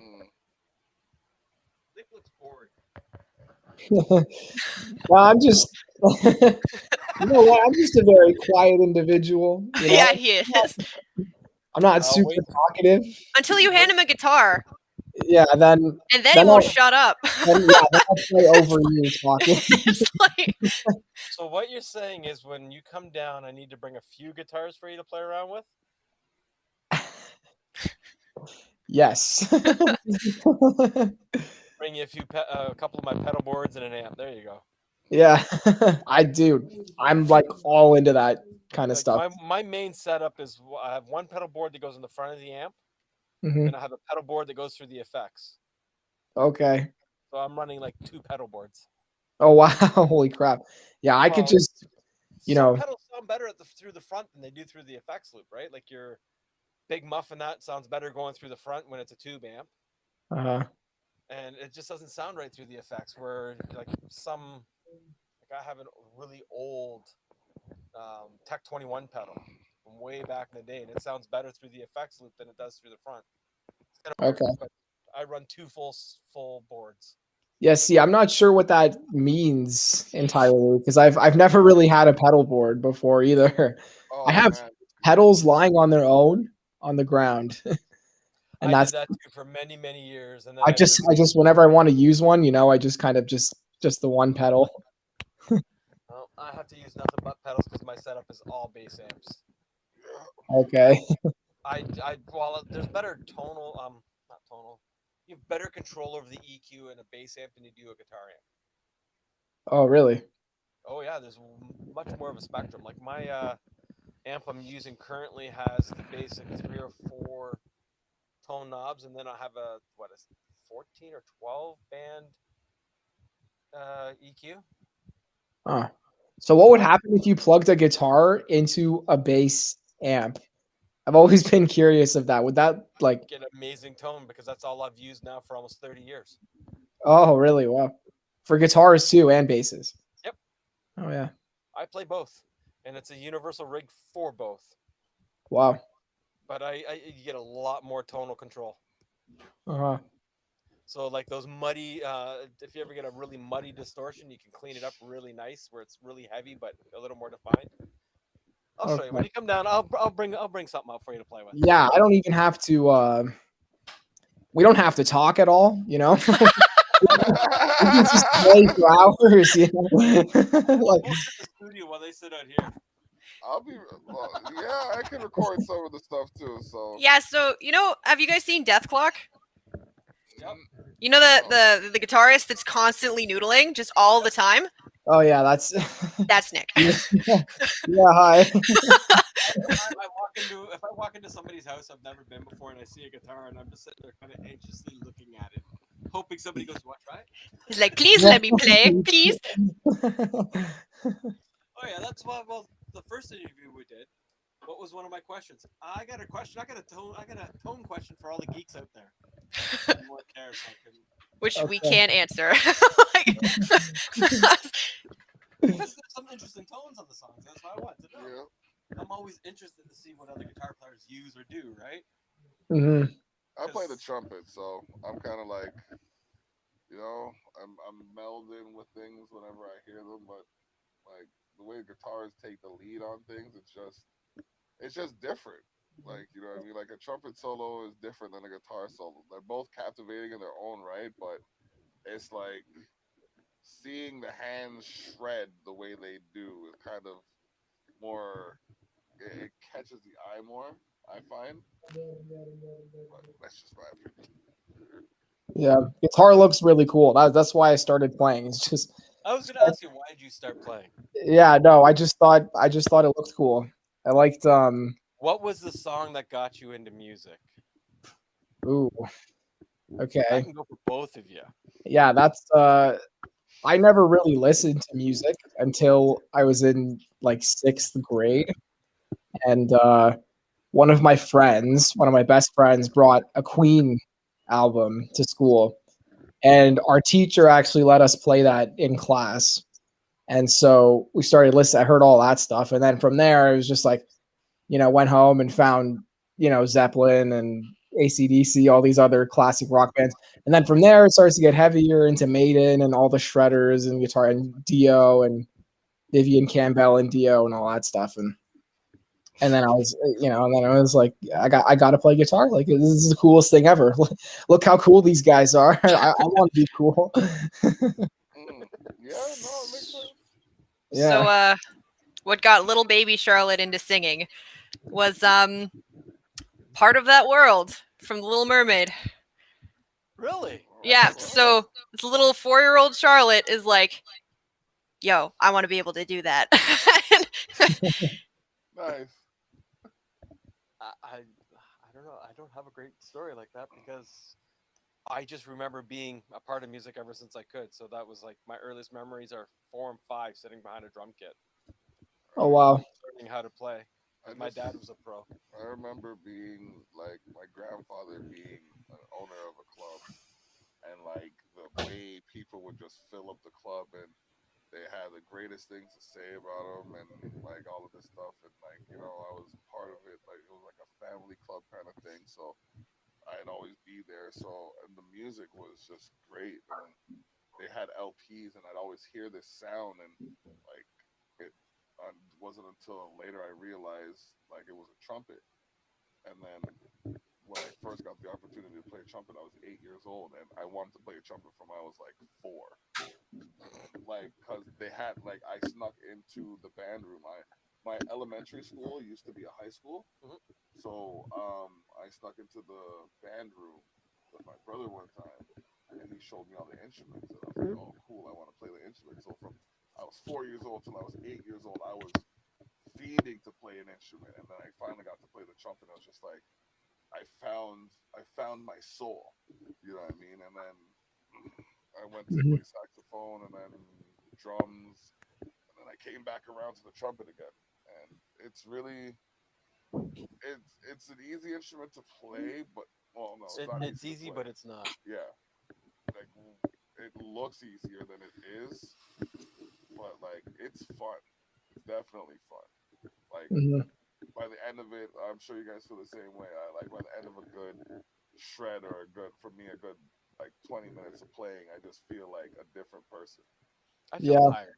mm. Nick looks bored. Well, I'm just, you know what? I'm just a very quiet individual. You know? Yeah, he is. I'm not I'll super wait. talkative. Until you hand him a guitar, Yeah, then and then he Then won't I'll- shut up. then I'll play over you talking. It's like, So what you're saying is when you come down, I need to bring a few guitars for you to play around with? Yes. Bring you a couple of my pedal boards and an amp. There you go. Yeah, I do. I'm like all into that kind of Like, stuff. my main setup is I have one pedal board that goes in the front of the amp, Mhm. and I have a pedal board that goes through the effects. Okay. So I'm running like 2 pedal boards. Oh wow! Holy crap! Yeah, I could Well, just, you Some know, pedals sound better through the front than they do through the effects loop, right? Like your big muff and that sounds better going through the front when it's a tube amp, and it just doesn't sound right through the effects. Where like I have a really old Tech 21 pedal from way back in the day, and it sounds better through the effects loop than it does through the front. It's kind of Okay. weird, but I run 2 full boards. yeah. See, I'm not sure what that means entirely because I've never really had a pedal board before either. Oh, I have man. pedals lying on their own on the ground. And I that's did that too for many, many years, and then I just whenever I want to use one, I just kind of just the one pedal. well, I have to use nothing but pedals because my setup is all bass amps. Okay. Well, there's better tonal, not tonal. You have better control over the EQ in a bass amp than you do a guitar amp. Oh, really? Oh yeah, there's much more of a spectrum. Like my amp I'm using currently has the basic 3 or 4 tone knobs, and then I have a 14 or 12 band EQ. Huh. So what would happen if you plugged a guitar into a bass amp? I've always been curious of that. Would that like? Get amazing tone because that's all I've used now for almost 30 years. Oh, really? Wow. For guitars too and basses. Yep. Oh yeah. I play both, and it's a universal rig for both. Wow. But you get a lot more tonal control. Uh-huh. So like those muddy, if you ever get a really muddy distortion, you can clean it up really nice where it's really heavy but a little more defined. I'll show you when Okay. you come down. I'll bring something up for you to play with. Yeah, I don't even have to. We don't have to talk at all. We can just play for hours. We'll sit in the studio while they sit out here. I'll be. Yeah, I can record some of the stuff too. So Yeah, so have you guys seen Death Clock? Yep. You know the guitarist that's constantly noodling just all the time? Oh yeah, that's That's Nick. yeah. Hi. If I walk into somebody's house I've never been before and I see a guitar and I'm just sitting there kind of anxiously looking at it, hoping somebody goes, "Want to try it?" He's like, please let me play, please. Oh yeah, that's why. Well, the first interview we did. What was one of my questions? I got a question. I got a tone question for all the geeks out there. More cares, so I couldn't- Which we Okay. can't answer. Because there's some interesting tones on the songs. That's what I want to know. yeah, I'm always interested to see what other guitar players use or do. Right? Hmm. I play the trumpet, so I'm kind of like, I'm melding with things whenever I hear them, but like the way guitars take the lead on things, it's just different. Like, you know what I mean? Like a trumpet solo is different than a guitar solo. They're both captivating in their own right, but it's like seeing the hands shred the way they do is kind of more. It catches the eye more. I find, but that's just my opinion. Yeah, guitar looks really cool. That's why I started playing. It's just I was gonna ask you, why did you start playing? yeah, no, I just thought it looked cool. I liked What was the song that got you into music? ooh. I Okay. can go for both of you. Yeah, that's I never really listened to music until I was in like 6th grade. And one of my best friends, brought a Queen album to school. And our teacher actually let us play that in class. And so we started listening. I heard all that stuff. And then from there, it was just like, went home and found, Zeppelin and AC/DC, all these other classic rock bands. And then from there, it starts to get heavier into Maiden and all the shredders and guitar and Dio and Vivian Campbell and Dio and all that stuff. And then I was, and then I was like, I got to play guitar. Like, this is the coolest thing ever. Look how cool these guys are. I want to be cool. Yeah, no, it makes sense. Yeah. So what got little baby Charlotte into singing was Part of That World from The Little Mermaid. Really? Yeah, so this little 4-year-old Charlotte is like, yo, I want to be able to do that. Nice. I don't know. I don't have a great story like that because I just remember being a part of music ever since I could. So that was like my earliest memories are 4 and 5 sitting behind a drum kit. Oh wow. Learning how to play. My dad was a pro. I remember being like my grandfather being an owner of a club, and like the way people would just fill up the club, and they had the greatest things to say about them, and like all of this stuff, and like I was part of it. Like it was like a family club kind of thing, so I'd always be there. So and the music was just great, and they had LPs, and I'd always hear this sound, and like it wasn't until later I realized like it was a trumpet. And then when I first got the opportunity to play trumpet, I was 8 years old, and I wanted to play trumpet from I was like 4. Like, cause they had like I snuck into the band room. My elementary school used to be a high school, so I snuck into the band room with my brother one time, and he showed me all the instruments, and I was like, oh cool, I want to play the instrument. So from I was 4 years old till I was 8 years old, I was fiending to play an instrument, and then I finally got to play the trumpet. I was just like, I found my soul, you know what I mean? And then I went to play saxophone, and then drums, and then I came back around to the trumpet again. And it's really, it's an easy instrument to play, but well, no, It's easy, but it's not. Yeah, like it looks easier than it is, but like it's fun. It's definitely fun. Like by the end of it, I'm sure you guys feel the same way. I like by the end of a good shred or a good like 20 minutes of playing, I just feel like a different person. I feel tired.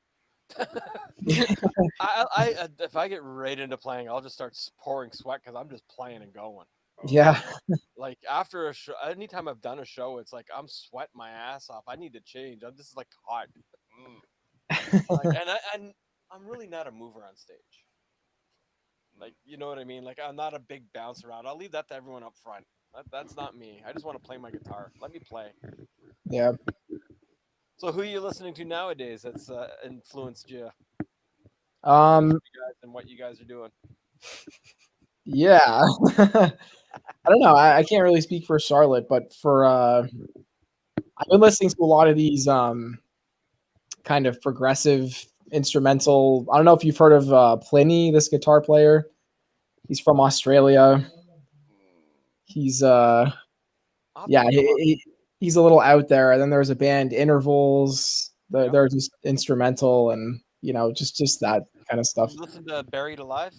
If I get right into playing, I'll just start pouring sweat because I'm just playing and going. Yeah. Like after a show, anytime I've done a show, it's like I'm sweating my ass off. I need to change. This is like hot. Like, and I'm really not a mover on stage. Like, you know what I mean? Like, I'm not a big bounce around. I'll leave that to everyone up front. That's not me. I just want to play my guitar. Let me play. Yeah. So who are you listening to nowadays that's influenced you? Um. And what you guys are doing? Yeah. I don't know. I can't really speak for Charlotte, but for I've been listening to a lot of these kind of progressive instrumental. I don't know if you've heard of Pliny, this guitar player. He's from Australia. He's he's a little out there. And then there's a band, Intervals. They're just instrumental and just that kind of stuff. You listen to Buried Alive?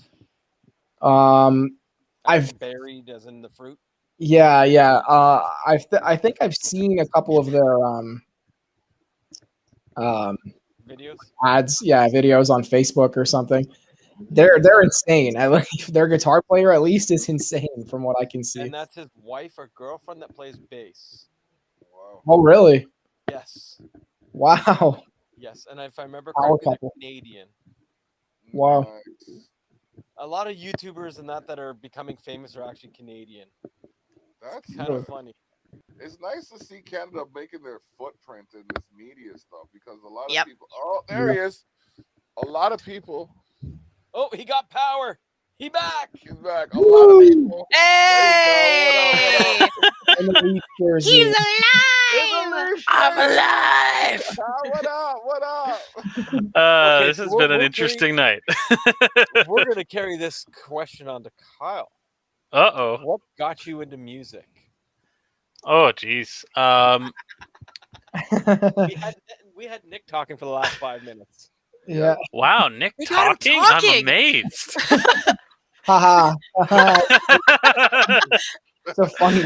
I've buried as in the fruit. Yeah. I think I've seen a couple of their videos videos on Facebook or something. They're insane. I like their guitar player at least is insane from what I can see. And that's his wife or girlfriend that plays bass. Wow. Oh really? Yes. Wow. Yes, and if I remember correctly, they're Canadian. Wow. A lot of YouTubers and that are becoming famous are actually Canadian. That's kind of funny. It's nice to see Canada making their footprint in this media stuff because a lot of Yep. people. Oh, there he is. A lot of people. Oh, he got power. He back. He's back. A lot of people. Hey! He's alive! I'm alive. What up? What up? Okay, this has been an interesting night. We're going to carry this question on to Kyle. Uh-oh. What got you into music? Oh, geez. We had Nick talking for the last 5 minutes. Yeah. Wow, Nick We got him talking? talking. I'm amazed. Haha. So funny.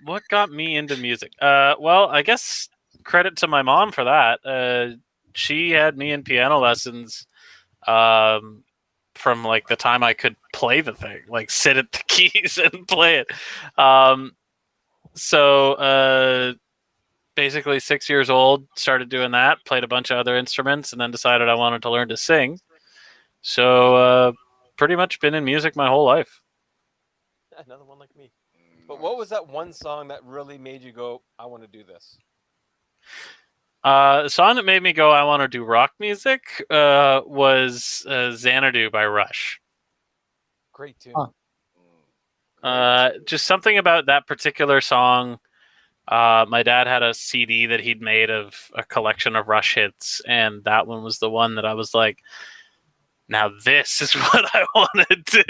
What got me into music? Well, I guess credit to my mom for that. She had me in piano lessons from like the time I could play the thing, like sit at the keys and play it. So basically 6 years old, started doing that, played a bunch of other instruments, and then decided I wanted to learn to sing. So pretty much been in music my whole life. Another one like me. But what was that one song that really made you go, I want to do this? The song that made me go, I want to do rock music was Xanadu by Rush. Great tune. Just something about that particular song. My dad had a CD that he'd made of a collection of Rush hits, and that one was the one that I was like, now this is what I want to do.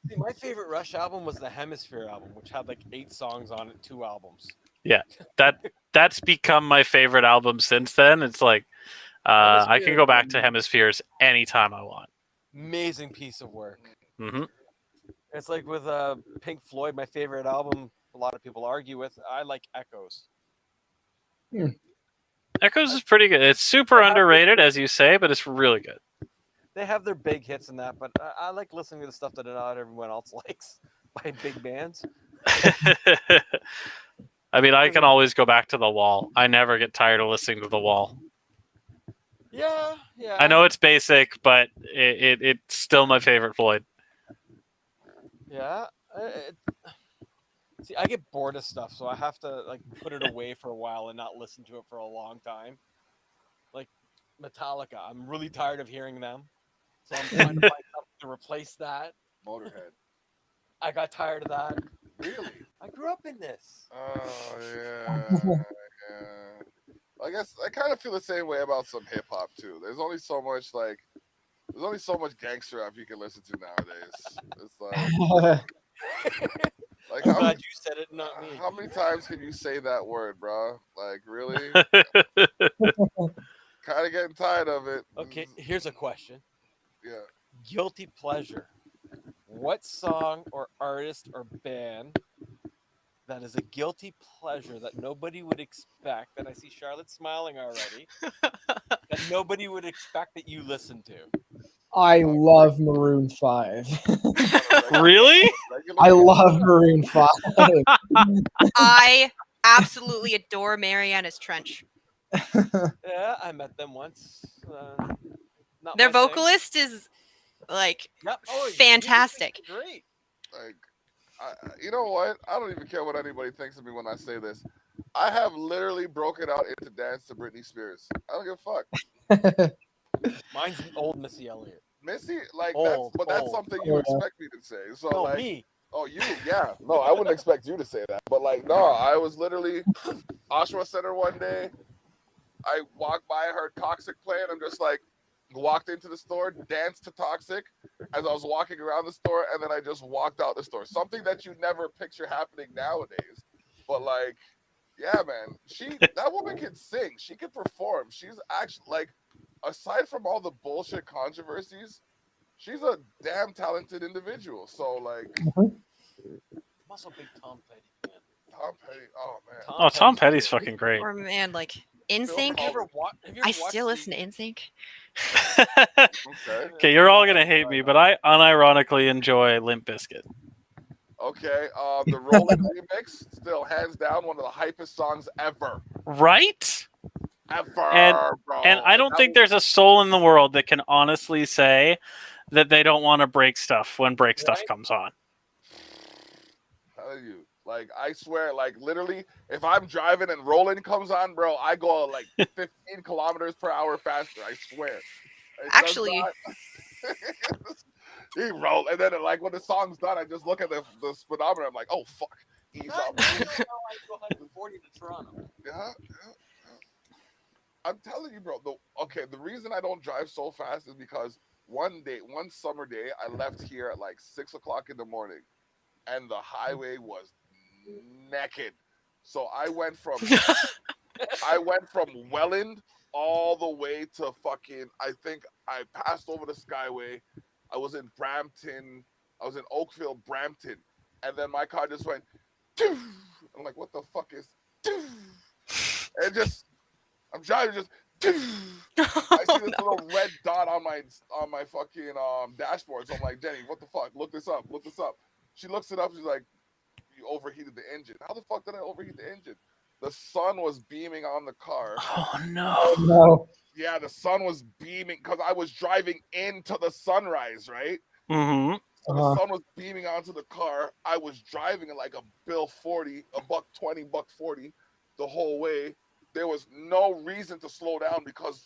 See, my favorite Rush album was the Hemisphere album, which had like 8 songs on it, 2 albums. Yeah, that's become my favorite album since then. It's like I can go back to Hemispheres anytime I want. Amazing piece of work. Mm-hmm. It's like with Pink Floyd, my favorite album. A lot of people argue with. I like Echoes. Echoes is pretty good. It's super underrated, as you say, but it's really good. They have their big hits in that, but I like listening to the stuff that not everyone else likes. by big bands. I mean, I can always go back to The Wall. I never get tired of listening to The Wall. Yeah. I know it's basic, but it's still my favorite Floyd. Yeah. See, I get bored of stuff, so I have to like put it away for a while and not listen to it for a long time. Like Metallica, I'm really tired of hearing them, so I'm trying to find something to replace that. Motorhead. I got tired of that. Really? I grew up in this. Oh yeah. I guess I kind of feel the same way about some hip hop too. There's only so much gangster rap you can listen to nowadays. It's like I'm glad you said it, not me. how many times can you say that word, bro? Like really? Kind of getting tired of it. Okay, here's a question. Yeah. Guilty pleasure. What song or artist or band that is a guilty pleasure that nobody would expect, that I see Charlotte smiling already, that nobody would expect that you listen to? I love Maroon 5. Really? I love Maroon 5. I absolutely adore Mariana's Trench. Yeah, I met them once. Not Their my thing. vocalist is like Yep. Oh, he's fantastic. Great. Like, you know what? I don't even care what anybody thinks of me when I say this. I have literally broken out into dance to Britney Spears. I don't give a fuck. Mine's old Missy Elliott. Missy, like Old, that's old. something you expect me to say. So No, like, me. oh, you, yeah, no, I wouldn't expect you to say that. But like, no, I was literally Oshawa Center one day. I walked by, I heard Toxic playing. I'm just like, walked into the store, danced to Toxic as I was walking around the store, and then I just walked out the store. Something that you never picture happening nowadays. But like, yeah, man, that woman can sing. She can perform. She's actually like, aside from all the bullshit controversies, she's a damn talented individual. So like, I'm also a big Tom Petty fan. Tom Petty, oh man. Tom Petty's fucking great. Or man, like NSYNC. Have you I still listen to NSYNC. Okay. Okay, you're all gonna hate me, but I unironically enjoy Limp Bizkit. Okay, the Rollin' remix, still hands down one of the hypest songs ever. Right? Ever, bro. And I don't think there's a soul in the world that can honestly say that they don't want to break stuff when break stuff comes on. Tell you, like, I swear, like, literally, if I'm driving and Rollin' comes on, bro, I go like 15 kilometers per hour faster. I swear. Actually, he roll, and then like when the song's done, I just look at the speedometer. I'm like, oh fuck, ease up. I go 140 to Toronto. Yeah. I'm telling you, bro. The reason I don't drive so fast is because one summer day, I left here at like 6 o'clock in the morning, and the highway was naked. So I went from Welland all the way to fucking. I think I passed over the Skyway. I was in Brampton. I was in Oakville, Brampton, and then my car just went. Doo! I'm like, what the fuck is? Doo! And just. I'm driving just. I see this little red dot on my fucking dashboard. So I'm like, Jenny, what the fuck? Look this up. She looks it up. She's like, you overheated the engine. How the fuck did I overheat the engine? The sun was beaming on the car. Oh no. No. Yeah, the sun was beaming because I was driving into the sunrise, right? Mm-hmm. So the sun was beaming onto the car. I was driving at like a bill 40, a $1.20, $1.40 the whole way. There was no reason to slow down because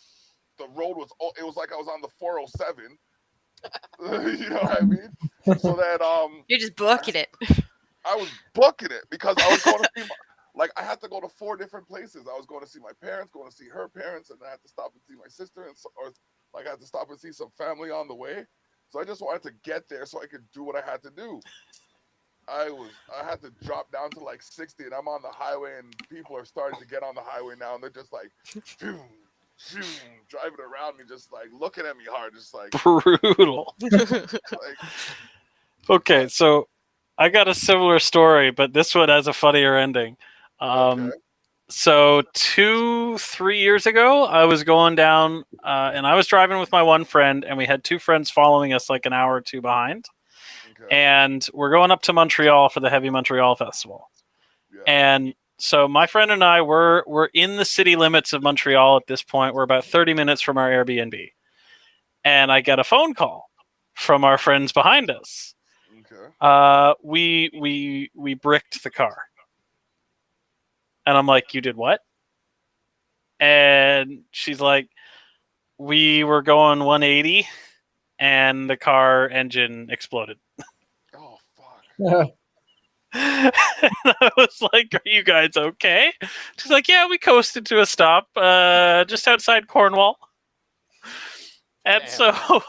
the road it was like I was on the 407. You know what I mean? So that you're just booking it. I was booking it because I was going to see I had to go to 4 different places. I was going to see my parents, going to see her parents, and I had to stop and see my sister, I had to stop and see some family on the way. So I just wanted to get there so I could do what I had to do. I had to drop down to like 60, and I'm on the highway, and people are starting to get on the highway now, and they're just like, phew, phew, driving around me, just like looking at me hard, just like brutal. like, okay, so I got a similar story, but this one has a funnier ending. okay. So 2-3 years ago, I was going down, and I was driving with my one friend, and we had 2 friends following us like an hour or 2 behind. And we're going up to Montreal for the Heavy Montreal Festival. Yeah. And so my friend and I we're in the city limits of Montreal at this point. We're about 30 minutes from our Airbnb. And I get a phone call from our friends behind us. Okay. We bricked the car. And I'm like, you did what? And she's like, we were going 180 and the car engine exploded. Oh fuck. And I was like, are you guys okay? She's like, yeah, we coasted to a stop just outside Cornwall. And so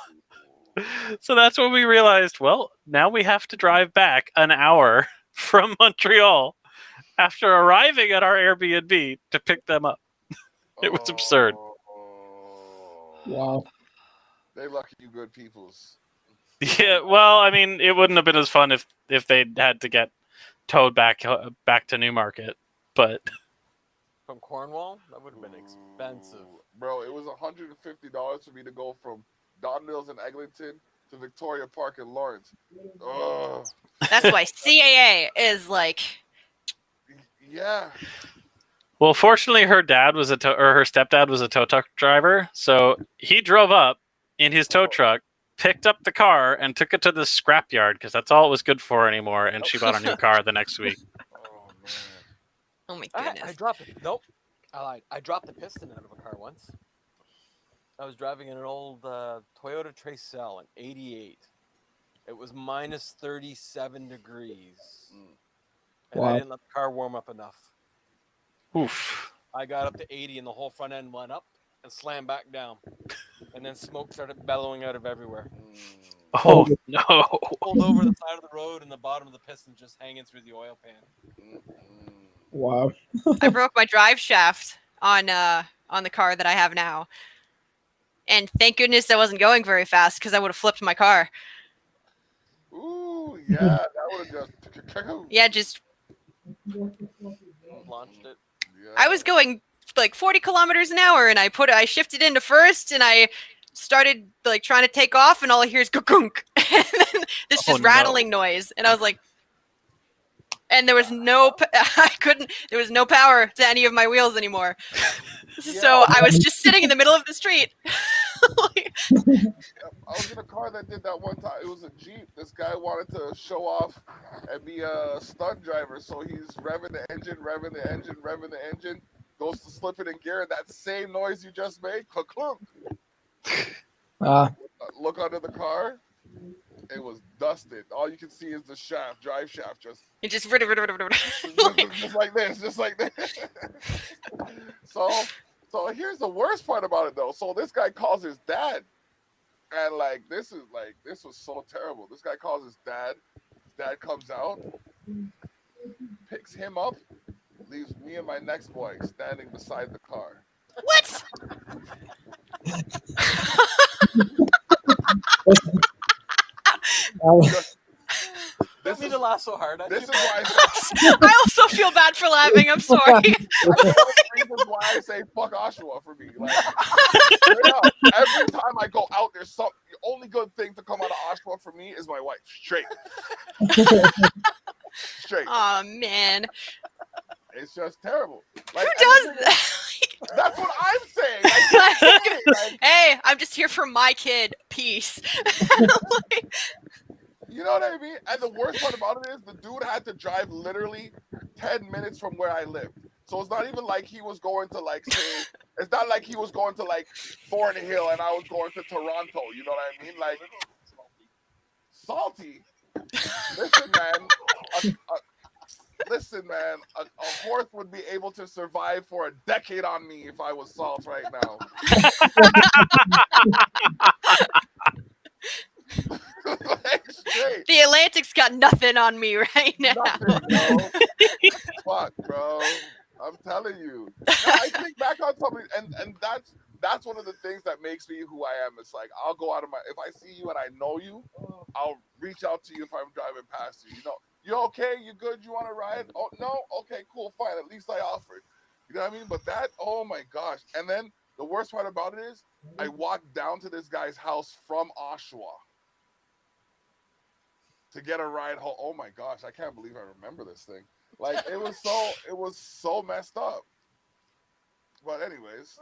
that's when we realized, well, now we have to drive back an hour from Montreal after arriving at our Airbnb to pick them up. It was absurd. Wow. They lucky you good peoples. Yeah, well, I mean, it wouldn't have been as fun if they'd had to get towed back to Newmarket, but From Cornwall? That would have been expensive. Bro, it was $150 for me to go from Don Mills in Eglinton to Victoria Park in Lawrence. Ugh. That's why CAA is like. Yeah. well, fortunately, her dad was her stepdad was a tow truck driver, so he drove up in his tow truck, picked up the car, and took it to the scrapyard because that's all it was good for anymore. And she bought a new car the next week. Oh man. Oh my I goodness. dropped it. Nope. I lied. I dropped the piston out of a car once. I was driving in an old Toyota Tercel in '88. It was minus 37 degrees. And Wow. I didn't let the car warm up enough. Oof. I got up to 80 and the whole front end went up and slammed back down. And then smoke started bellowing out of everywhere. Oh no! Pulled over the side of the road and the bottom of the piston just hanging through the oil pan. Wow. I broke my drive shaft on the car that I have now. And thank goodness I wasn't going very fast because I would have flipped my car. Ooh, yeah, that would have just. Yeah, just Launched it. Yeah. I was going like 40 kilometers an hour and I shifted into first and I started like trying to take off and all I hear is gunk and then this just rattling noise and I was like, and there was no power to any of my wheels anymore. So I was just sitting in the middle of the street. I was in a car that did that one time. It was a Jeep. This guy wanted to show off and be a stunt driver, so he's revving the engine, goes to slip it in gear, and that same noise you just made, clunk. Look under the car. It was dusted. All you can see is the shaft, drive shaft, just just like this. So here's the worst part about it though. So this guy calls his dad, and this was so terrible. This guy calls his dad. His dad comes out, picks him up, leaves me and my next boy standing beside the car. What? Didn't mean to laugh so hard. This is why I I also feel bad for laughing. I'm sorry. reasons why I say fuck Oshawa for me. Straight up, every time I go out, there's the only good thing to come out of Oshawa for me is my wife. Straight. Oh man. It's just terrible. Who does that? That's what I'm saying. Hey, I'm just here for my kid. Peace. You know what I mean? And the worst part about it is the dude had to drive literally 10 minutes from where I lived. So it's not even like he was going to say, it's not like he was going to Thornhill and I was going to Toronto. You know what I mean? Salty. Listen, man, a horse would be able to survive for a decade on me if I was salt right now. The Atlantic's got nothing on me right now. Nothing, bro. Fuck, bro. I'm telling you. No, I think back on something, and that's one of the things that makes me who I am. It's like I'll go out of my, if I see you and I know you, I'll reach out to you if I'm driving past you. You know, you okay? You good? You want to ride? Oh no? Okay, cool, fine. At least I offered. You know what I mean? But that, oh my gosh. And then the worst part about it is I walked down to this guy's house from Oshawa to get a ride home. Oh my gosh, I can't believe I remember this thing. Like it was so messed up. But anyways,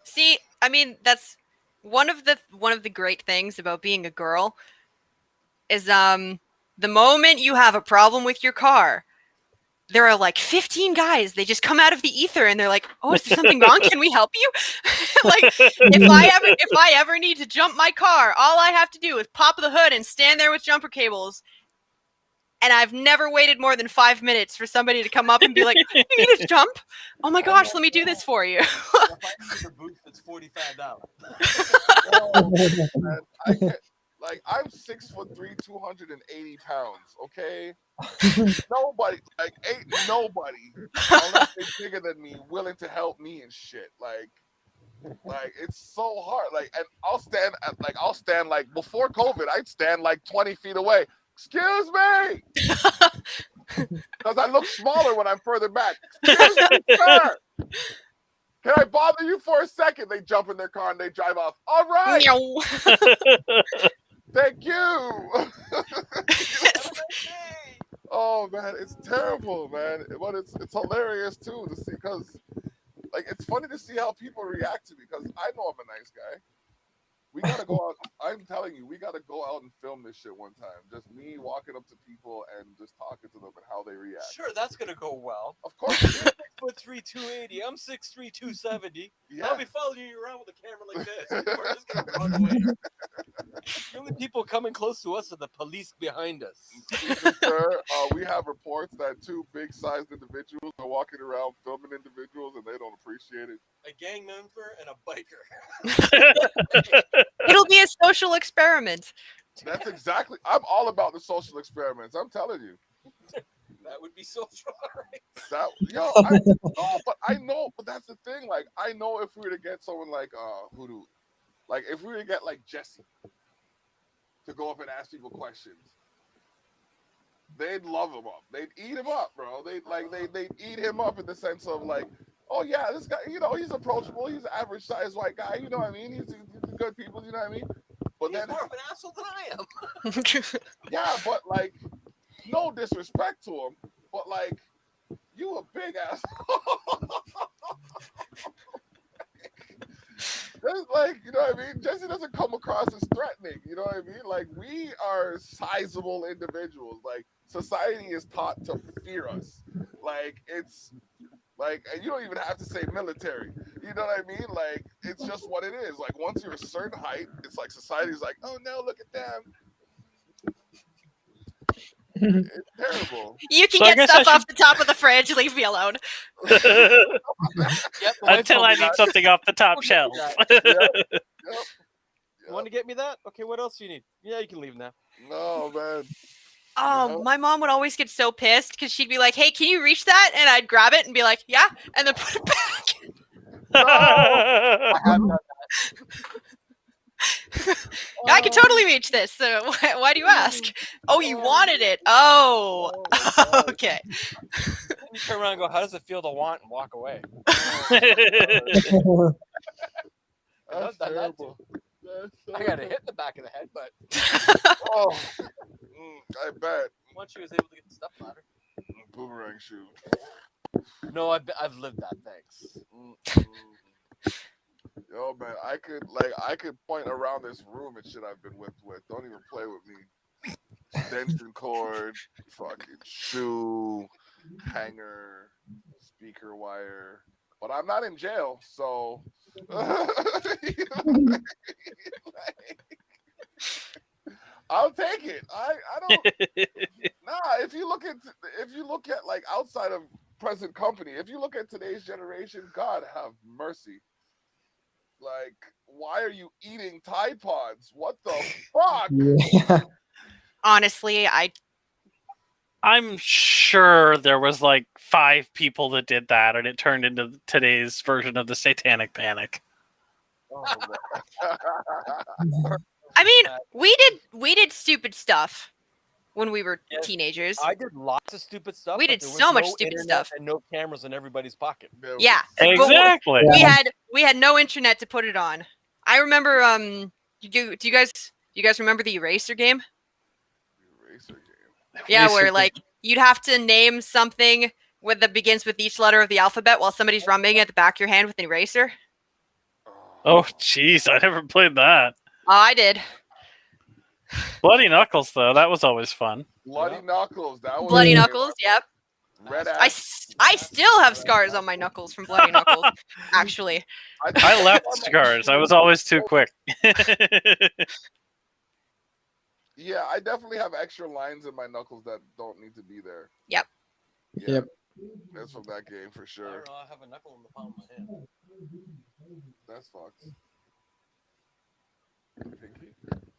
See, I mean, that's one of the great things about being a girl is the moment you have a problem with your car, there are like 15 guys. They just come out of the ether and they're like, "Oh, is there something wrong? Can we help you?" Like, if I ever need to jump my car, all I have to do is pop the hood and stand there with jumper cables. And I've never waited more than 5 minutes for somebody to come up and be like, "You need to jump? Oh my gosh, let me do this for you." If I need a boost, it's $45. oh, man, I can't, like I'm 6'3", 280 pounds. Okay, nobody, like ain't nobody unless they're bigger than me willing to help me and shit. Like it's so hard. Like, and I'll stand like before COVID, I'd stand like 20 feet away. Excuse me, because I look smaller when I'm further back. Excuse me, sir. Can I bother you for a second? They jump in their car and they drive off. All right. Thank you. Oh man, it's terrible, man. But it's hilarious too to see, because like it's funny to see how people react to me, because I know I'm a nice guy. We gotta go out. I'm telling you, we gotta go out and film this shit one time. Just me walking up to people and just talking to them and how they react. Sure, that's gonna go well. Of course. You're 6'3", 280. I'm 6'3", 270. Yeah. I'll be following you around with a camera like this. We're just gonna run away. The only people coming close to us are the police behind us. Sir, we have reports that 2 big-sized individuals are walking around filming individuals and they don't appreciate it. A gang member and a biker. It'll be a social experiment. That's exactly. I'm all about the social experiments. I'm telling you. That would be social, right? But I know. But that's the thing. Like, I know if we were to get someone like Hoodoo, like if we were to get like Jesse to go up and ask people questions, they'd love him up. They'd eat him up, bro. They'd eat him up in the sense of like, oh yeah, this guy, he's approachable. He's an average sized white guy. You know what I mean? He's good people. You know what I mean? But He's then more of an asshole than I am. yeah, but like, no disrespect to him, but like, you a big asshole. Like, you know what I mean? Jesse doesn't come across as threatening. You know what I mean? Like, we are sizable individuals. Like, society is taught to fear us. Like, it's like, and you don't even have to say military. You know what I mean? Like, it's just what it is. Like, once you're a certain height, it's like society's like, oh no, look at them. It's terrible. You can get stuff off the top of the fridge. Leave me alone. Until I need something off the top shelf. You want to get me that? Okay, what else do you need? Yeah, you can leave now. No, man. Oh, my mom would always get so pissed because she'd be like, "Hey, can you reach that?" And I'd grab it and be like, "Yeah," and then put it back. No! I have done that. I can totally reach this. So why do you ask? Oh, you wanted it. Oh, okay. You turn around and go, "How does it feel to want?" and walk away. That's terrible. I got a hit in the back of the head, but oh, I bet. once she was able to get the stuff ladder. Boomerang shoe. No, I've lived that. Thanks. Yo, man, I could point around this room and shit I've been whipped with. Don't even play with me. Extension cord, fucking shoe, hanger, speaker wire. But I'm not in jail, so. I'll take it. I don't. Nah, if you look at like outside of present company, if you look at today's generation, God have mercy. Like, why are you eating Tide Pods? What the fuck? Yeah. Honestly, I'm sure there was like 5 people that did that, and it turned into today's version of the Satanic Panic. Oh, I mean, we did stupid stuff when we were teenagers. I did lots of stupid stuff. We but did there was so much no stupid internet stuff. and no cameras in everybody's pocket. Yeah, Exactly. we had no internet to put it on. I remember. Do you guys remember the Eraser game? Eraser game. Yeah, where Basically. like you'd have to name something that begins with each letter of the alphabet while somebody's rubbing at the back of your hand with an eraser. Oh, jeez, I never played that. Oh, I did. Bloody Knuckles, though, that was always fun. Bloody Knuckles. That was Bloody a game Knuckles, yep. Red I Axe. still have scars on my knuckles from Bloody Knuckles, actually. I left scars. I was always too quick. Yeah, I definitely have extra lines in my knuckles that don't need to be there. Yep. Yeah, Yep. that's from that game for I sure. don't know. I have a knuckle in the palm of my hand. That's fucked. Pinky?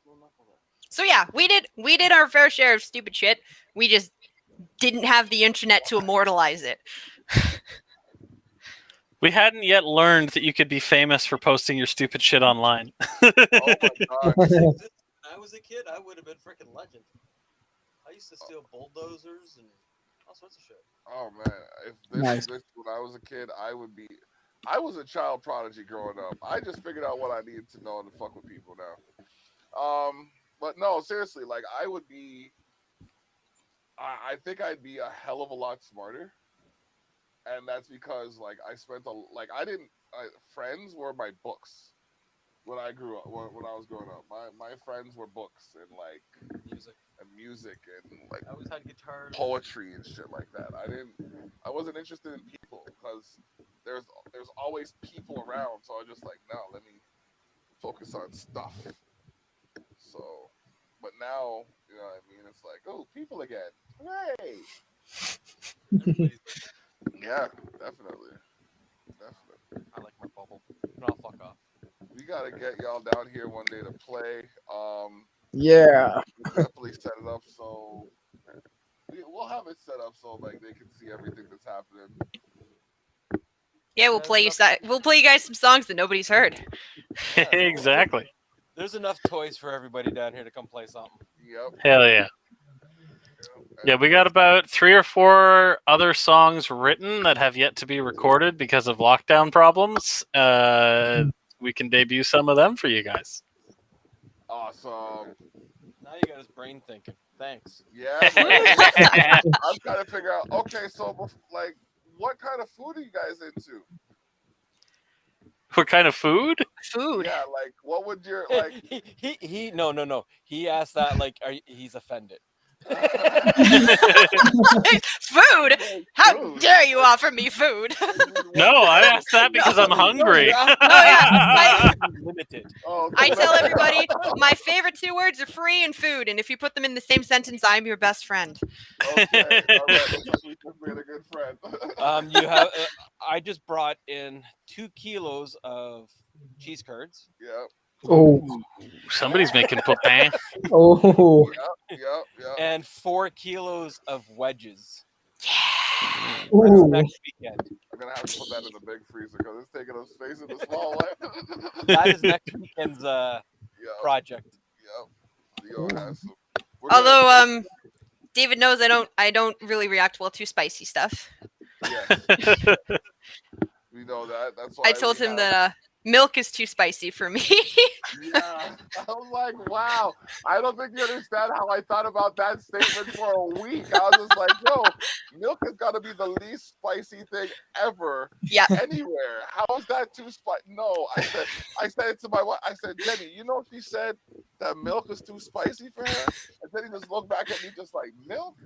Little knuckle there. So yeah, we did our fair share of stupid shit. We just didn't have the internet to immortalize it. We hadn't yet learned that you could be famous for posting your stupid shit online. Oh my god. When I was a kid, I would have been freaking legend. I used to steal bulldozers and all sorts of shit. Oh man. If this, Nice. this when I was a kid, I was a child prodigy growing up. I just figured out what I needed to know to fuck with people now. But no, seriously, like I would be I think I'd be a hell of a lot smarter. And that's because like I spent friends were my books when I grew up when I was growing up. My friends were books and like music and like I always had guitars. poetry and shit like that. I wasn't interested in people because there's always people around, so I was just like, no, let me focus on stuff. So but now, you know what I mean, it's like, oh, people again. Hooray! Yeah, definitely. I like my bubble. No, I'll fuck off. We gotta get y'all down here one day to play. Yeah. We'll definitely set it up so we'll have it set up so like they can see everything that's happening. Yeah, we'll play you guys some songs that nobody's heard. Exactly. There's enough toys for everybody down here to come play something. Yep. Hell yeah. Yeah, we got about 3 or 4 other songs written that have yet to be recorded because of lockdown problems. We can debut some of them for you guys. Awesome. Now you got his brain thinking. Thanks. Yeah. I'm trying to figure out. Okay, so like, what kind of food are you guys into? What kind of food? Food. Yeah, like, what would your like? He no. He asked that like he's offended. Food? How Food. dare you offer me food? No, I asked that because I'm hungry. Limited. Oh, I tell everybody my favorite 2 words are free and food, and if you put them in the same sentence, I'm your best friend. Okay, all right. Looks like we just made a good friend. You have. I just brought in 2 kilos of cheese curds. Yep. Oh. Somebody's making poupin. Oh. Yep. And 4 kilos of wedges. That's Ooh. next weekend. I'm gonna have to put that in the big freezer because it's taking up space in the small one. That is next weekend's Yep. project. Yep. You gonna have some. Although David knows I don't really react well to spicy stuff. Yes. We know that. That's why I told him that milk is too spicy for me. Yeah. I was like, wow. I don't think you understand how I thought about that statement for a week. I was just like, yo, milk has got to be the least spicy thing ever. Yeah. Anywhere. How is that too spicy? No, I said it to my wife. I said, Jenny, you know she said that milk is too spicy for her? And then he just looked back at me just like, milk?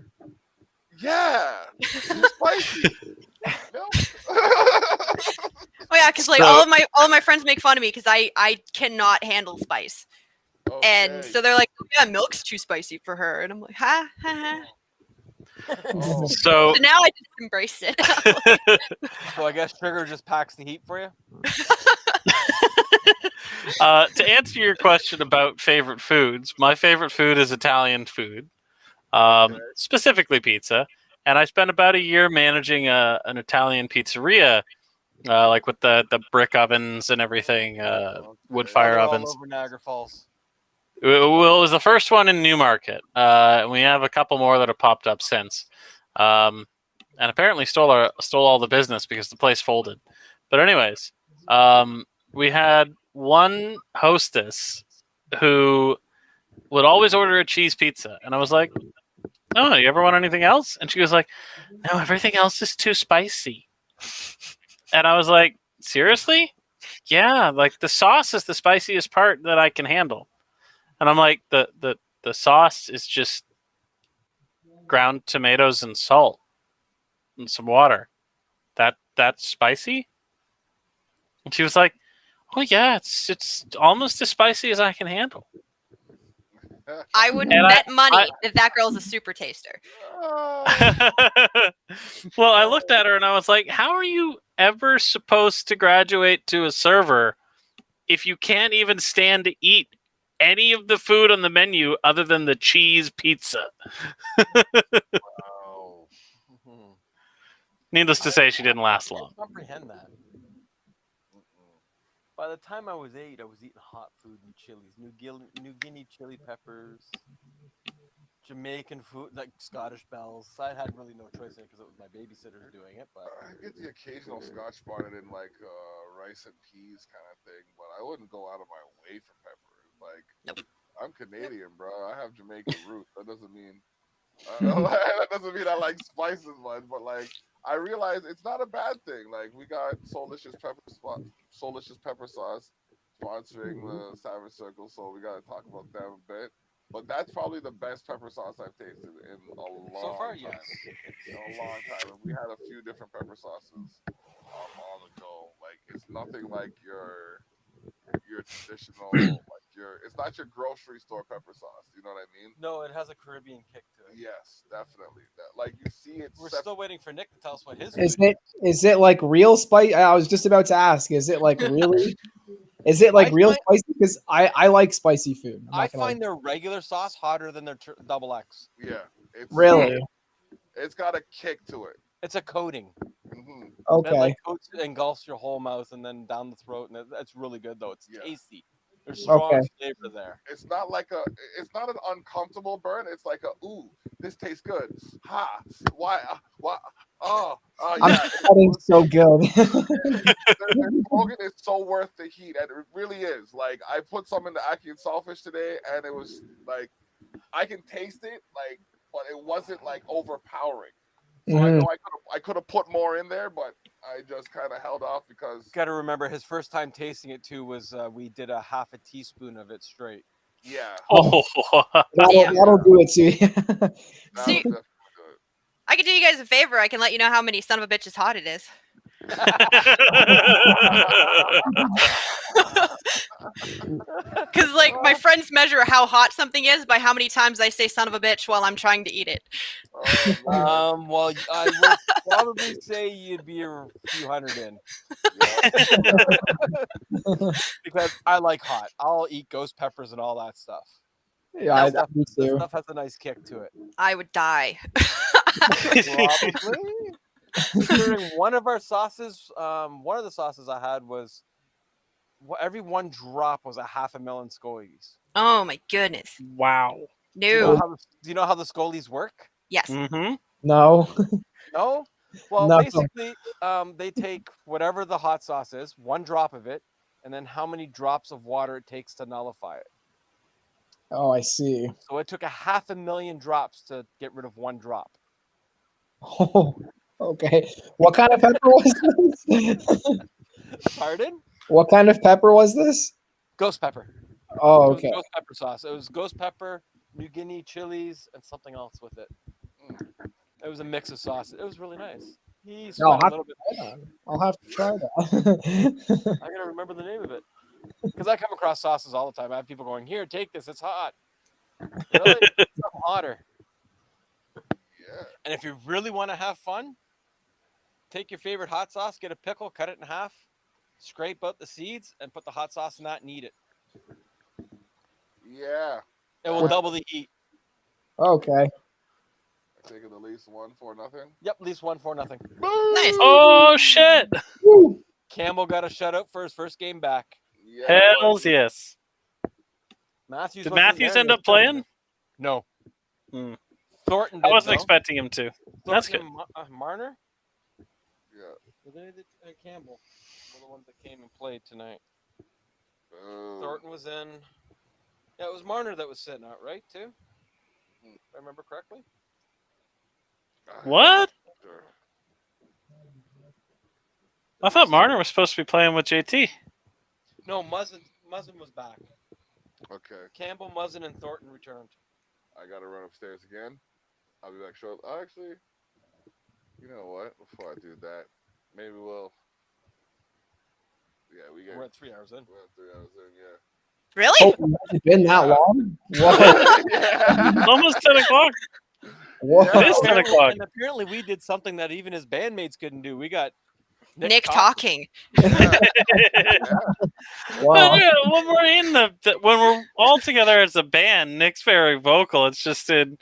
Yeah. Too spicy. Milk? Oh yeah, because like all of my friends make fun of me because I cannot handle spice, and so they're like, oh, yeah, milk's too spicy for her, and I'm like, ha ha ha. Oh. So So now I just embrace it. So I guess sugar just packs the heat for you. to answer your question about favorite foods, my favorite food is Italian food, specifically pizza. And I spent about a year managing an Italian pizzeria, like with the brick ovens and everything, wood fire All ovens. over Niagara Falls. Well, it was the first one in Newmarket. And we have a couple more that have popped up since. And apparently stole all the business because the place folded. But anyways, we had one hostess who would always order a cheese pizza. And I was like, "Oh, you ever want anything else?" And she was like, "No, everything else is too spicy." And I was like, "Seriously?" "Yeah, like the sauce is the spiciest part that I can handle." And I'm like, the sauce is just ground tomatoes and salt and some water. That's spicy?" And she was like, "Oh yeah, it's almost as spicy as I can handle." I would And bet money that girl's a super taster. Well, I looked at her and I was like, "How are you ever supposed to graduate to a server if you can't even stand to eat any of the food on the menu other than the cheese pizza?" Wow. Needless to say, she didn't last long. I comprehend that. By the time I was 8, I was eating hot food and chilies, New Guinea chili peppers, Jamaican food, like Scottish bells. I had really no choice in it because it was my babysitter doing it. But I get the occasional Scotch bonnet in like rice and peas kind of thing, but I wouldn't go out of my way for peppers. Like, Nope. I'm Canadian, bro. I have Jamaican roots. That doesn't mean that doesn't mean I like spices much, but like I realize it's not a bad thing. Like we got Soulicious pepper sauce sponsoring the Savage Circle, so we got to talk about them a bit. But that's probably the best pepper sauce I've tasted in a long so far, time. yes. In a long time. And we had a few different pepper sauces on the go. Like it's nothing like your traditional it's not your grocery store pepper sauce. You know what I mean? No, it has a Caribbean kick to it. Yes, definitely. Like you see it. We're still waiting for Nick to tell us what his Is food it like real spice? I was just about to ask. Is it like really? Is it like I real find- spicy? Because I like spicy food. I'm I not gonna find their regular sauce hotter than their double X. Yeah, it's really. It's got a kick to it. It's a coating. Hmm. It Okay. like coats, engulfs your whole mouth and then down the throat, and it's really good though. It's Yeah. tasty. There's strong Okay. flavor there. It's not like it's not an uncomfortable burn. It's like ooh, this tastes good. Ha! Why? Oh, I'm yeah. getting so good. The smoking is so worth the heat, and it really is. Like I put some in the ackee and saltfish today, and it was like I can taste it, like, but it wasn't like overpowering. So I Mhm. know I could have put more in there, but I just kind of held off because Got to remember, his first time tasting it too was we did a half a teaspoon of it straight. yeah, Oh, That'll do it to you. that See- was definitely good. I can do you guys a favor. I can let you know how many son of a bitches hot it is. Because like my friends measure how hot something is by how many times I say son of a bitch while I'm trying to eat it. Oh, man. Well, I would probably say you'd be a few hundred in because I like hot. I'll eat ghost peppers and all that stuff. Yeah, That me That too. stuff has a nice kick to it. I would die. Probably. Considering one of our sauces, one of the sauces I had was every one drop was a half a million scolies. Oh my goodness. wow. Do you know No. how the scolies work? Yes. Mm-hmm. No. No. Well, No. basically, they take whatever the hot sauce is, one drop of it, and then how many drops of water it takes to nullify it. Oh, I see. So it took a half a million drops to get rid of one drop. Oh, okay. What kind of pepper was this? Pardon? What kind of pepper was this? Ghost pepper. Oh, It was okay. ghost pepper sauce. It was ghost pepper, New Guinea chilies, and something else with it. It was a mix of sauces. It was really nice. He No, spent a little bit. I'll have to try that. I gotta remember the name of it because I come across sauces all the time. I have people going, "Here, take this. It's hot." Really? It's something hotter. Yeah. And if you really want to have fun, take your favorite hot sauce, get a pickle, cut it in half, scrape out the seeds, and put the hot sauce in that and eat it. Yeah. It will double the heat. Okay. I take it at least 1-0. Yep, at least 1-0. Nice. Oh shit! Campbell got a shutout for his first game back. Yeah. Hells yes. Matthews Did wasn't Matthews there end in up the playing? tournament. No. Hmm. Thornton I did, wasn't though. expecting him to. That's Thornton good. and Marner? Yeah. Were they Campbell were the ones that came and played tonight. Boom. Thornton was in. Yeah, it was Marner that was sitting out, right? Too. If I remember correctly. What? I thought Marner was supposed to be playing with JT. No, Muzzin was back. Okay, Campbell, Muzzin, and Thornton returned. I gotta run upstairs again. I'll be back shortly. Actually, you know what? Before I do that, maybe we'll. Yeah, We're at 3 hours in. We're at 3 hours in. Yeah. Really? Oh, has it been that long? What? It's almost 10 o'clock. What? It is 10 o'clock. And apparently we did something that even his bandmates couldn't do. We got Nick talking. Yeah. Wow. When we're in when we're all together as a band, Nick's very vocal. It's just in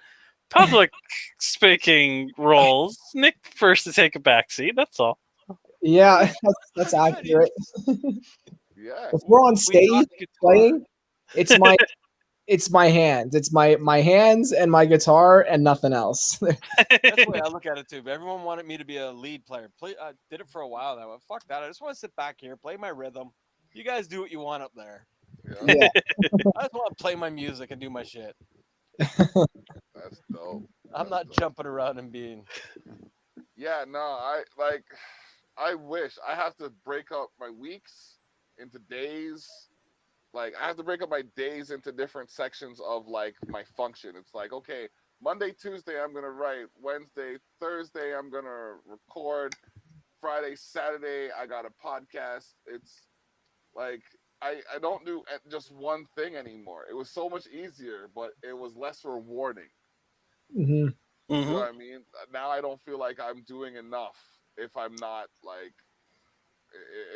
public speaking roles. Nick prefers to take a backseat. That's all. Yeah, that's accurate. Yeah. If we're on We stage got the guitar. playing, it's my hands. It's my hands and my guitar and nothing else. That's the way I look at it too. But everyone wanted me to be a lead player. Did it for a while. I went, fuck that. I just want to sit back here, play my rhythm. You guys do what you want up there. Yeah. Yeah. I just want to play my music and do my shit. That's dope. I'm not jumping around and being. Yeah, no, I wish I have to break up my weeks into days. Like I have to break up my days into different sections of like my function. It's like, okay, Monday, Tuesday I'm gonna write, Wednesday, Thursday I'm gonna record, Friday, Saturday I got a podcast. It's like I don't do just one thing anymore. It was so much easier, but it was less rewarding. hmm You know what I mean? Now I don't feel like I'm doing enough if I'm not like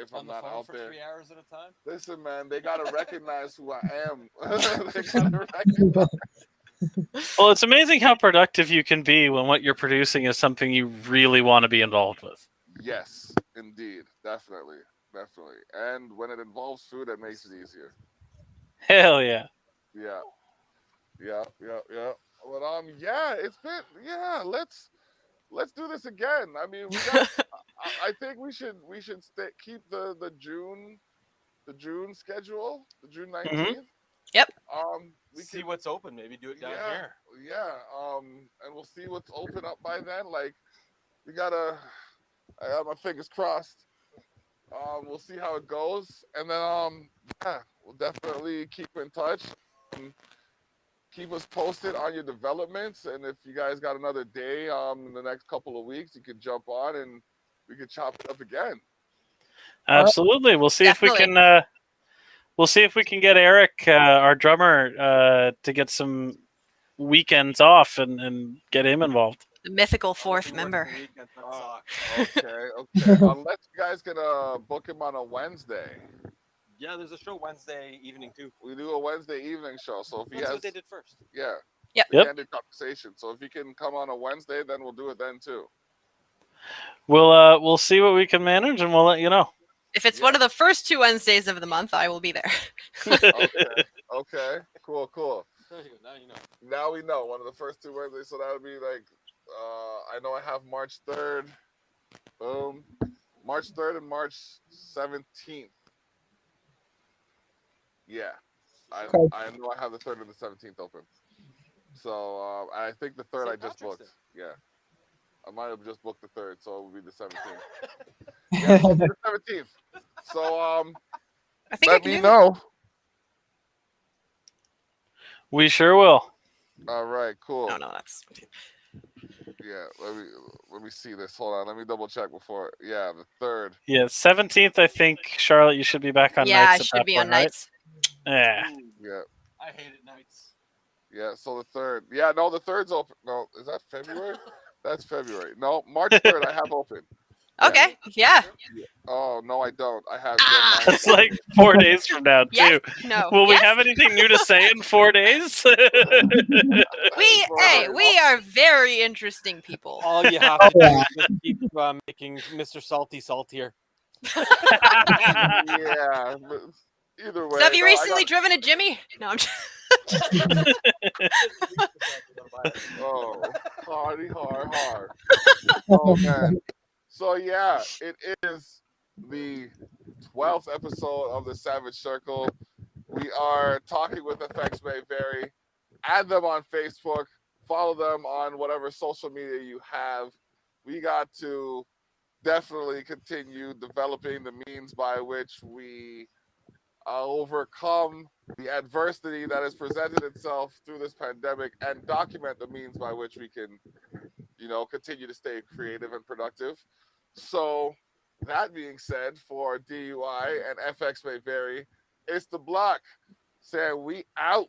if I'm On the not phone out for there. 3 hours at a time. Listen, man, they gotta recognize who I am. They gotta recognize. Well, it's amazing how productive you can be when what you're producing is something you really want to be involved with. Yes, indeed, definitely. And when it involves food, it makes it easier. Hell yeah. Yeah. But yeah, it's been let's do this again. I mean, we got. I think we should keep the June schedule, the June 19th. Yep. We See can what's open. Maybe do it down here. Yeah. And we'll see what's open up by then. Like I got my fingers crossed. We'll see how it goes, and then yeah, we'll definitely keep in touch. Keep us posted on your developments, and if you guys got another day in the next couple of weeks, you can jump on and we can chop it up again. Absolutely. We'll see if we can. We'll see if we can get Eric, our drummer, to get some weekends off and get him involved. The mythical fourth member. Okay. Unless you guys can book him on a Wednesday. Yeah, there's a show Wednesday evening too. We do a Wednesday evening show, so if he That's has, what they did first. yeah, Yep. we ended conversation. So if he can come on a Wednesday, then we'll do it then too. We'll see what we can manage, and we'll let you know. If it's one of the first 2 Wednesdays of the month, I will be there. Okay. Cool. There you go. Now you know. Now we know one of the first 2 Wednesdays, so that would be like, I know I have March 3rd. Boom. March 3rd and March 17th. Yeah. I know I have the 3rd and the 17th open. So I think the 3rd I just booked. Yeah. I might have just booked the 3rd, so it would be the 17th. Yeah, so the 17th. So I think I let can me do know. We sure will. All right, cool. No, that's. Yeah, let me see this. Hold on, let me double check before. Yeah, the 3rd. Yeah, 17th. I think Charlotte, you should be back on Yeah, nights. I at should that be point, on right? nights. Yeah. Yeah. I hated nights. Yeah, so the 3rd. Yeah, no, the 3rd's open. No, is that February? That's February. No, March 3rd I have open. Okay. Yeah. Oh, no, I don't. I have. That's like 4 days from now, too. Yes. No. Will we Yes. have anything new to say in 4 days? We are very interesting people. All you have to do is just keep making Mr. Salty saltier. Yeah, but either way. So have you no, I recently driven a Jimmy? No, I'm just. Oh, hard. Oh man. So yeah, it is the 12th episode of the Savage Circle. We are talking with Effects May Vary. Add them on Facebook. Follow them on whatever social media you have. We got to definitely continue developing the means by which we overcome the adversity that has presented itself through this pandemic and document the means by which we can, continue to stay creative and productive. So, that being said, for DUI and FX may vary, it's the block saying we out.